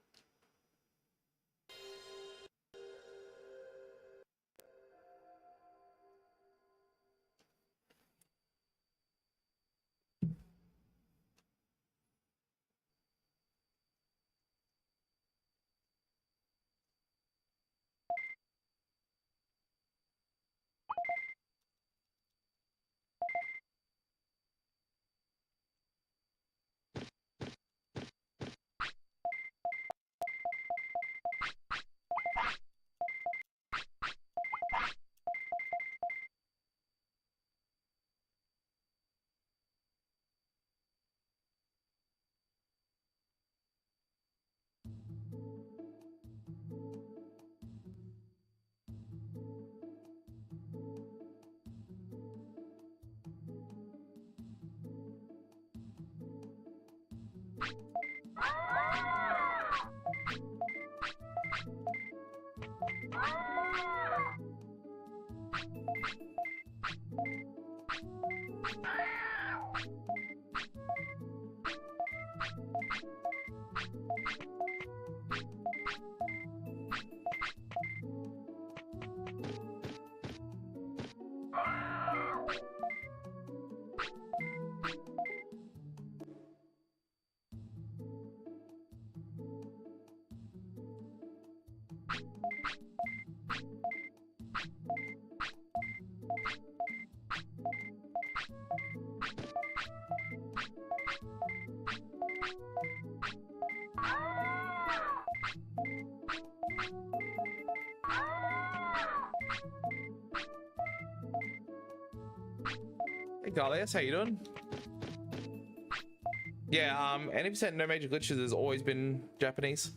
Speaker 1: Hey Galias, how you doing? Yeah, any percent no major glitches has always been Japanese.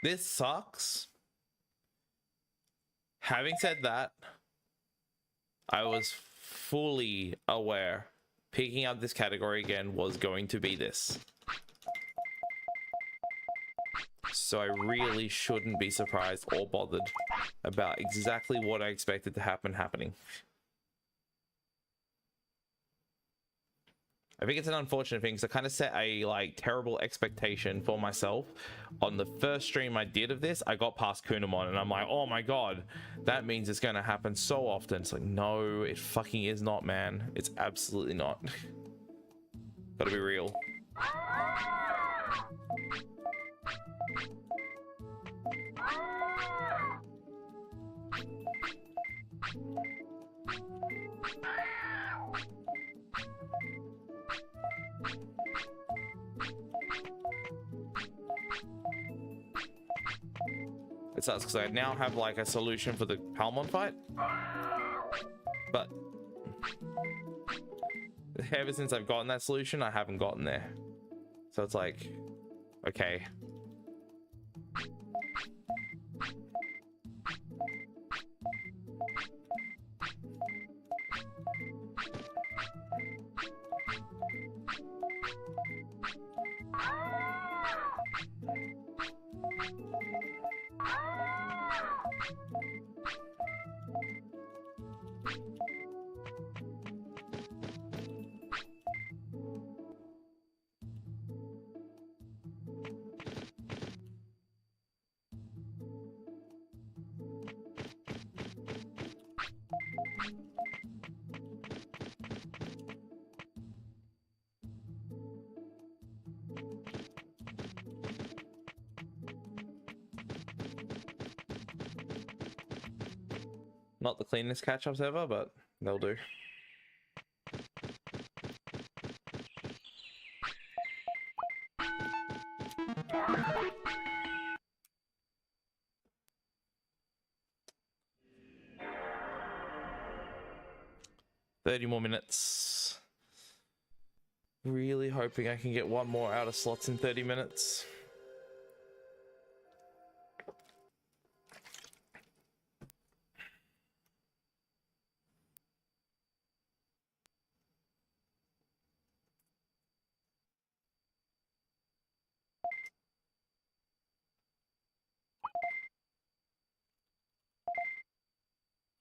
Speaker 1: This sucks. Having said that, I was fully aware picking up this category again was going to be this. So I really shouldn't be surprised or bothered about exactly what I expected to happen happening. I think it's an unfortunate thing because I kind of set a like terrible expectation for myself. On the first stream I did of this, I got past Kunamon and I'm like, oh my god, that means it's going to happen so often. It's like, no, it fucking is not, man. It's absolutely not. Gotta be real. It sucks because I now have like a solution for the Palmon fight, but ever since I've gotten that solution, I haven't gotten there. So it's like, okay. Not the cleanest catch-ups ever, but they'll do. $30 more minutes. Really hoping I can get one more out of slots in 30 minutes.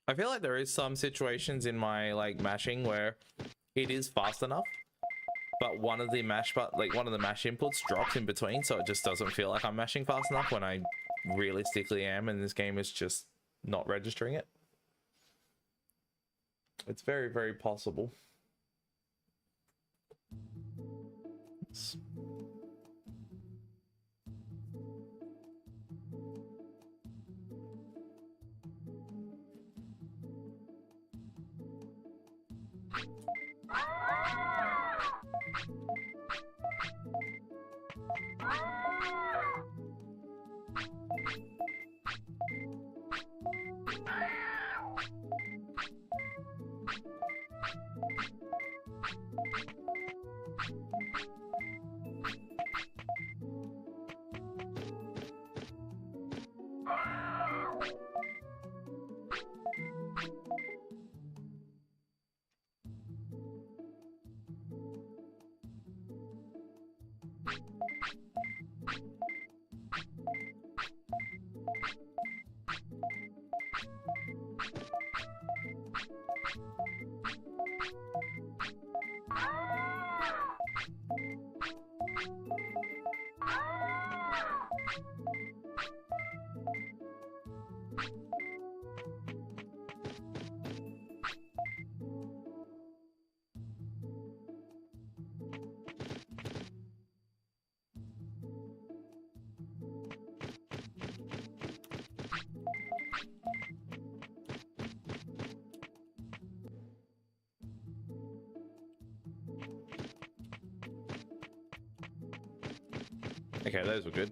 Speaker 1: I feel like there is some situations in my like mashing where it is fast enough, but one of the mash inputs drops in between, so it just doesn't feel like I'm mashing fast enough when I realistically am, and this game is just not registering it. It's very, very possible. Okay, those were good.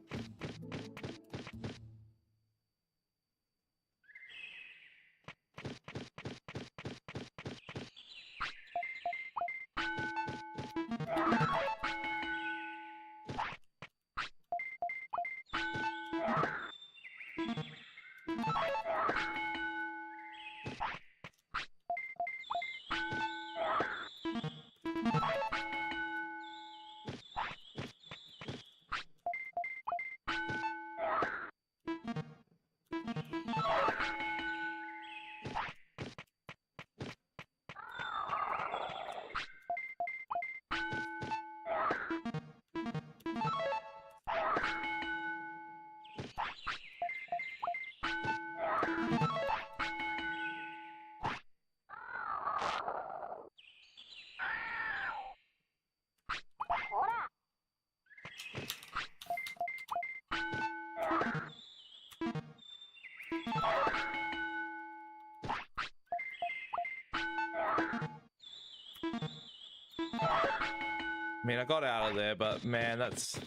Speaker 1: I mean, I got out of there, but man, that's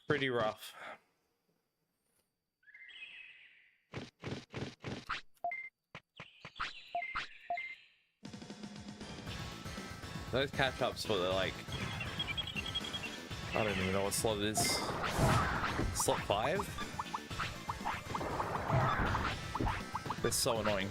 Speaker 1: pretty rough. Those catch-ups for the, like, I don't even know what slot it is. Slot 5? They're so annoying.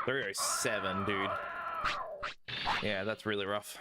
Speaker 1: $307, dude. Yeah, that's really rough.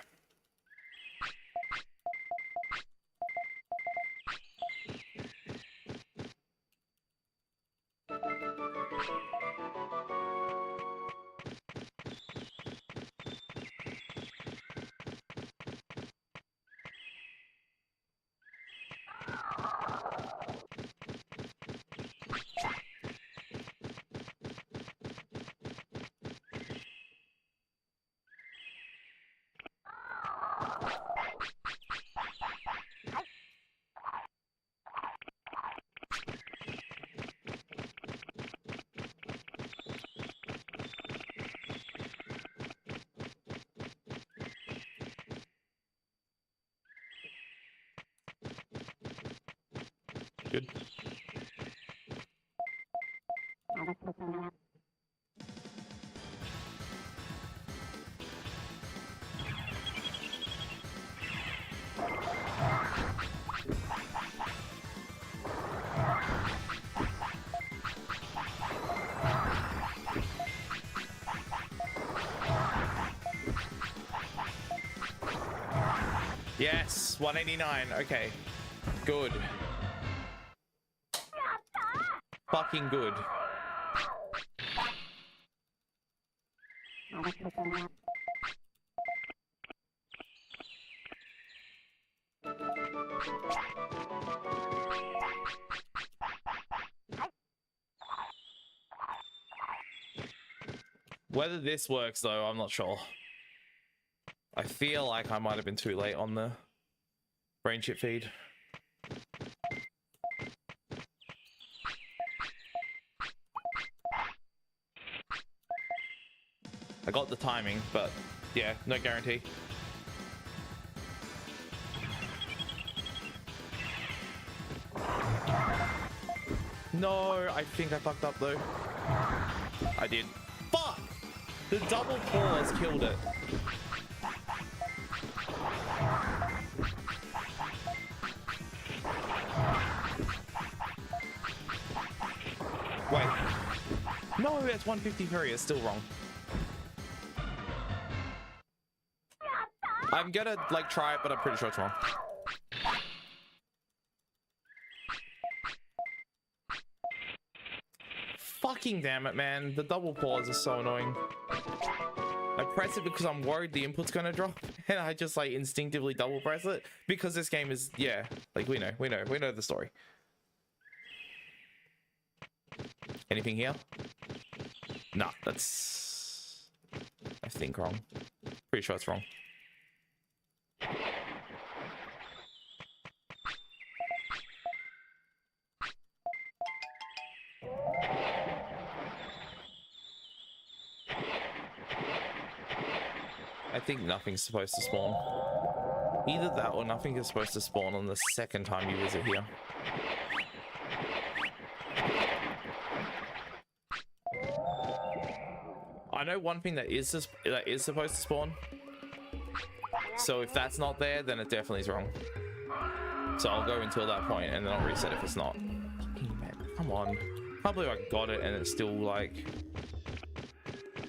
Speaker 1: Good. Yes, 189. Okay, good. Fucking good. Whether this works though, I'm not sure. I feel like I might have been too late on the brain chip feed. I got the timing, but yeah, no guarantee. No, I think I fucked up though. I did. Fuck! The double pause killed it. Wait. No, it's 153. It's still wrong. I'm gonna like try it, but I'm pretty sure it's wrong. Fucking damn it, man. The double pause is so annoying. I press it because I'm worried the input's gonna drop, and I just like instinctively double press it because this game is, yeah, like we know the story. Anything here? Nah, that's, I think, wrong. Pretty sure it's wrong. I think nothing's supposed to spawn. Either that or nothing is supposed to spawn on the second time you visit here. I know one thing that is supposed to spawn. So if that's not there, then it definitely is wrong. So I'll go until that point and then I'll reset if it's not. Man, come on. Can't believe I got it and it still like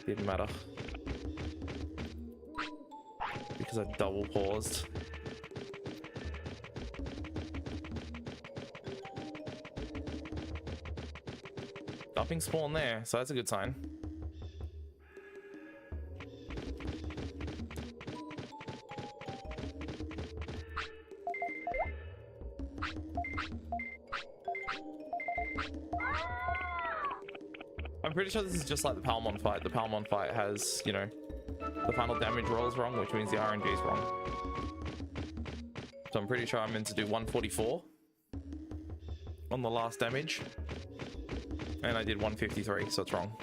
Speaker 1: didn't matter. Because I double paused. Nothing spawned there, so that's a good sign. I'm pretty sure this is just like the Palmon fight. The Palmon fight has, you know, the final damage rolls wrong, which means the RNG is wrong. So I'm pretty sure I'm meant to do 144 on the last damage. And I did 153, so it's wrong.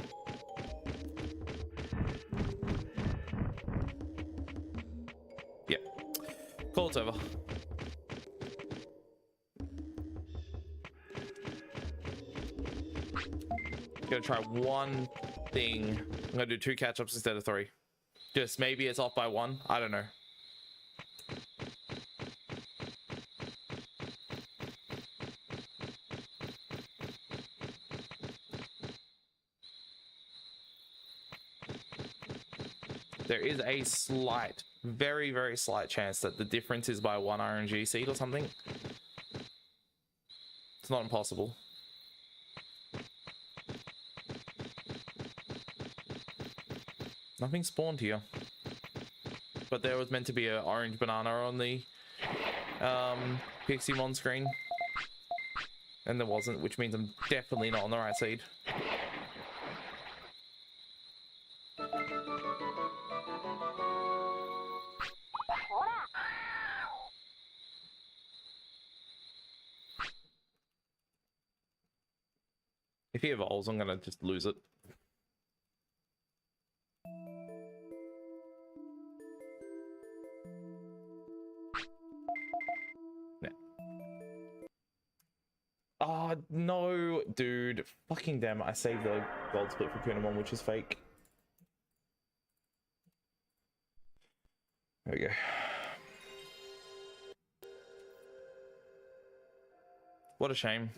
Speaker 1: Yeah. Call it's over. Gonna try one thing. I'm gonna do 2 catch-ups instead of 3. Just maybe it's off by 1. I don't know. There is a slight, very, very slight chance that the difference is by 1 RNG seed or something. It's not impossible. Nothing spawned here. But there was meant to be an orange banana on the Piximon screen. And there wasn't, which means I'm definitely not on the right seed. If he evolves, I'm gonna just lose it. No. Oh, no, dude. Fucking damn, I saved the gold split for Kunamon, which is fake. There we go. What a shame.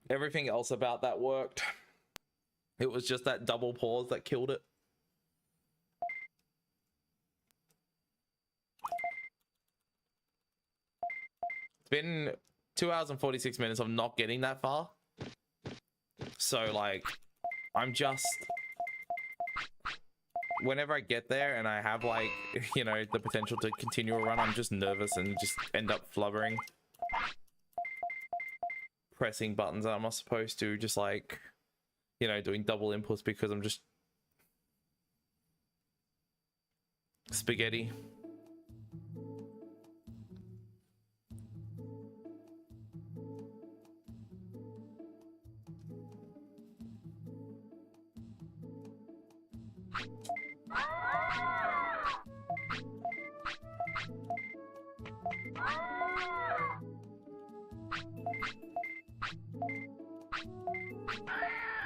Speaker 1: Everything else about that worked. It was just that double pause that killed it. It's been 2 hours and 46 minutes of not getting that far. So, like, I'm just... Whenever I get there and I have, like, you know, the potential to continue a run, I'm just nervous and just end up flubbering. Pressing buttons that I'm not supposed to, just like, you know, doing double inputs because I'm just spaghetti.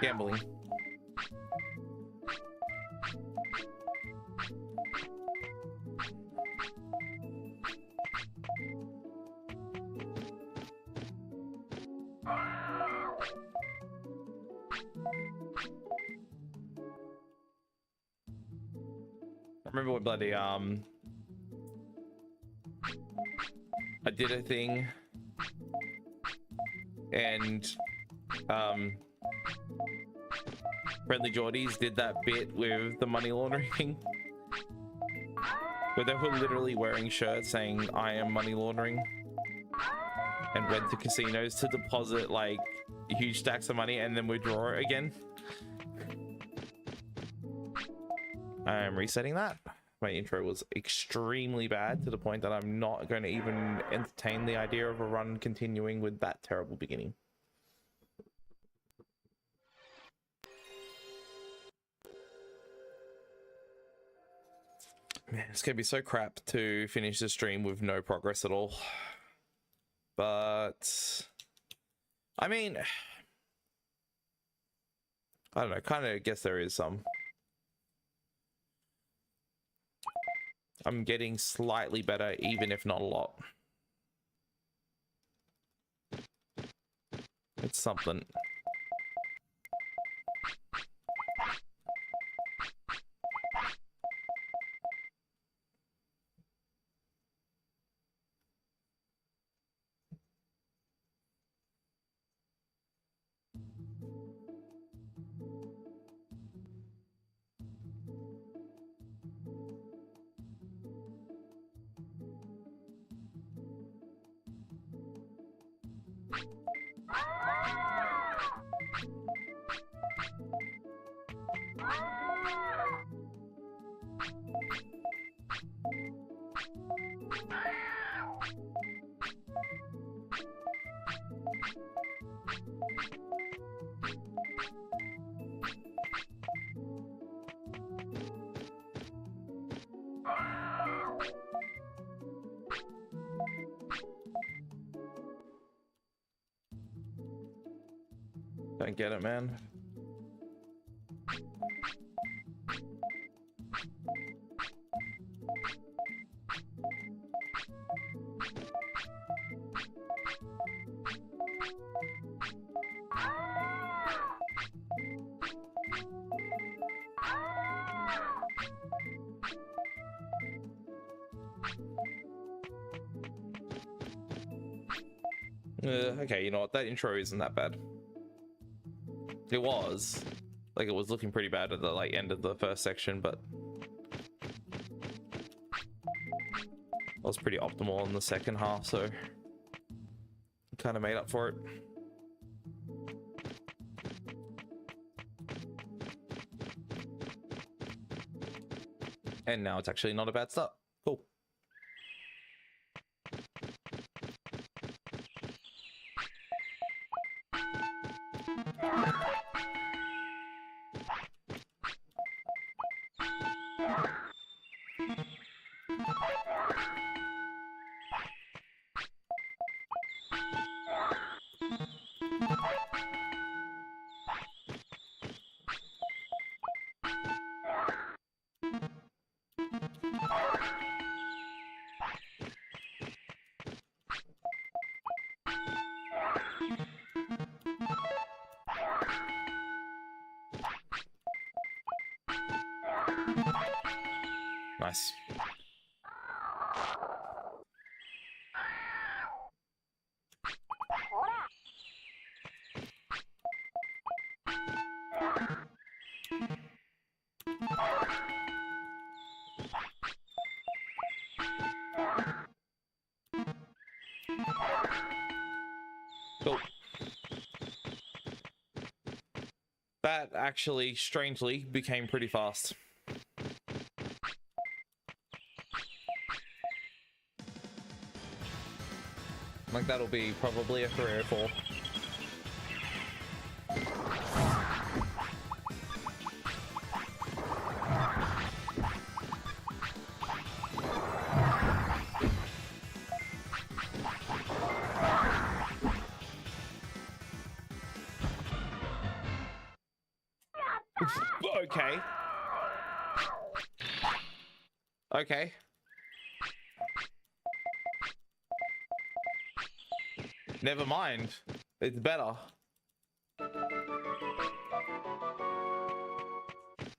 Speaker 1: Gambling. I remember when bloody I did a thing and Friendly Geordies did that bit with the money laundering thing where they were literally wearing shirts saying I am money laundering and went to casinos to deposit like huge stacks of money and then withdraw it again. I am resetting that. My intro was extremely bad to the point that I'm not going to even entertain the idea of a run continuing with that terrible beginning. Man, it's gonna be so crap to finish the stream with no progress at all. But I mean, I don't know, kind of guess there is some. I'm getting slightly better, even if not a lot. It's something. Don't get it, man. Okay, you know what? That intro isn't that bad. It was. Like, it was looking pretty bad at the end of the first section, but I was pretty optimal in the second half, so kind of made up for it. And now it's actually not a bad start. Cool. Nice. Cool. That actually, strangely, became pretty fast. Like, that'll be probably a 3 or 4. Okay. Okay. Never mind. It's better.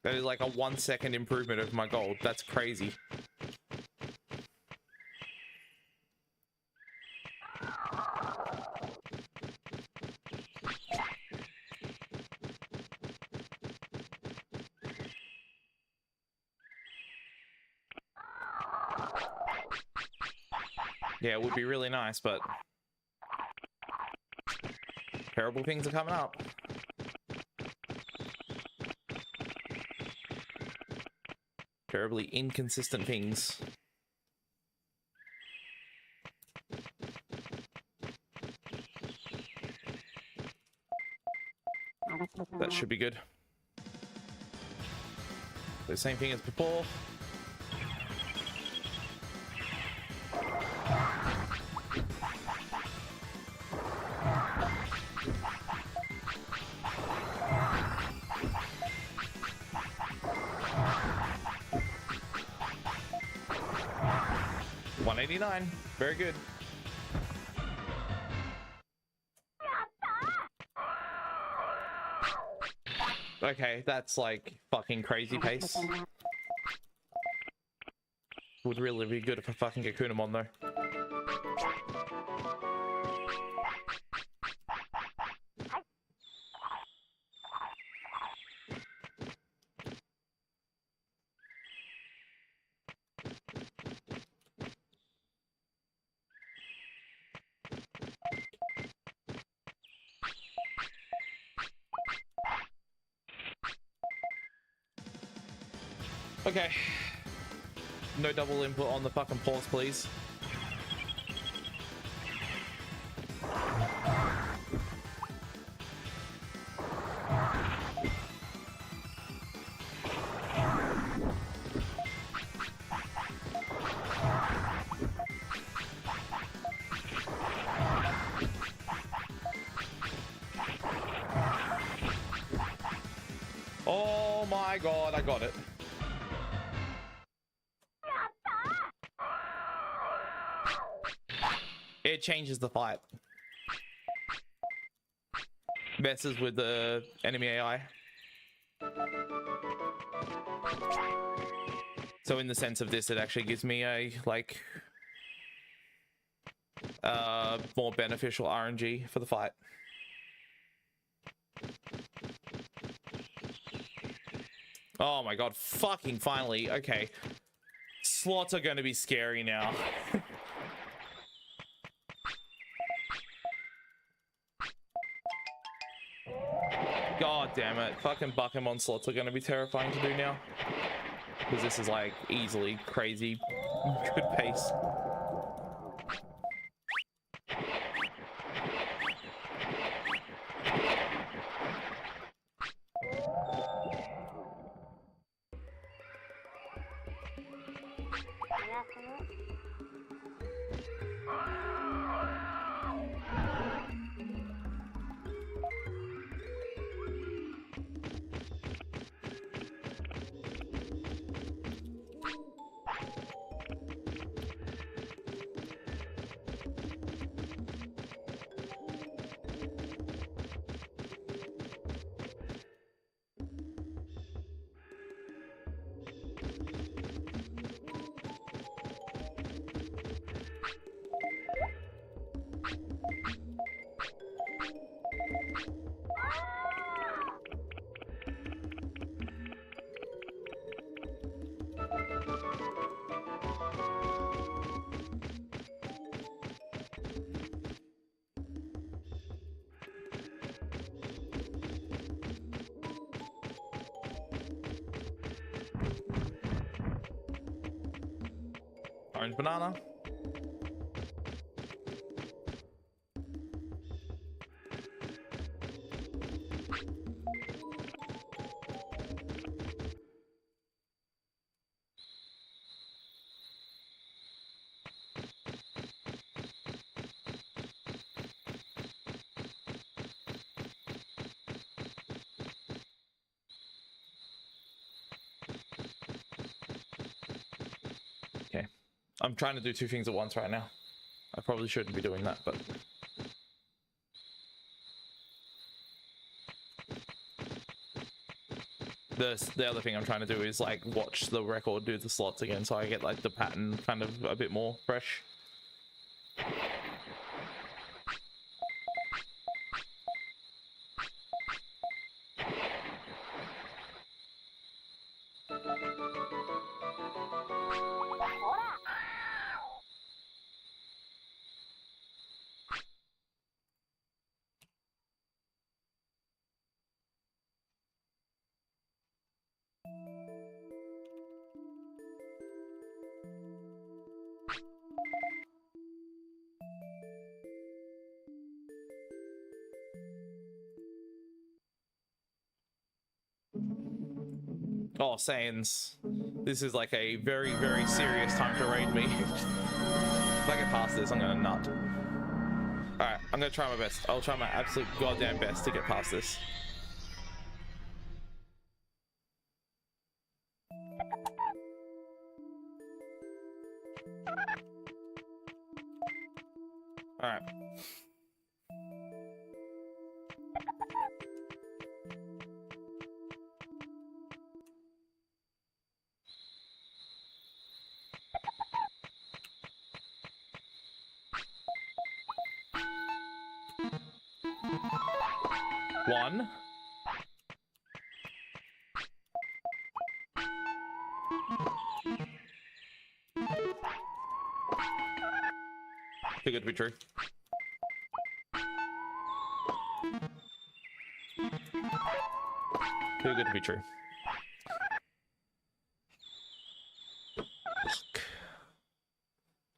Speaker 1: That is like a 1 second improvement of my gold. That's crazy. Yeah, it would be really nice, but terrible things are coming up. Terribly inconsistent things. That should be good. The same thing as before. $189. Very good. Okay, that's like fucking crazy pace. Would really be good if I fucking get Kunamon though. Okay. No double input on the fucking pause, please. my god, I got it. It changes the fight. Messes with the enemy AI. So in the sense of this, it actually gives me a, like, more beneficial RNG for the fight. Oh my god, fucking finally. Okay. Slots are going to be scary now. God damn it. Fucking Buckemon slots are going to be terrifying to do now. Because this is like easily crazy good pace. Orange banana. Okay. I'm trying to do two things at once right now. I probably shouldn't be doing that, but... The other thing I'm trying to do is like watch the record do the slots again, so I get like the pattern kind of a bit more fresh. Oh, Saiyans. This is like a very, very serious time to raid me. If I get past this, I'm gonna nut. Alright, I'm gonna try my best. I'll try my absolute goddamn best to get past this. Alright. One. Too good to be true. Too good to be true.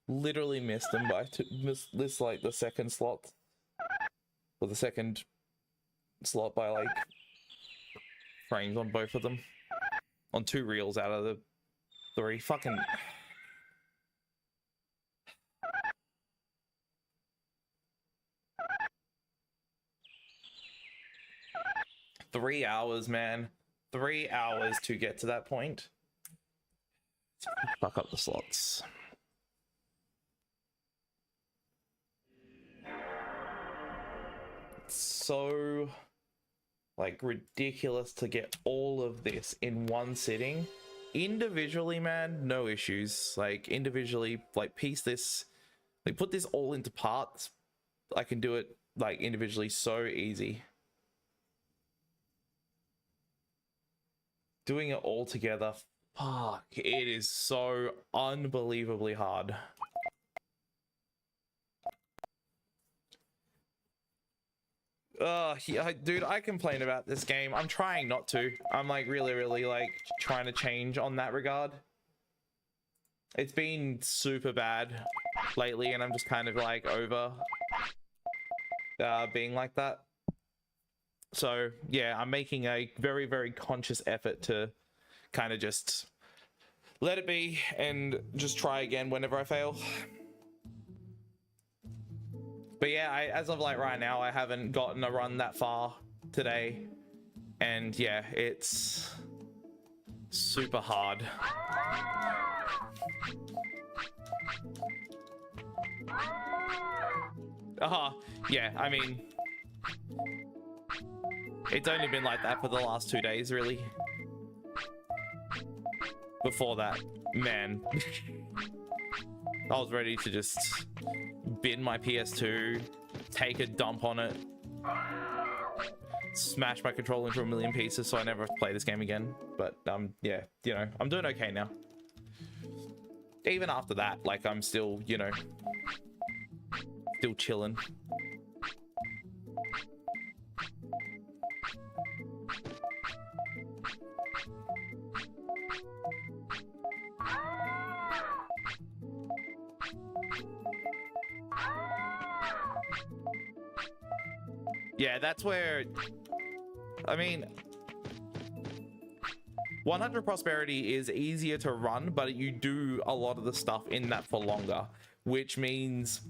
Speaker 1: Literally missed them by missed this like the second slot. Or the second slot by like frames on both of them. On 2 reels out of the 3. Fucking... $3 hours, man. 3 hours to get to that point. Fuck up the slots. It's so like ridiculous to get all of this in one sitting. Individually, man, no issues. Like individually, like piece this, like put this all into parts. I can do it like individually so easy. Doing it all together, fuck, it is so unbelievably hard. Yeah, dude, I complain about this game. I'm trying not to. I'm like really like trying to change on that regard. It's been super bad lately, and I'm just kind of like over being like that. So yeah, I'm making a very conscious effort to kind of just let it be and just try again whenever I fail. But yeah, as of like right now, I haven't gotten a run that far today. And yeah, it's super hard. Yeah, I mean, it's only been like that for the last 2 days, really. Before that, man, I was ready to just bin my PS2, take a dump on it, smash my controller into a million pieces so I never have to play this game again. But yeah, you know, I'm doing okay now. Even after that, like, I'm still, you know, still chilling. Yeah, that's where, I mean, 100 Prosperity is easier to run, but you do a lot of the stuff in that for longer, which means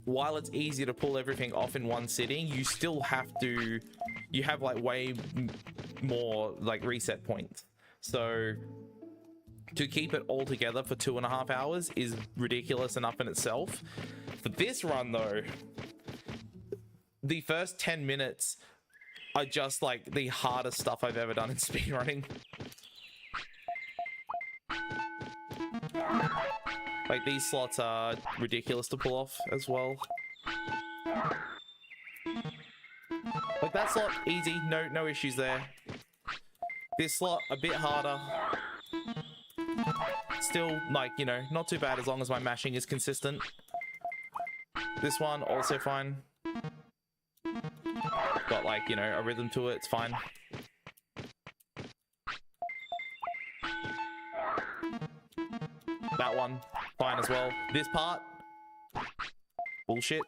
Speaker 1: while it's easier to pull everything off in one sitting, you still have to, you have like way more like reset points. So to keep it all together for 2.5 hours is ridiculous enough in itself. For this run though, the first 10 minutes are just like the hardest stuff I've ever done in speedrunning. Like, these slots are ridiculous to pull off as well. Like, that slot, easy, no issues there. This slot, a bit harder. Still, like, you know, not too bad as long as my mashing is consistent. This one, also fine. Got, like, you know, a rhythm to it, it's fine. That one, fine as well. This part, bullshit.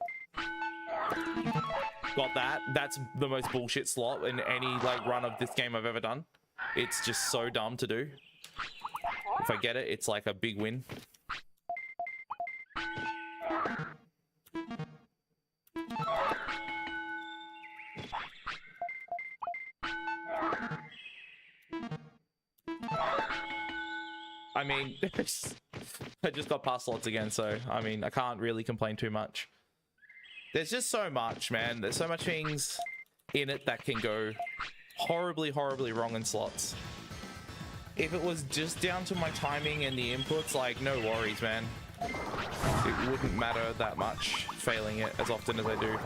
Speaker 1: Got that. That's the most bullshit slot in any, like, run of this game I've ever done. It's just so dumb to do. If I get it, it's like a big win. I mean, I just got past slots again, so I mean, I can't really complain too much. There's just so much, man. There's so much things in it that can go horribly wrong in slots. If it was just down to my timing and the inputs, like, no worries, man. It wouldn't matter that much failing it as often as I do.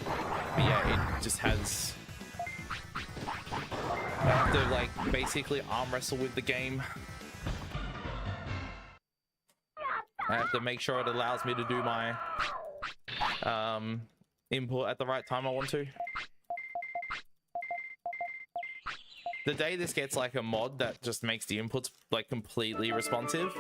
Speaker 1: But yeah, it just has... I have to, like, basically arm wrestle with the game. I have to make sure it allows me to do my input at the right time I want to. The day this gets like a mod that just makes the inputs like completely responsive,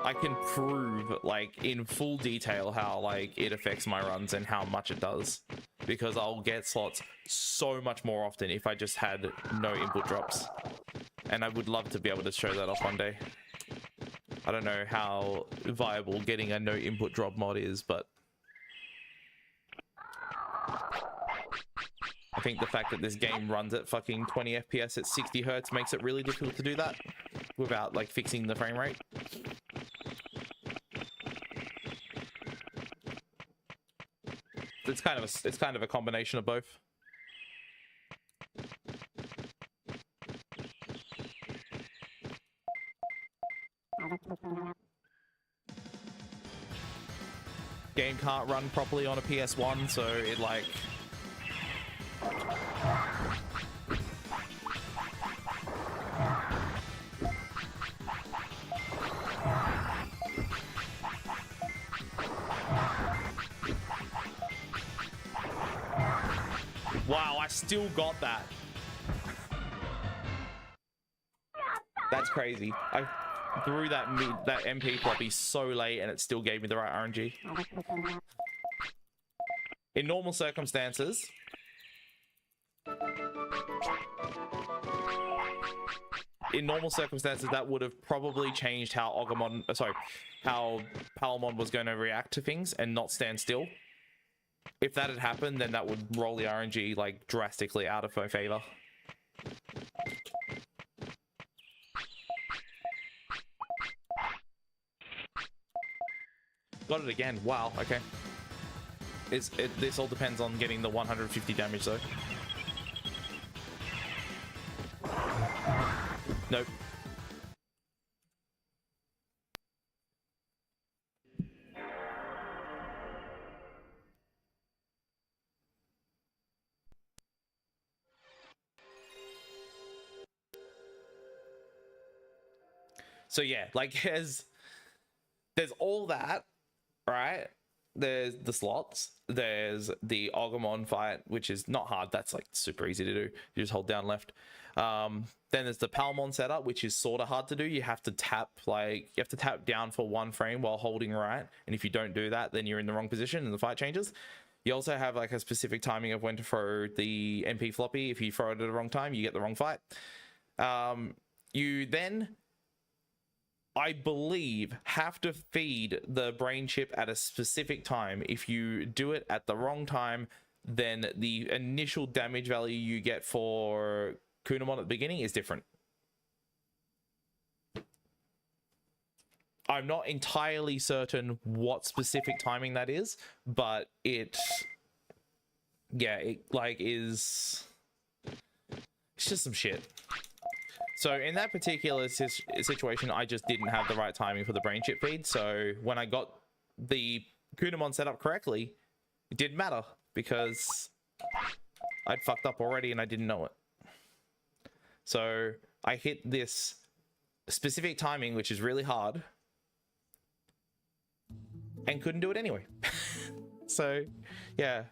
Speaker 1: I can prove like in full detail how like it affects my runs and how much it does, because I'll get slots so much more often if I just had no input drops. And I would love to be able to show that off one day. I don't know how viable getting a no input drop mod is, but I think the fact that this game runs at fucking 20 FPS at 60 hertz makes it really difficult to do that without like fixing the frame rate. It's kind of a combination of both. Game can't run properly on a PS1, so it like wow, I still got that. That's crazy. I threw that MP floppy so late and it still gave me the right RNG. In normal circumstances, that would have probably changed how how Palmon was going to react to things and not stand still. If that had happened, then that would roll the RNG like drastically out of my favor. Got it again. Wow. Okay. This all depends on getting the 150 damage though. Nope. So yeah, like there's all that, right? There's the slots, there's the Agumon fight, which is not hard. That's like super easy to do. You just hold down left. Then there's the Palmon setup, which is sort of hard to do. You have to tap down for 1 frame while holding right. And if you don't do that, then you're in the wrong position and the fight changes. You also have like a specific timing of when to throw the MP floppy. If you throw it at the wrong time, you get the wrong fight. You then, I believe, have to feed the brain chip at a specific time. If you do it at the wrong time, then the initial damage value you get for Kunamon at the beginning is different. I'm not entirely certain what specific timing that is, but it's just some shit. So in that particular situation, I just didn't have the right timing for the brain chip feed. So when I got the Kunamon set up correctly, it didn't matter because I'd fucked up already and I didn't know it. So I hit this specific timing, which is really hard, and couldn't do it anyway. So yeah,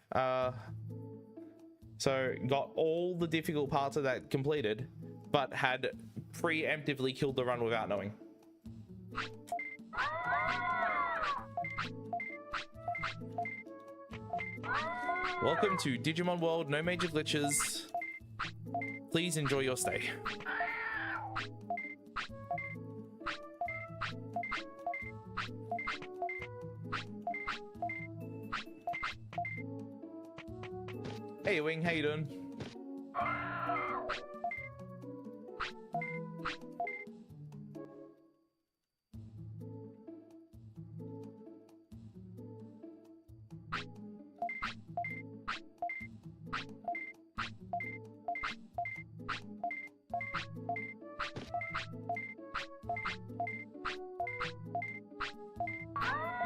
Speaker 1: so got all the difficult parts of that completed, but had preemptively killed the run without knowing. Welcome to Digimon World, no major glitches. Please enjoy your stay. Hey Wing, how you doing?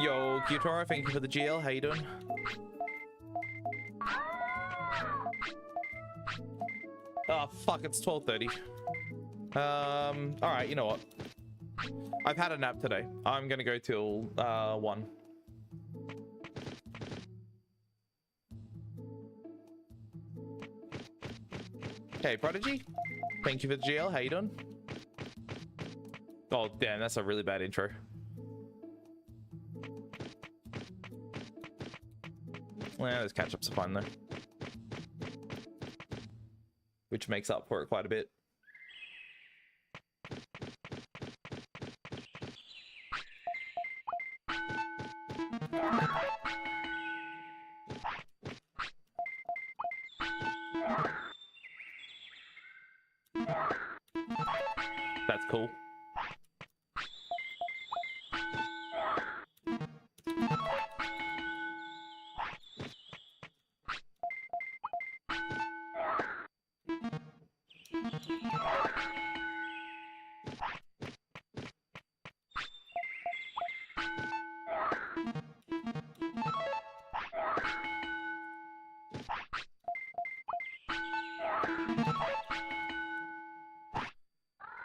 Speaker 1: Yo, Gyutaro, thank you for the GL. How you doing? Oh, fuck, it's 12:30. Alright, you know what? I've had a nap today. I'm gonna go till 1. Hey, Prodigy. Thank you for the GL. How you doing? Oh, damn, that's a really bad intro. Well, those catch-ups are fine, though. Which makes up for it quite a bit. That's cool.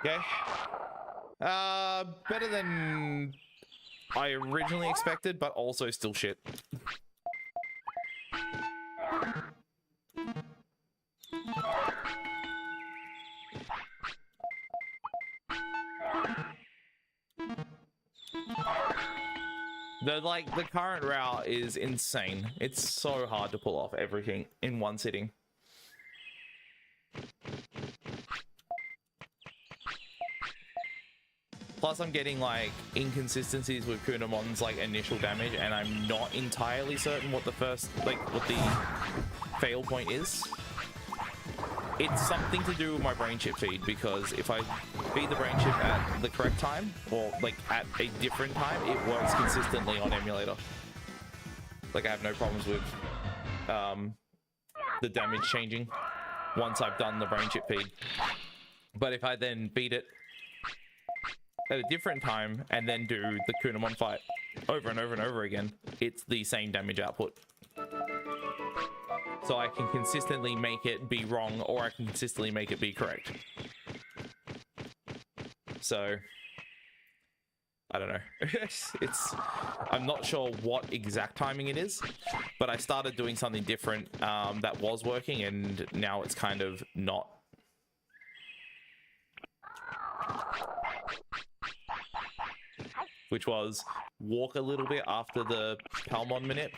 Speaker 1: Okay. Better than I originally expected, but also still shit. The current route is insane. It's so hard to pull off everything in one sitting. Plus, I'm getting like inconsistencies with Kunamon's like initial damage, and I'm not entirely certain what the fail point is. It's something to do with my brain chip feed, because if I feed the brain chip at the correct time, or like at a different time, it works consistently on emulator. Like I have no problems with the damage changing once I've done the brain chip feed. But if I then feed it at a different time and then do the Kunamon fight over and over and over again, it's the same damage output. So I can consistently make it be wrong, or I can consistently make it be correct. So I don't know. I'm not sure what exact timing it is, but I started doing something different that was working, and now it's kind of not. Which was walk a little bit after the Palmon minute.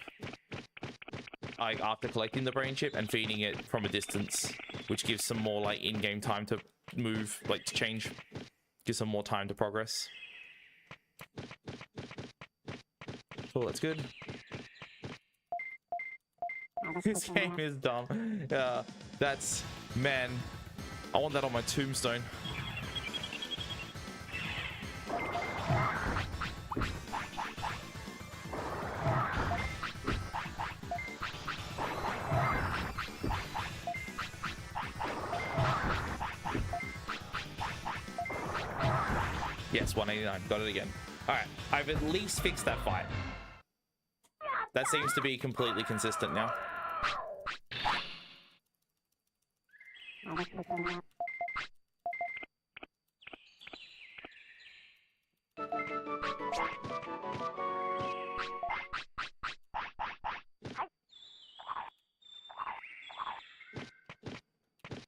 Speaker 1: After collecting the brain chip and feeding it from a distance, which gives some more like in-game time to move, like to change, gives some more time to progress. Oh, that's good. This game is dumb. That's, man, I want that on my tombstone. Yes, 189. Got it again. All right, I've at least fixed that fight. That seems to be completely consistent now.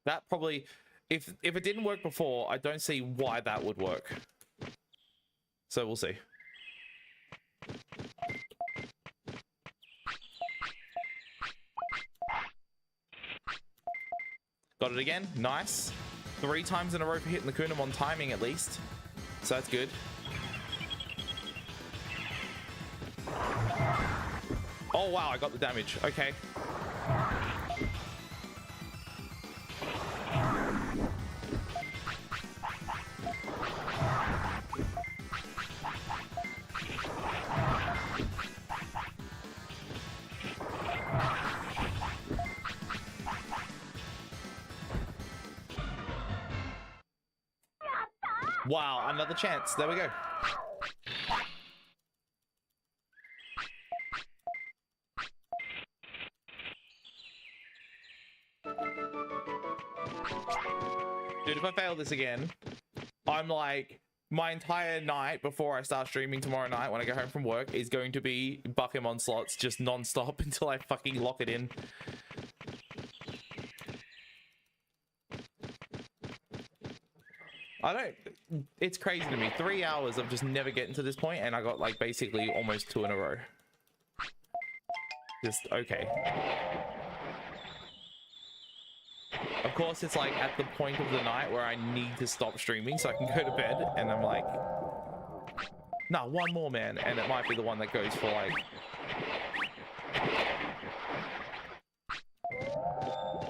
Speaker 1: That probably, if it didn't work before, I don't see why that would work. So we'll see. Got it again. Nice. 3 times in a row for hitting the Kunamon timing at least. So that's good. Oh wow, I got the damage. Okay. Wow, another chance. There we go. Dude, if I fail this again, I'm like, my entire night before I start streaming tomorrow night when I go home from work is going to be Pokemon slots just non-stop until I fucking lock it in. It's crazy to me. 3 hours of just never getting to this point, and I got like basically almost 2 in a row. Just okay. Of course, it's like at the point of the night where I need to stop streaming so I can go to bed, and I'm like, nah, one more, man. And it might be the one that goes for like,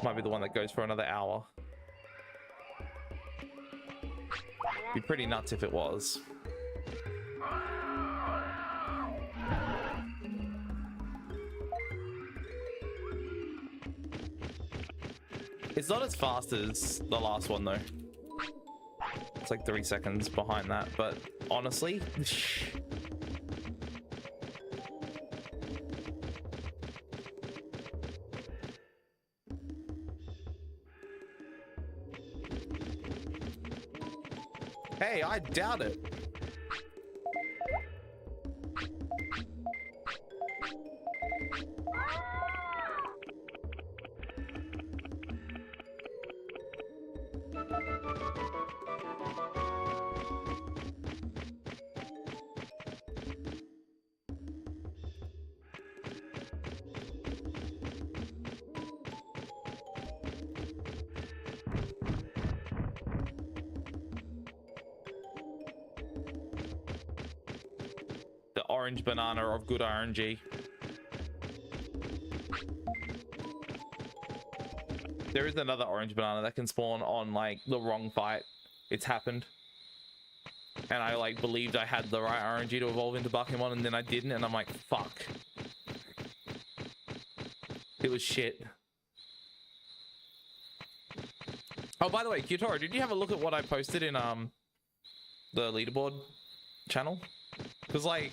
Speaker 1: might be the one that goes for another hour Be pretty nuts if it was. It's not as fast as the last one though. It's like 3 seconds behind that, but honestly, hey, I doubt it. The orange banana of good RNG. There is another orange banana that can spawn on like the wrong fight. It's happened. And I like believed I had the right RNG to evolve into Bakemon and then I didn't and I'm like, fuck. It was shit. Oh, by the way, Kyutoro, did you have a look at what I posted in the leaderboard channel? Because like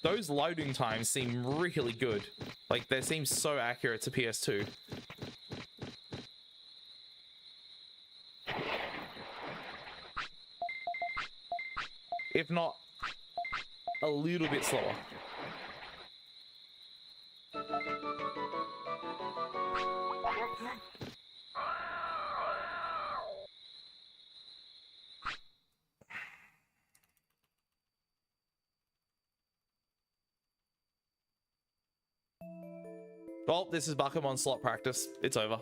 Speaker 1: those loading times seem really good. Like they seem so accurate to PS2. If not a little bit slower. Well, this is Bakemon slot practice. It's over.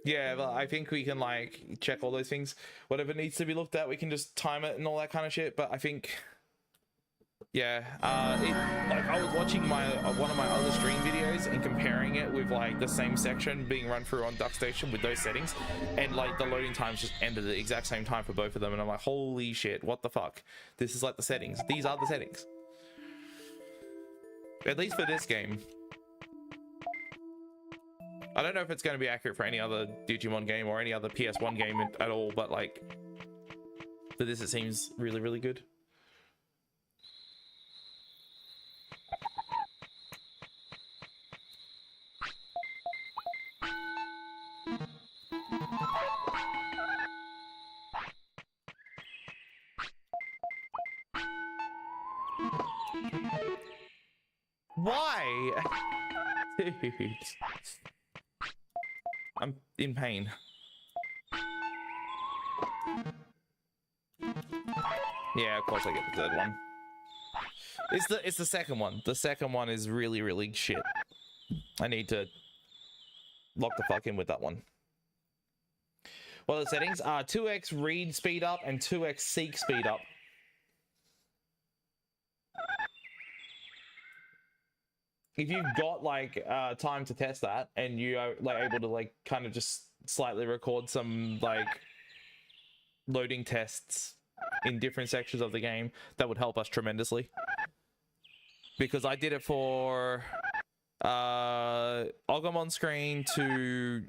Speaker 1: Yeah, but I think we can like check all those things. Whatever needs to be looked at, we can just time it and all that kind of shit. But I think, yeah, like I was watching my one of my other stream videos and comparing it with like the same section being run through on DuckStation with those settings, and like the loading times just ended at the exact same time for both of them, and I'm like, holy shit, what the fuck? This is like the settings. These are the settings. At least for this game. I don't know if it's going to be accurate for any other Digimon game or any other PS1 game at all, but like for this it seems really, really good. Why? Dude. I'm in pain. Yeah, of course I get the third one. It's the second one. The second one is really, really shit. I need to lock the fuck in with that one. Well, the settings are 2x read speed up and 2x seek speed up. If you've got like time to test that and you are like able to like kind of just slightly record some like loading tests in different sections of the game, that would help us tremendously. Because I did it for Agumon screen to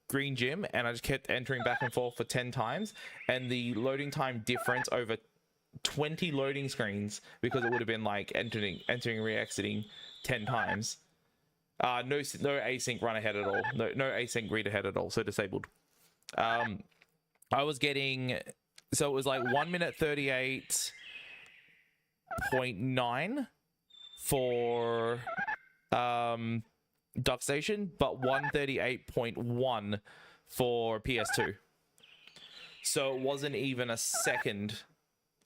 Speaker 1: Green Gym and I just kept entering back and forth for 10 times, and the loading time difference over 20 loading screens, because it would have been like entering re-exiting 10 times. No async run ahead at all. No async read ahead at all. So disabled. I was getting, so it was like 1 minute 38.9 for DuckStation, but 138.1 for PS2. So it wasn't even a second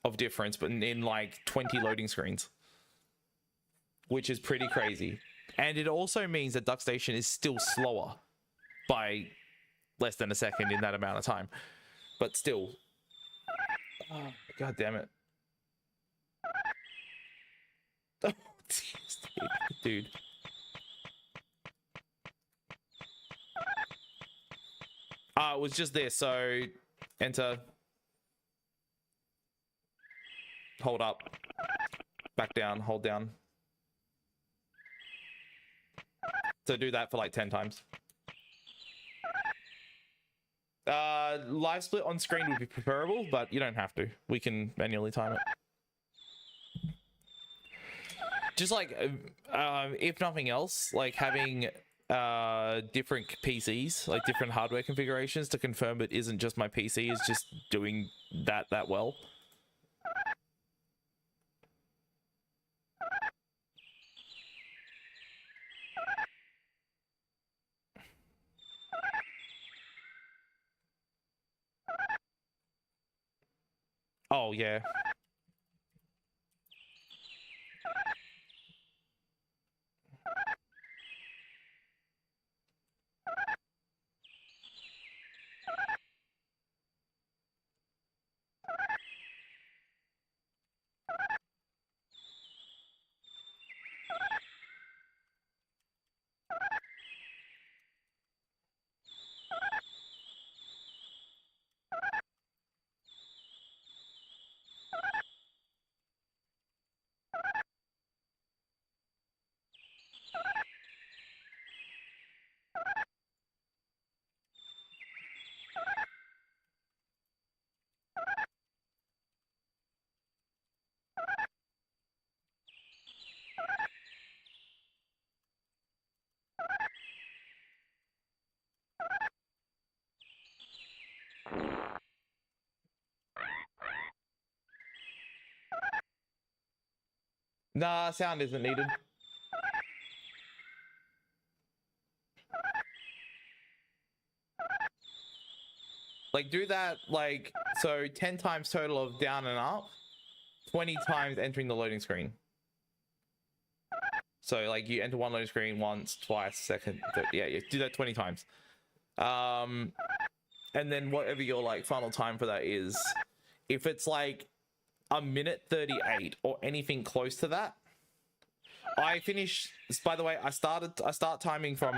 Speaker 1: of difference, but in like 20 loading screens, which is pretty crazy. And it also means that DuckStation is still slower by less than a second in that amount of time, but still. Oh, God damn it. Oh, jeez. dude. It was just this. So enter, hold up, back down, hold down. So do that for like 10 times. Live split on screen would be preferable, but you don't have to. We can manually time it. Just like, if nothing else, like having different PCs, like different hardware configurations to confirm it isn't just my PC is just doing that well. Oh yeah. Nah, sound isn't needed. Like do that, like, so 10 times total of down and up, 20 times entering the loading screen. So like you enter one loading screen once, twice, second, third, yeah, you do that 20 times. And then whatever your like final time for that is, if it's like a minute 38 or anything close to that, I finish. By the way, I start timing from,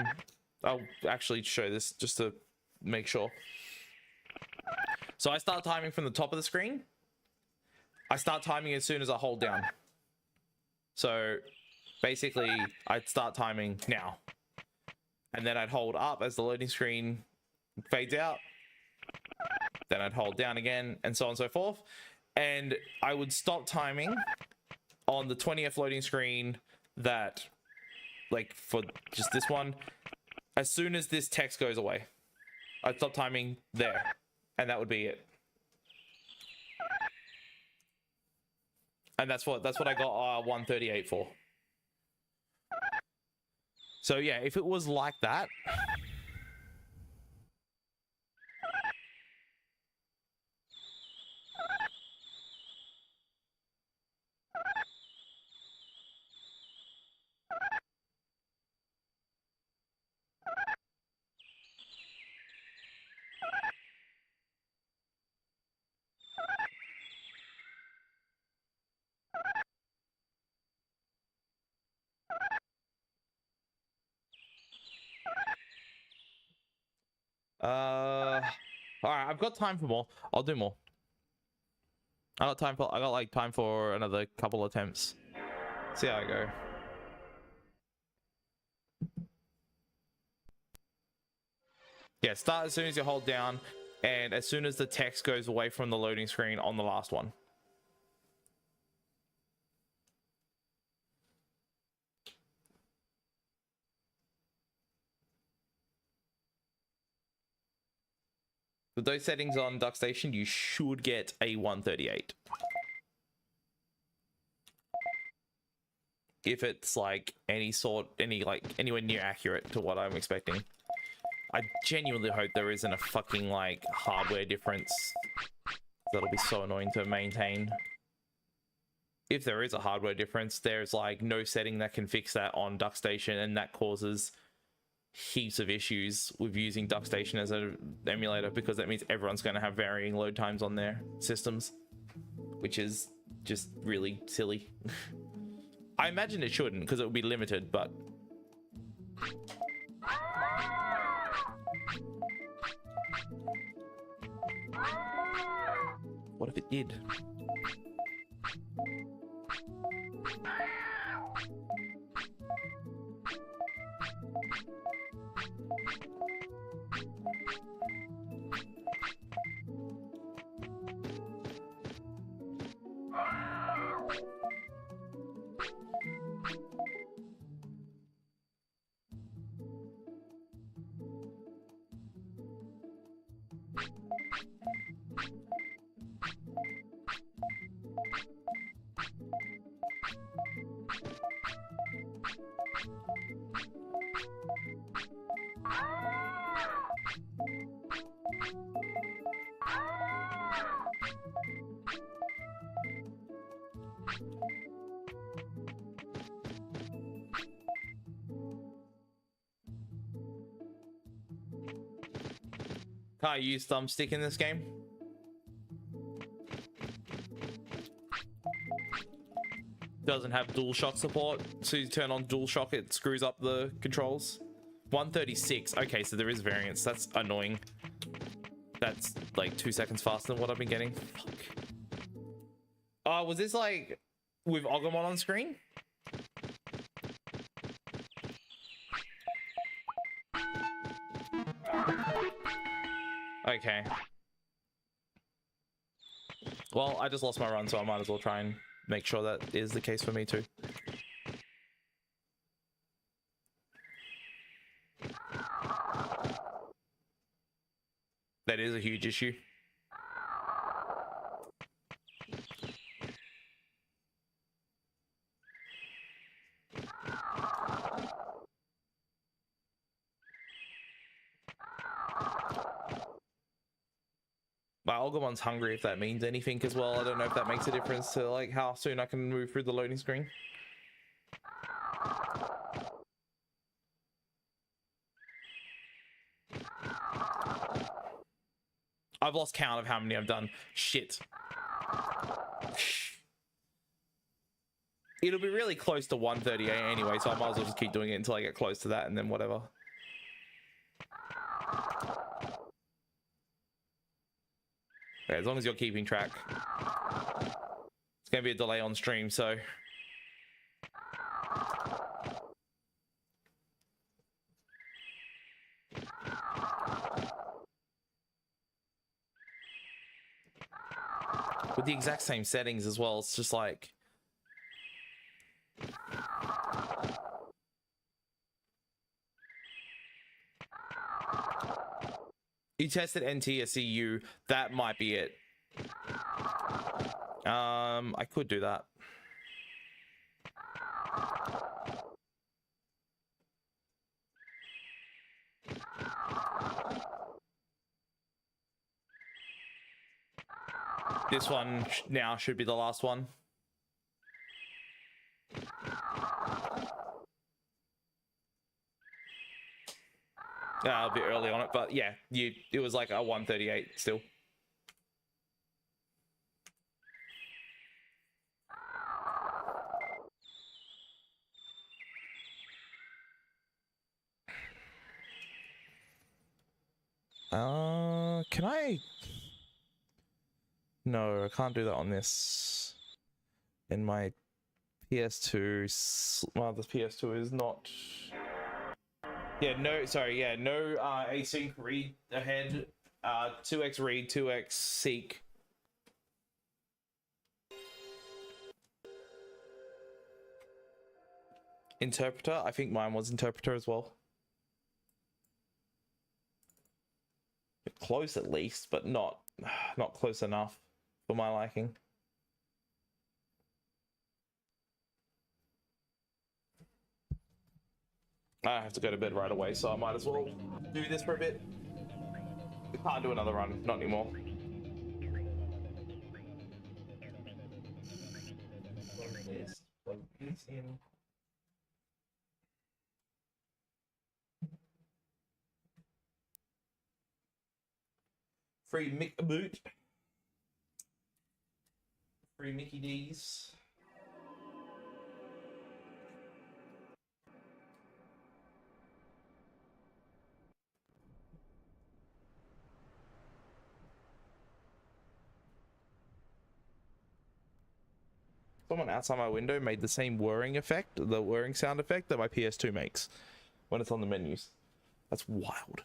Speaker 1: I'll actually show this just to make sure. So I start timing from the top of the screen. I start timing as soon as I hold down. So basically I'd start timing now, and then I'd hold up as the loading screen fades out, then I'd hold down again, and so on and so forth. And I would stop timing on the 20th loading screen, that, like, for just this one, as soon as this text goes away. I'd stop timing there, and that would be it. And that's what I got 138 for. So yeah, if it was like that, all right, I've got time for more. I'll do more. I got like time for another couple attempts. See how I go. Yeah, start as soon as you hold down, and as soon as the text goes away from the loading screen on the last one. With those settings on DuckStation, you should get a 138. If it's like anywhere near accurate to what I'm expecting. I genuinely hope there isn't a fucking like hardware difference. That'll be so annoying to maintain. If there is a hardware difference, there's like no setting that can fix that on DuckStation, and that causes heaps of issues with using DuckStation as an emulator, because that means everyone's going to have varying load times on their systems, which is just really silly. I imagine it shouldn't because it would be limited, but what if it did? Can't use thumbstick in this game. Doesn't have DualShock support, so you turn on DualShock, it screws up the controls. 136. Okay, so there is variance. That's annoying. That's like 2 seconds faster than what I've been getting. Fuck. Oh, was this like with Agumon on screen? Okay. Well, I just lost my run, so I might as well try and make sure that is the case for me too. That is a huge issue. My Olgamon's hungry, if that means anything as well. I don't know if that makes a difference to like how soon I can move through the loading screen. I've lost count of how many I've done. Shit. It'll be really close to 138 anyway, so I might as well just keep doing it until I get close to that and then whatever. Yeah, as long as you're keeping track. It's going to be a delay on stream, so... With the exact same settings as well, it's just like... You tested NT or CU, that might be it. I could do that. This one now should be the last one. A bit early on it, but yeah, it was like a 138 still. Can I? No, I can't do that on this. In my PS2, well, this PS2 is not. Yeah, no, sorry, yeah, no async read ahead, 2x read, 2x seek. Interpreter, I think mine was interpreter as well. Close at least, but not close enough for my liking. I have to go to bed right away, so I might as well do this for a bit. We can't do another run, not anymore. Free Mick boot. Free Mickey D's. Someone outside my window made the same whirring effect, the whirring sound effect that my PS2 makes when it's on the menus. That's wild.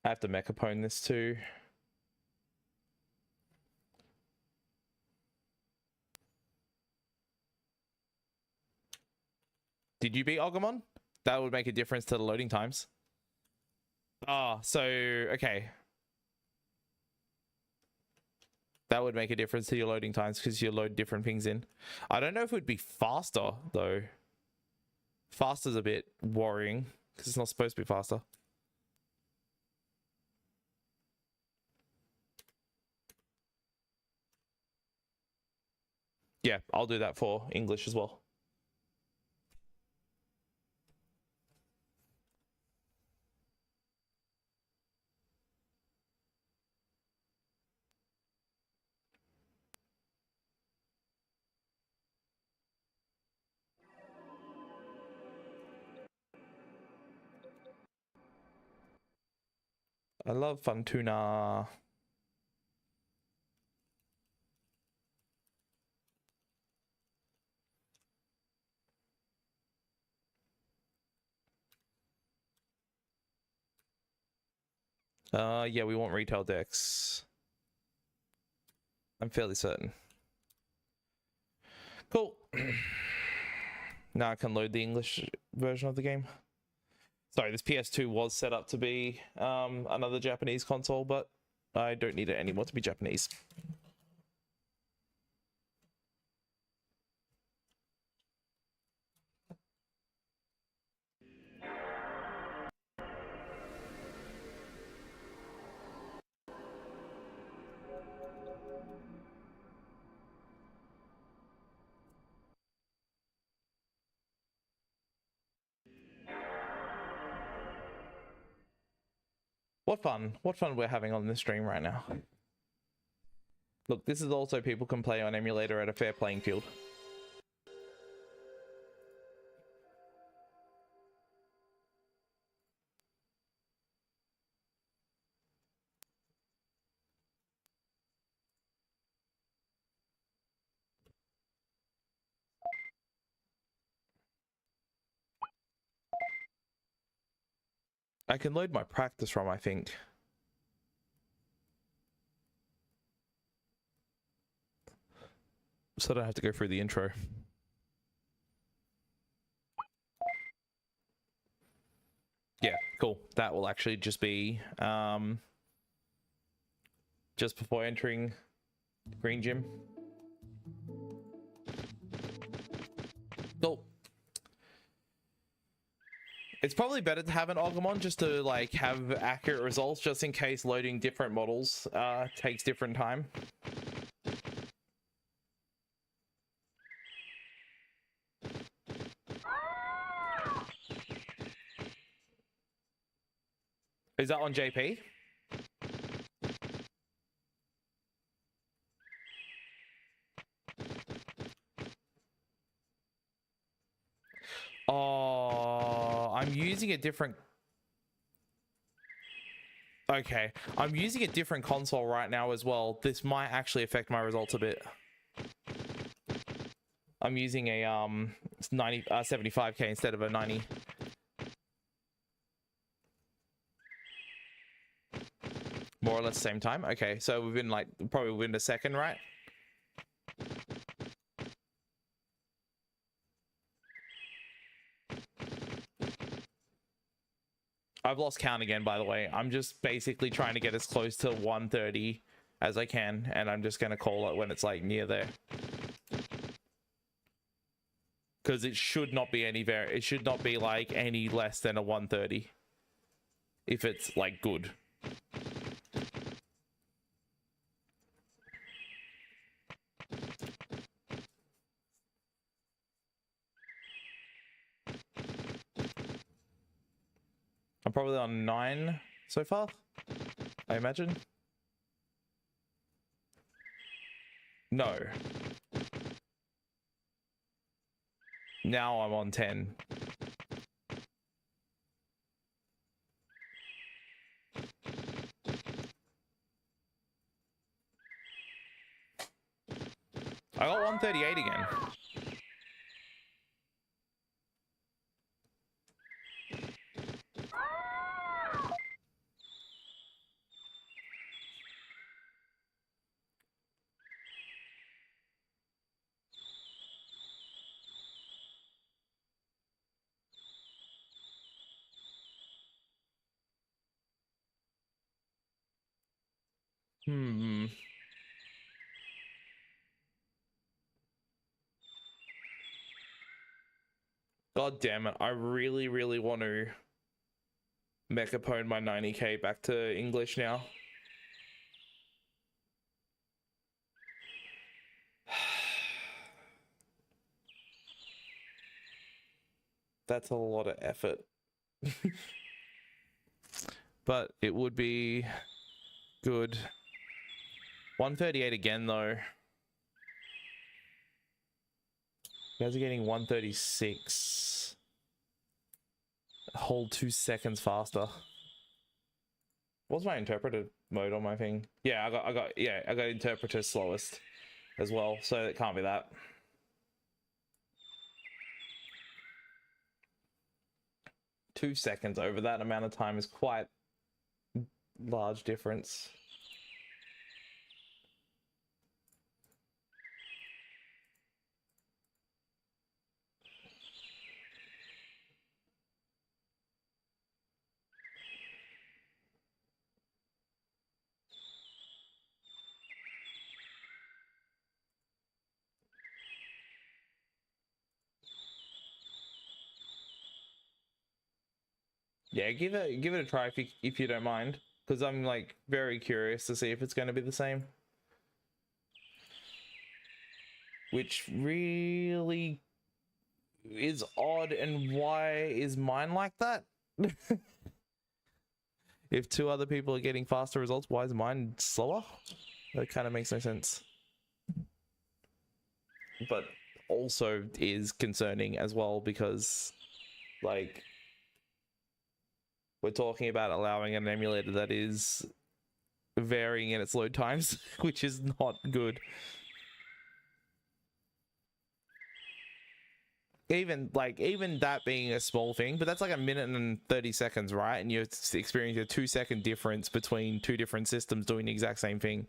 Speaker 1: I have to mechapone this too. Did you beat Agumon? That would make a difference to the loading times. Ah, so, okay. That would make a difference to your loading times because you load different things in. I don't know if it would be faster, though. Faster's a bit worrying because it's not supposed to be faster. Yeah, I'll do that for English as well. I love Fun Tuna. Yeah, we want retail decks. I'm fairly certain. Cool. Now I can load the English version of the game. Sorry, this PS2 was set up to be another Japanese console, but I don't need it anymore to be Japanese. What fun we're having on this stream right now. Look, this is also people can play on emulator at a fair playing field. I can load my practice ROM, I think. So I don't have to go through the intro. Yeah, cool. That will actually just be just before entering Green Gym. Cool. It's probably better to have an Agumon just to like have accurate results, just in case loading different models takes different time. Is that on JP? Oh, I'm using a different... Okay, I'm using a different console right now as well. This might actually affect my results a bit. I'm using a 75k instead of a 90. More or less same time. Okay, so we've been like probably within a second, right? I've lost count again, by the way. I'm just basically trying to get as close to 130 as I can, and I'm just gonna call it when it's like near there. Because it should not be it should not be like any less than a 130 if it's like good. I'm probably on 9 so far, I imagine. No. Now I'm on 10. 138 again. God damn it. I really, really want to mechapone my 90k back to English now. That's a lot of effort. But it would be good. 138 again, though. You guys are getting 136. Hold 2 seconds faster. What's my interpreter mode on my thing? Yeah, I got interpreter slowest as well, so it can't be that. Two seconds over that amount of time is quite large difference. Yeah, give it a try if you don't mind, because I'm like very curious to see if it's going to be the same. Which really is odd, and why is mine like that? If two other people are getting faster results, why is mine slower? That kind of makes no sense. But also is concerning as well, because like we're talking about allowing an emulator that is varying in its load times, which is not good. Even that being a small thing, but that's like a minute and 30 seconds, right? And you're experiencing a 2-second difference between two different systems doing the exact same thing.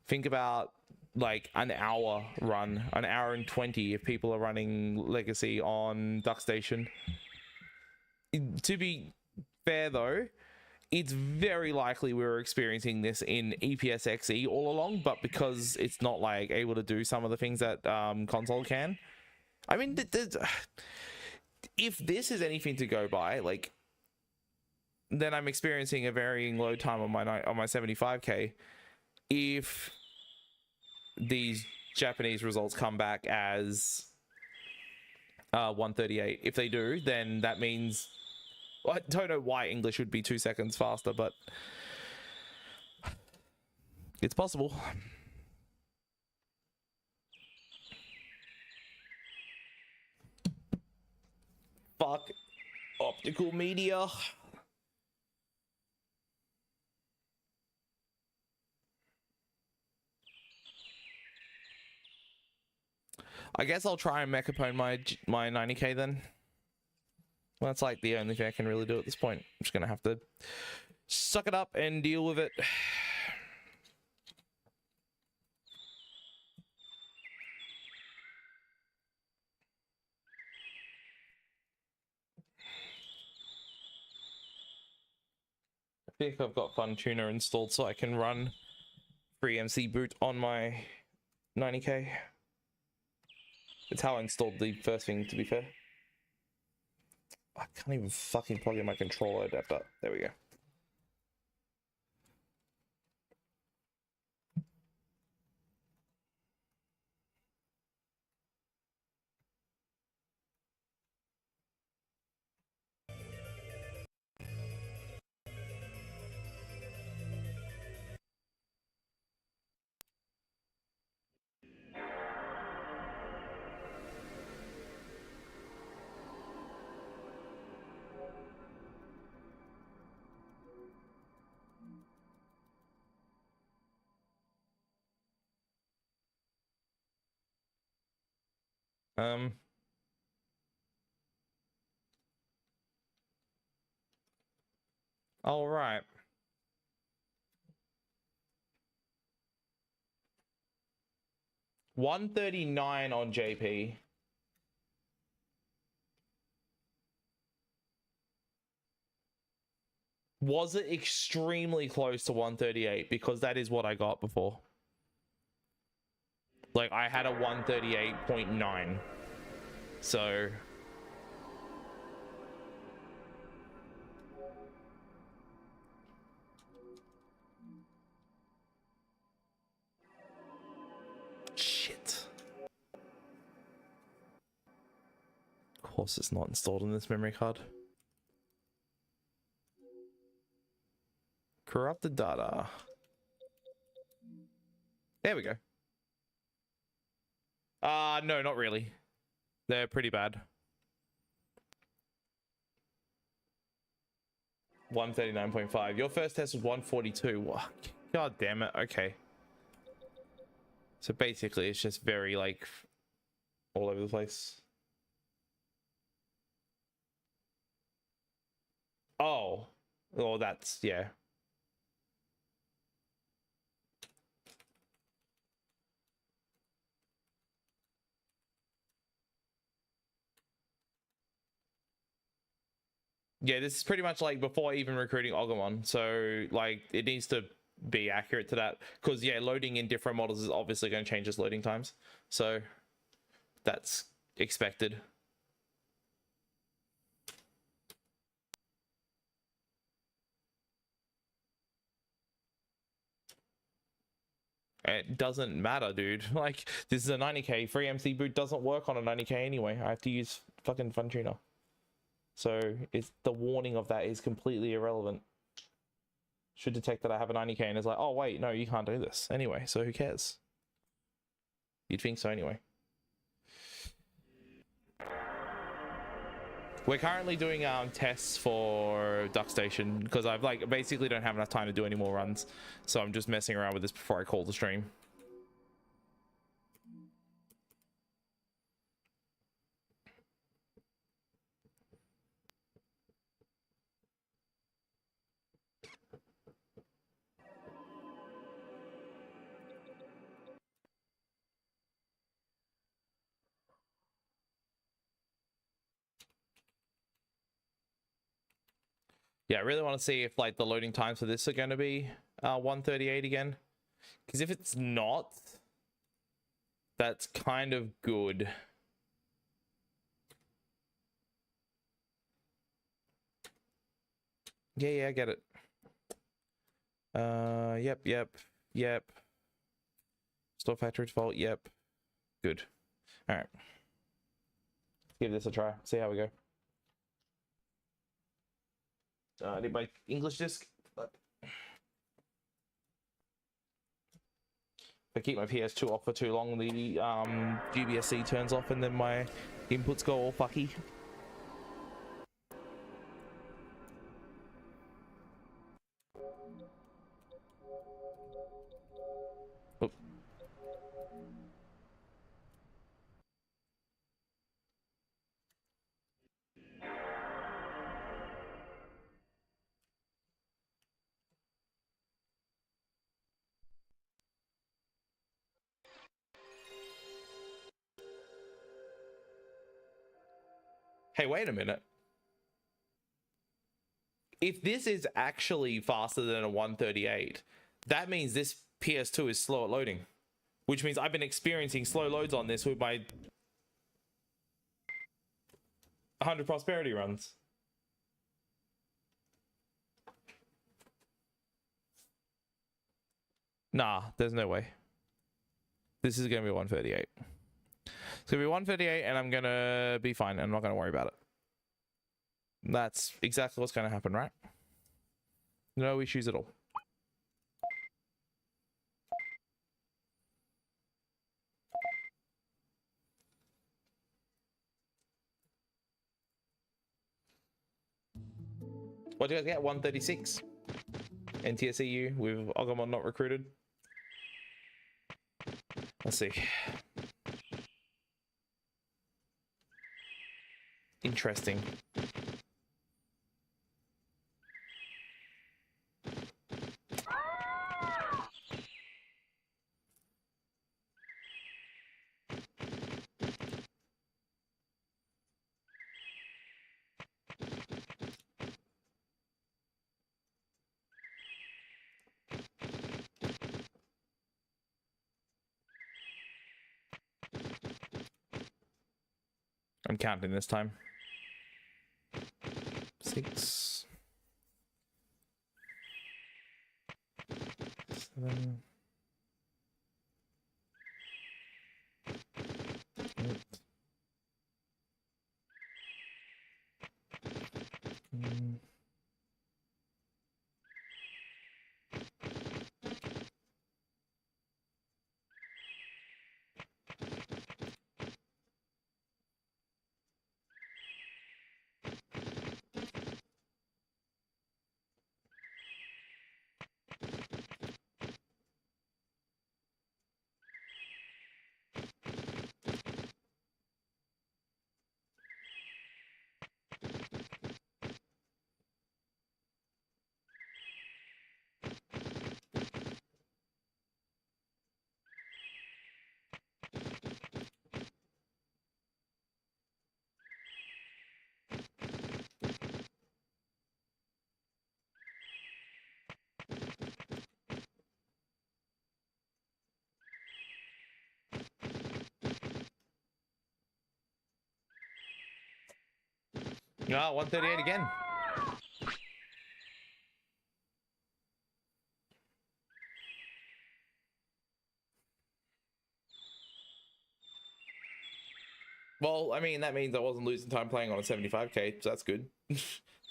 Speaker 1: Think about like an hour run, an hour and 20 if people are running Legacy on DuckStation. To be fair though, it's very likely we were experiencing this in EPSXE all along, but because it's not like able to do some of the things that console can. I mean, if this is anything to go by, like, then I'm experiencing a varying load time on my 75k. If these Japanese results come back as 138, if they do, then that means, well, I don't know why English would be 2 seconds faster, but it's possible. Fuck optical media. I guess I'll try and mechapone my 90k then. Well, that's like the only thing I can really do at this point. I'm just gonna have to suck it up and deal with it. I think I've got Fun Tuner installed so I can run FreeMC boot on my 90k. It's how I installed the first thing, to be fair. I can't even fucking plug in my controller adapter. There we go. All right. $139 on JP. Was it extremely close to 138? Because that is what I got before. Like, I had a 138.9. So... Shit. Of course it's not installed in this memory card. Corrupted data. There we go. No, not really. They're pretty bad. 139.5. Your first test was 142. God damn it. Okay. So basically, it's just very, like, all over the place. Oh. Oh, that's, yeah. Yeah, this is pretty much like before even recruiting Ogumon. So, like, it needs to be accurate to that. Because, yeah, loading in different models is obviously going to change its loading times. So, that's expected. It doesn't matter, dude. Like, this is a 90k. Free MC boot doesn't work on a 90k anyway. I have to use fucking Fun Tuner. So it's the warning of that is completely irrelevant. Should detect that I have a 90k and it's like, oh wait, no, you can't do this anyway. So who cares? You'd think so anyway. We're currently doing tests for Duck Station because I've like basically don't have enough time to do any more runs. So I'm just messing around with this before I call the stream. Yeah, I really want to see if like the loading times for this are going to be 138 again. Because if it's not, that's kind of good. Yeah, I get it. Yep. Store factory default, yep. Good. All right. Let's give this a try. See how we go. I need my English disc. If I keep my PS2 off for too long, the GBSC turns off and then my inputs go all fucky. Oop. Hey, wait a minute. If this is actually faster than a 138, that means this PS2 is slow at loading, which means I've been experiencing slow loads on this with my 100 prosperity runs. Nah, there's no way. This is going to be 138. It's going to be 138 and I'm going to be fine. I'm not going to worry about it. That's exactly what's going to happen, right? No issues at all. What do you guys get? 136. NTSEU with Ogumon not recruited. Let's see. Interesting. I'm counting this time. 6, 7, 8. Ah, 138 again. Well, I mean, that means I wasn't losing time playing on a 75k, so that's good.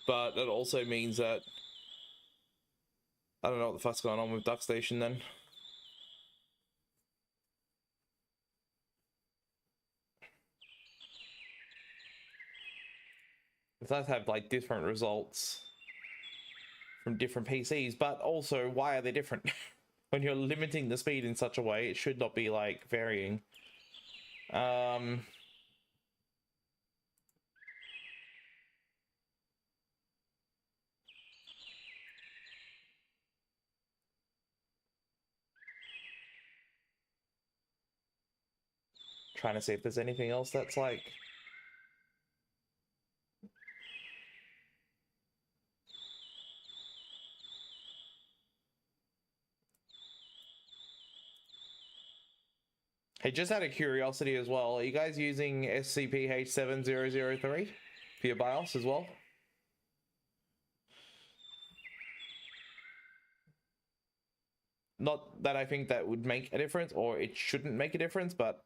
Speaker 1: But that also means that I don't know what the fuck's going on with Duck Station then. It does have like different results from different PCs, but also why are they different? When you're limiting the speed in such a way, it should not be like varying. Trying to see if there's anything else that's like... Hey, just out of curiosity as well, are you guys using SCP-H7003 for your BIOS as well? Not that I think that would make a difference, or it shouldn't make a difference, but...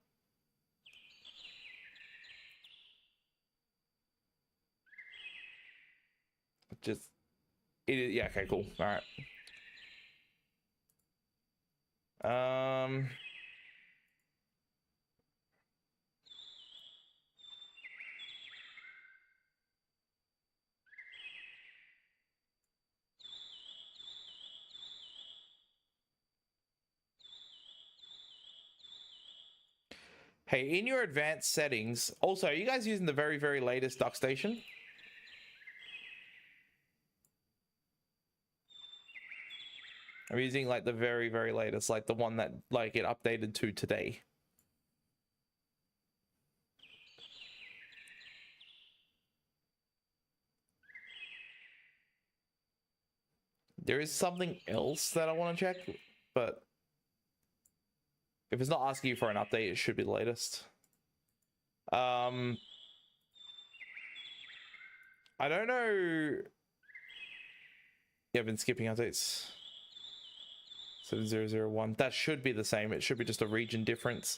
Speaker 1: Just... It is, yeah, okay, cool. Alright. Hey, in your advanced settings, also, are you guys using the very, very latest Duck Station? I'm using like the very, very latest, like the one that like it updated to today. There is something else that I want to check, but if it's not asking you for an update, it should be the latest. I don't know. Yeah, I've been skipping updates. 7001. That should be the same. It should be just a region difference.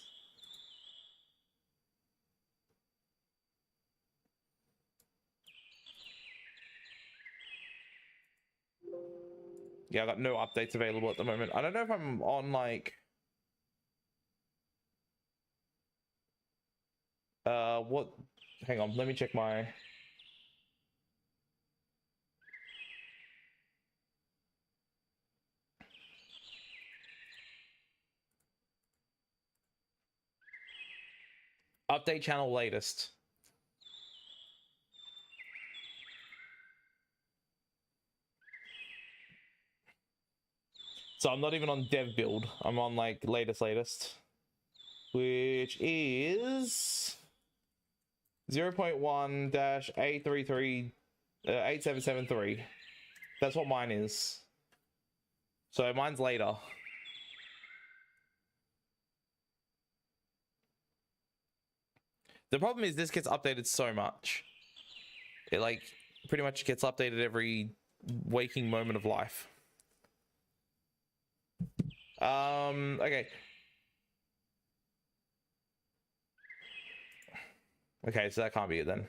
Speaker 1: Yeah, I got no updates available at the moment. I don't know if I'm on like... what? Hang on, let me check my... Update channel latest. So I'm not even on dev build. I'm on like latest, which is 0.1-833 That's what mine is. So mine's later. The problem is this gets updated so much. It like pretty much gets updated every waking moment of life. Okay. Okay, so that can't be it then.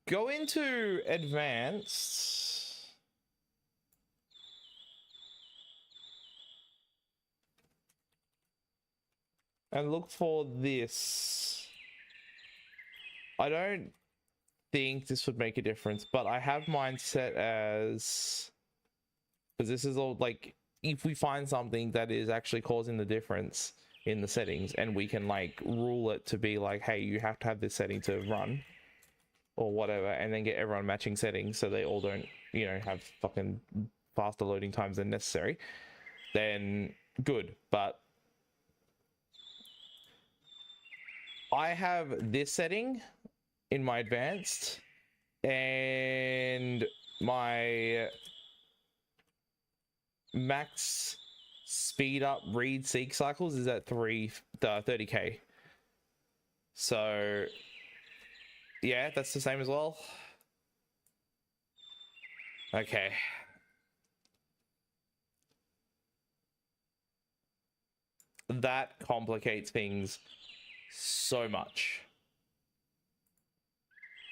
Speaker 1: Go into advanced. And look for this. I don't think this would make a difference, but I have mine set as, because this is all like, if we find something that is actually causing the difference in the settings, and we can like rule it to be like, hey, you have to have this setting to run or whatever, and then get everyone matching settings so they all don't, you know, have fucking faster loading times than necessary, then good. But I have this setting in my advanced, and my max speed up read seek cycles is at 30k. So yeah, that's the same as well. Okay. That complicates things so much,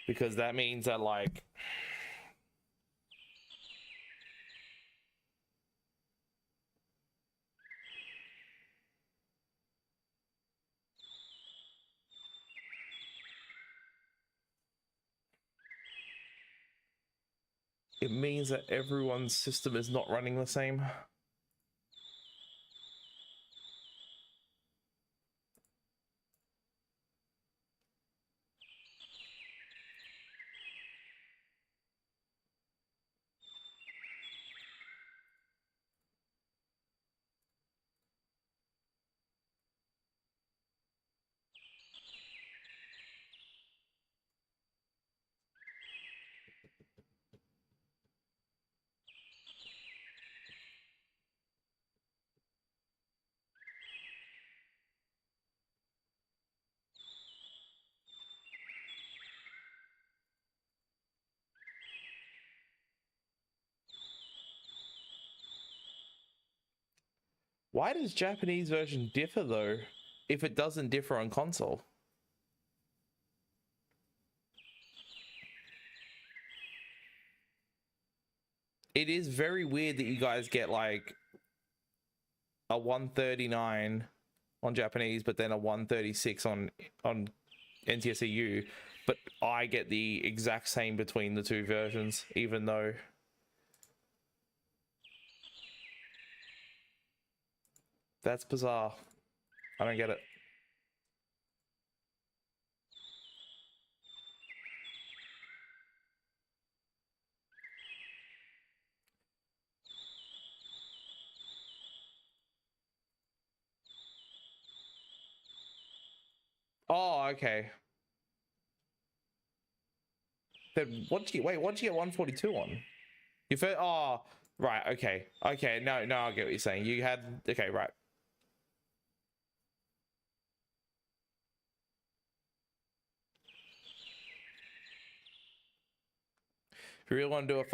Speaker 1: because that means that like it means that everyone's system is not running the same. Why does Japanese version differ though, if it doesn't differ on console? It is very weird that you guys get like a 139 on Japanese, but then a 136 on NTSEU, but I get the exact same between the two versions, even though that's bizarre. I don't get it. Oh, okay. Then what did you wait? What did you get 142 on? You first. Oh, right. Okay. Okay. No, I get what you're saying. You had. Okay, right. If you really want to do a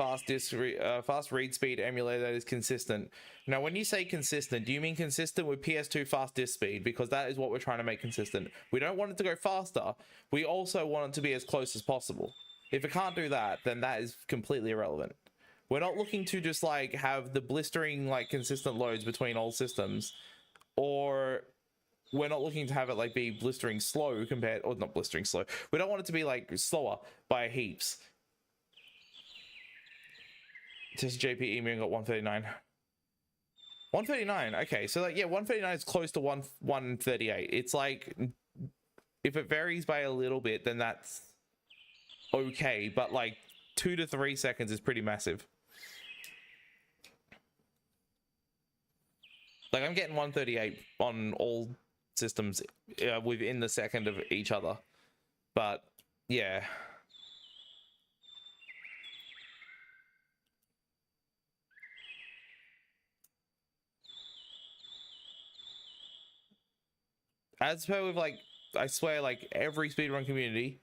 Speaker 1: fast read speed emulator that is consistent. Now, when you say consistent, do you mean consistent with PS2 fast disk speed? Because that is what we're trying to make consistent. We don't want it to go faster. We also want it to be as close as possible. If it can't do that, then that is completely irrelevant. We're not looking to just like have the blistering like consistent loads between all systems, or we're not looking to have it like be blistering slow compared, or not blistering slow. We don't want it to be like slower by heaps. Just JP Emu got 139. 139. Okay, so like yeah, 139 is close to 138. It's like if it varies by a little bit, then that's okay, but like 2 to 3 seconds is pretty massive. Like I'm getting 138 on all systems within the second of each other, but yeah. As per with like, I swear, like every speedrun community,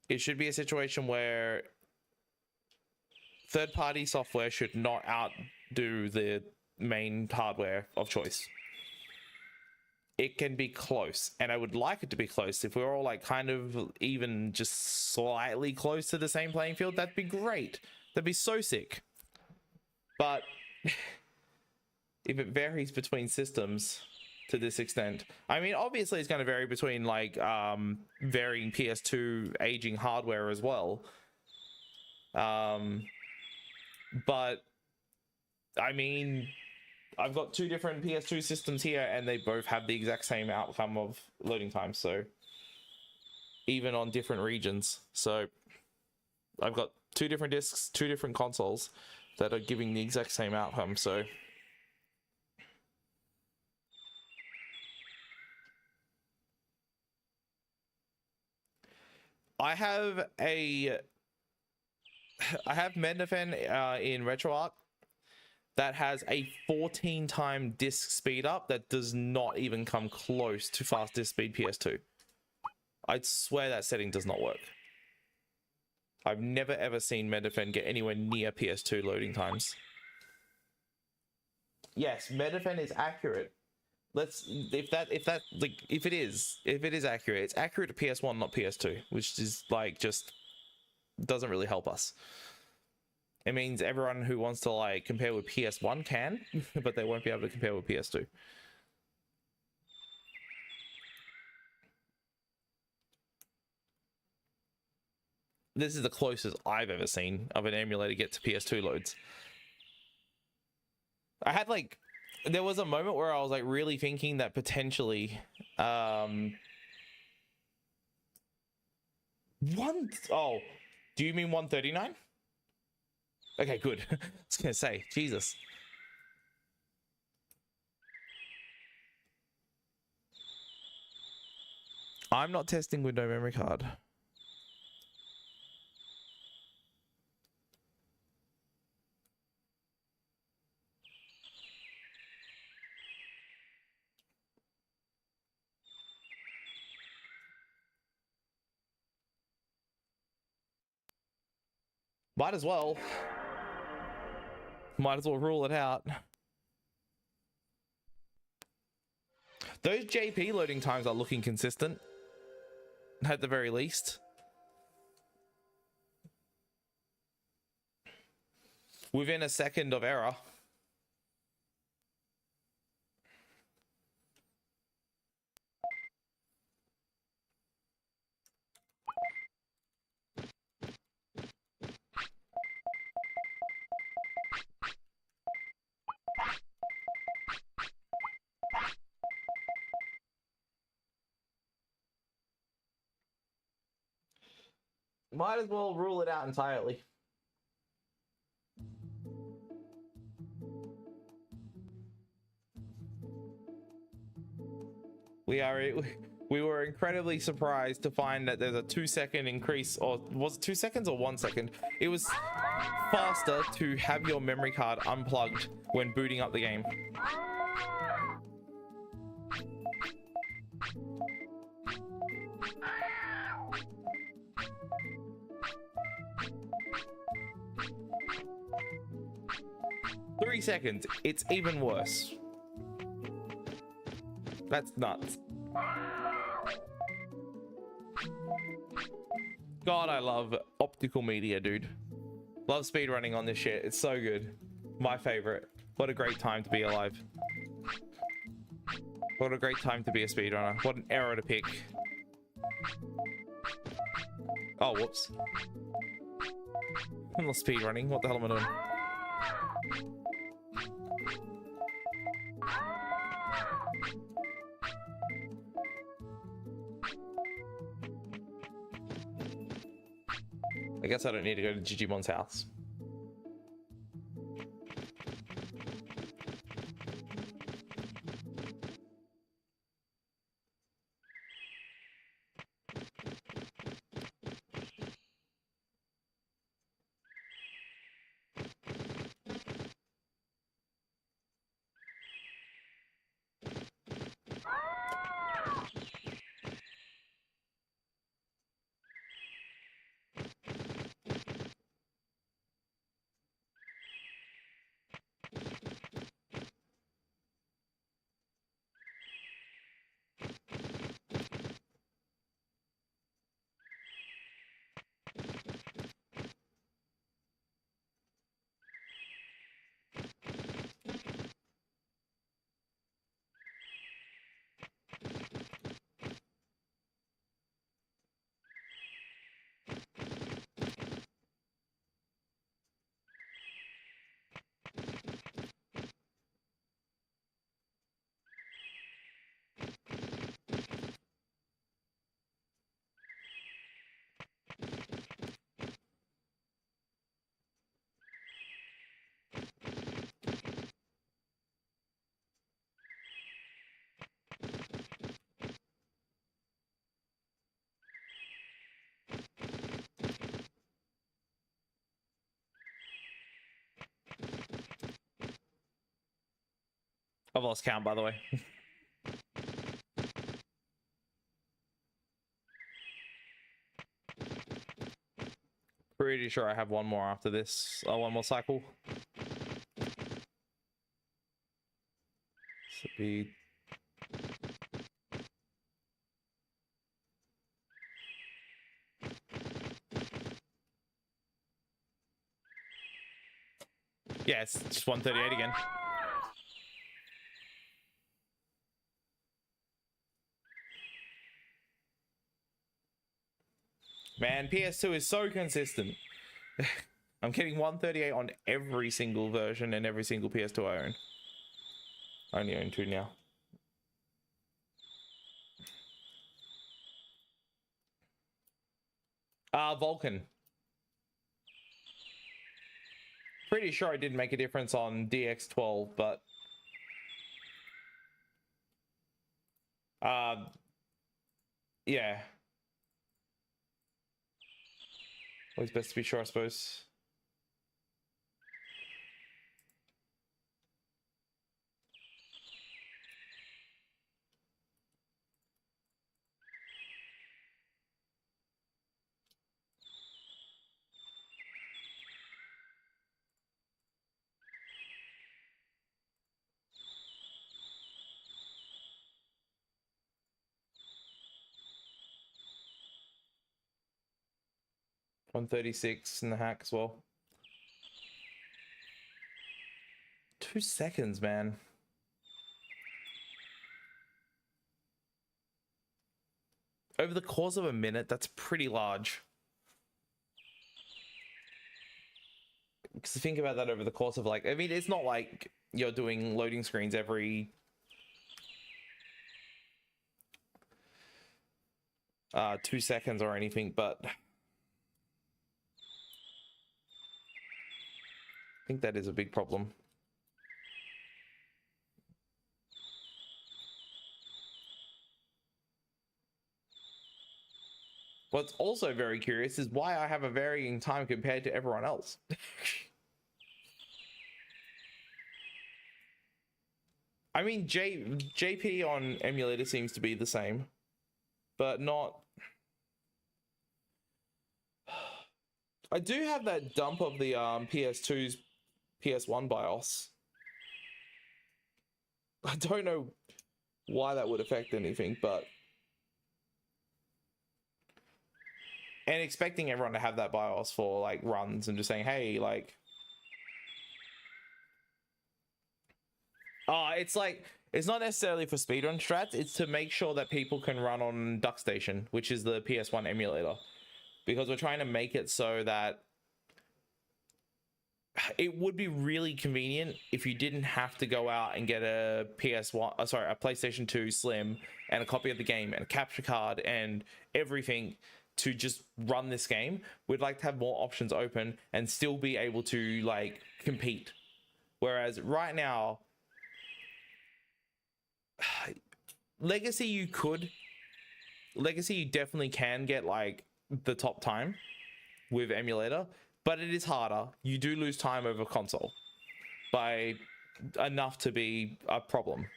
Speaker 1: it should be a situation where third-party software should not outdo the main hardware of choice. It can be close, and I would like it to be close. If we're all like kind of even just slightly close to the same playing field, that'd be great. That'd be so sick. But if it varies between systems to this extent, I mean, obviously it's going to vary between like varying PS2 aging hardware as well. But I mean, I've got 2 different PS2 systems here, and they both have the exact same outcome of loading time. So even on different regions, so I've got 2 different discs, 2 different consoles that are giving the exact same outcome. So I have Mednafen in RetroArch that has a 14-time disc speed up that does not even come close to fast disc speed PS2. I'd swear that setting does not work. I've never ever seen Mednafen get anywhere near PS2 loading times. Yes, Mednafen is accurate. If it is accurate, it's accurate to PS1, not PS2, which is like just doesn't really help us. It means everyone who wants to like compare with PS1 can, but they won't be able to compare with PS2. This is the closest I've ever seen of an emulator get to PS2 loads. I had like, there was a moment where I was like really thinking that potentially do you mean 139? Okay, good. I was gonna say, Jesus. I'm not testing with no memory card. Might as well. Might as well rule it out. Those JP loading times are looking consistent, at the very least. Within a second of error. Might as well rule it out entirely. We were incredibly surprised to find that there's a 2-second increase, or was it 2 seconds or 1 second? It was faster to have your memory card unplugged when booting up the game. Seconds, it's even worse. That's nuts. God, I love optical media, dude. Love speedrunning on this shit. It's so good. My favorite. What a great time to be alive. What a great time to be a speedrunner. What an era to pick. Oh, whoops. I'm not speedrunning. What the hell am I doing? guess I don't need to go to Digimon's house. I've lost count, by the way. Pretty sure I have one more after this. Oh, one more cycle. Speed. Yeah, it's just 138 again. Man, PS2 is so consistent. I'm getting 138 on every single version and every single PS2 I own. I only own 2 now. Vulcan. Pretty sure I did make a difference on DX12, but yeah. Always best to be sure, I suppose. $136 in the hack as well. 2 seconds, man. Over the course of a minute, that's pretty large. Because think about that over the course of, like, I mean, it's not like you're doing loading screens every 2 seconds or anything, but I think that is a big problem. What's also very curious is why I have a varying time compared to everyone else. I mean, JP on emulator seems to be the same, but not... I do have that dump of the PS2's PS1 BIOS. I don't know why that would affect anything, but... And expecting everyone to have that BIOS for, like, runs and just saying, hey, like... It's like, it's not necessarily for speedrun strats, it's to make sure that people can run on DuckStation, which is the PS1 emulator. Because we're trying to make it so that it would be really convenient if you didn't have to go out and get a PlayStation 2 Slim and a copy of the game and a capture card and everything to just run this game. We'd like to have more options open and still be able to like compete. Whereas right now, Legacy you definitely can get like the top time with emulator, but it is harder. You do lose time over console by enough to be a problem.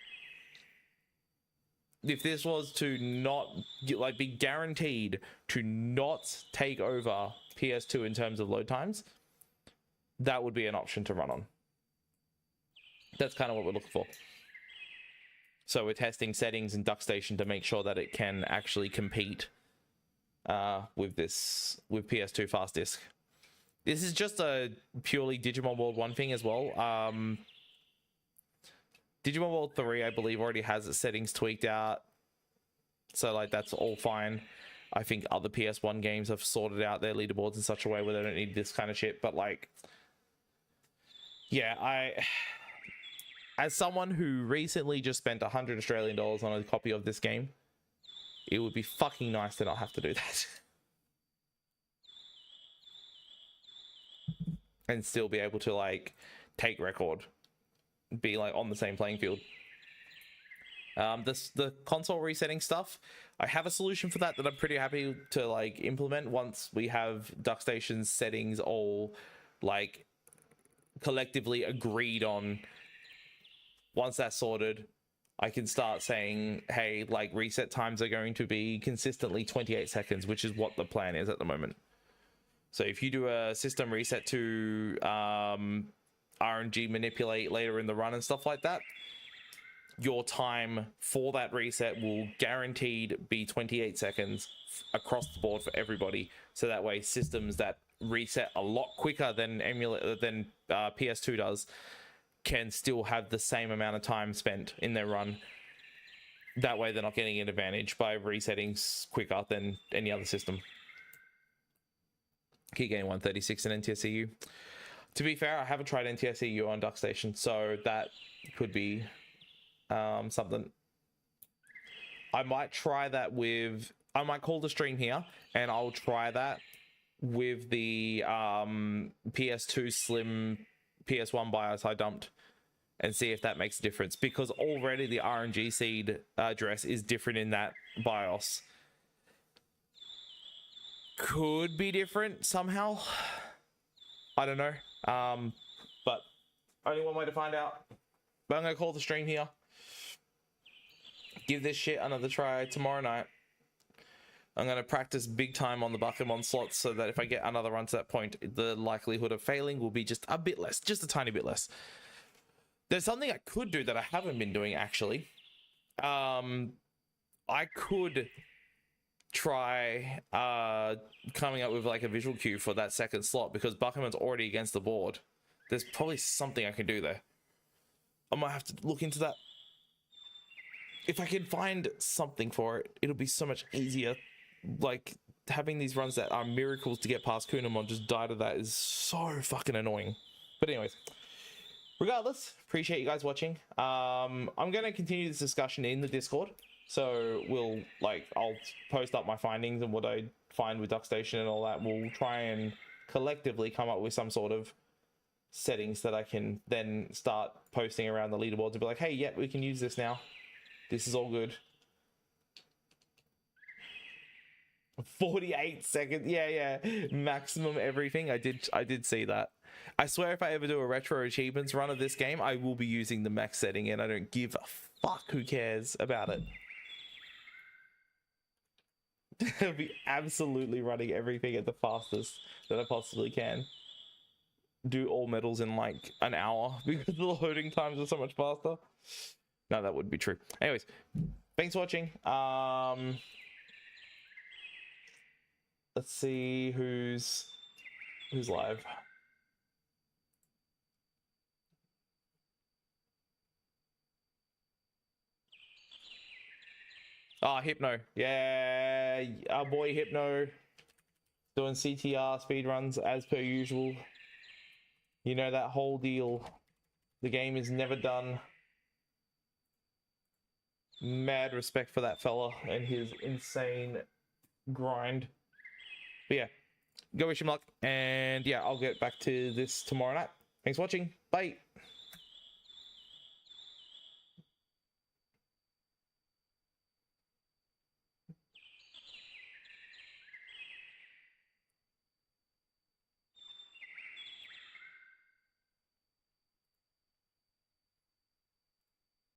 Speaker 1: If this was to not like be guaranteed to not take over PS2 in terms of load times, that would be an option to run on. That's kind of what we're looking for. So we're testing settings in DuckStation to make sure that it can actually compete with PS2 fast disk. This is just a purely Digimon World 1 thing as well. Digimon World 3, I believe, already has its settings tweaked out. So, like, that's all fine. I think other PS1 games have sorted out their leaderboards in such a way where they don't need this kind of shit. But, like, yeah, as someone who recently just spent 100 Australian dollars on a copy of this game, it would be fucking nice to not have to do that. And still be able to, like, take record. Be, like, on the same playing field. The console resetting stuff, I have a solution for that I'm pretty happy to, like, implement once we have DuckStation's settings all, like, collectively agreed on. Once that's sorted, I can start saying, hey, like, reset times are going to be consistently 28 seconds, which is what the plan is at the moment. So if you do a system reset to RNG manipulate later in the run and stuff like that, your time for that reset will guaranteed be 28 seconds across the board for everybody. So that way systems that reset a lot quicker than PS2 does can still have the same amount of time spent in their run. That way they're not getting an advantage by resetting quicker than any other system. Keep getting 136 in NTSCU. To be fair, I haven't tried NTSCU on DuckStation, so that could be something. I might try that with... I might call the stream here, and I'll try that with the PS2 Slim PS1 BIOS I dumped and see if that makes a difference, because already the RNG seed address is different in that BIOS. Could be different somehow. I don't know. But only one way to find out. But I'm gonna call the stream here. Give this shit another try tomorrow night. I'm going to practice big time on the Bakemon slots so that if I get another run to that point, the likelihood of failing will be just a bit less, just a tiny bit less. There's something I could do that I haven't been doing, actually. I could try coming up with like a visual cue for that second slot, because Bakemon's already against the board. There's probably something I can do there. I might have to look into that. If I can find something for it, it'll be so much easier. Like, having these runs that are miracles to get past Kunamon just die to that is so fucking annoying. But anyways, regardless, appreciate you guys watching. I'm going to continue this discussion in the Discord. So I'll post up my findings and what I find with DuckStation and all that. We'll try and collectively come up with some sort of settings that I can then start posting around the leaderboard to be like, hey, yeah, we can use this now. This is all good. 48 seconds. Yeah. Maximum everything. I did see that. I swear if I ever do a retro achievements run of this game, I will be using the max setting, and I don't give a fuck. Who cares about it? I'll be absolutely running everything at the fastest that I possibly can. Do all medals in like an hour because the loading times are so much faster. No, that would be true. Anyways, thanks for watching. Let's see who's live. Ah, Hypno. Yeah, our boy Hypno doing CTR speedruns as per usual. You know that whole deal. The game is never done. Mad respect for that fella and his insane grind. But yeah, go wish him luck, and yeah, I'll get back to this tomorrow night. Thanks for watching. Bye.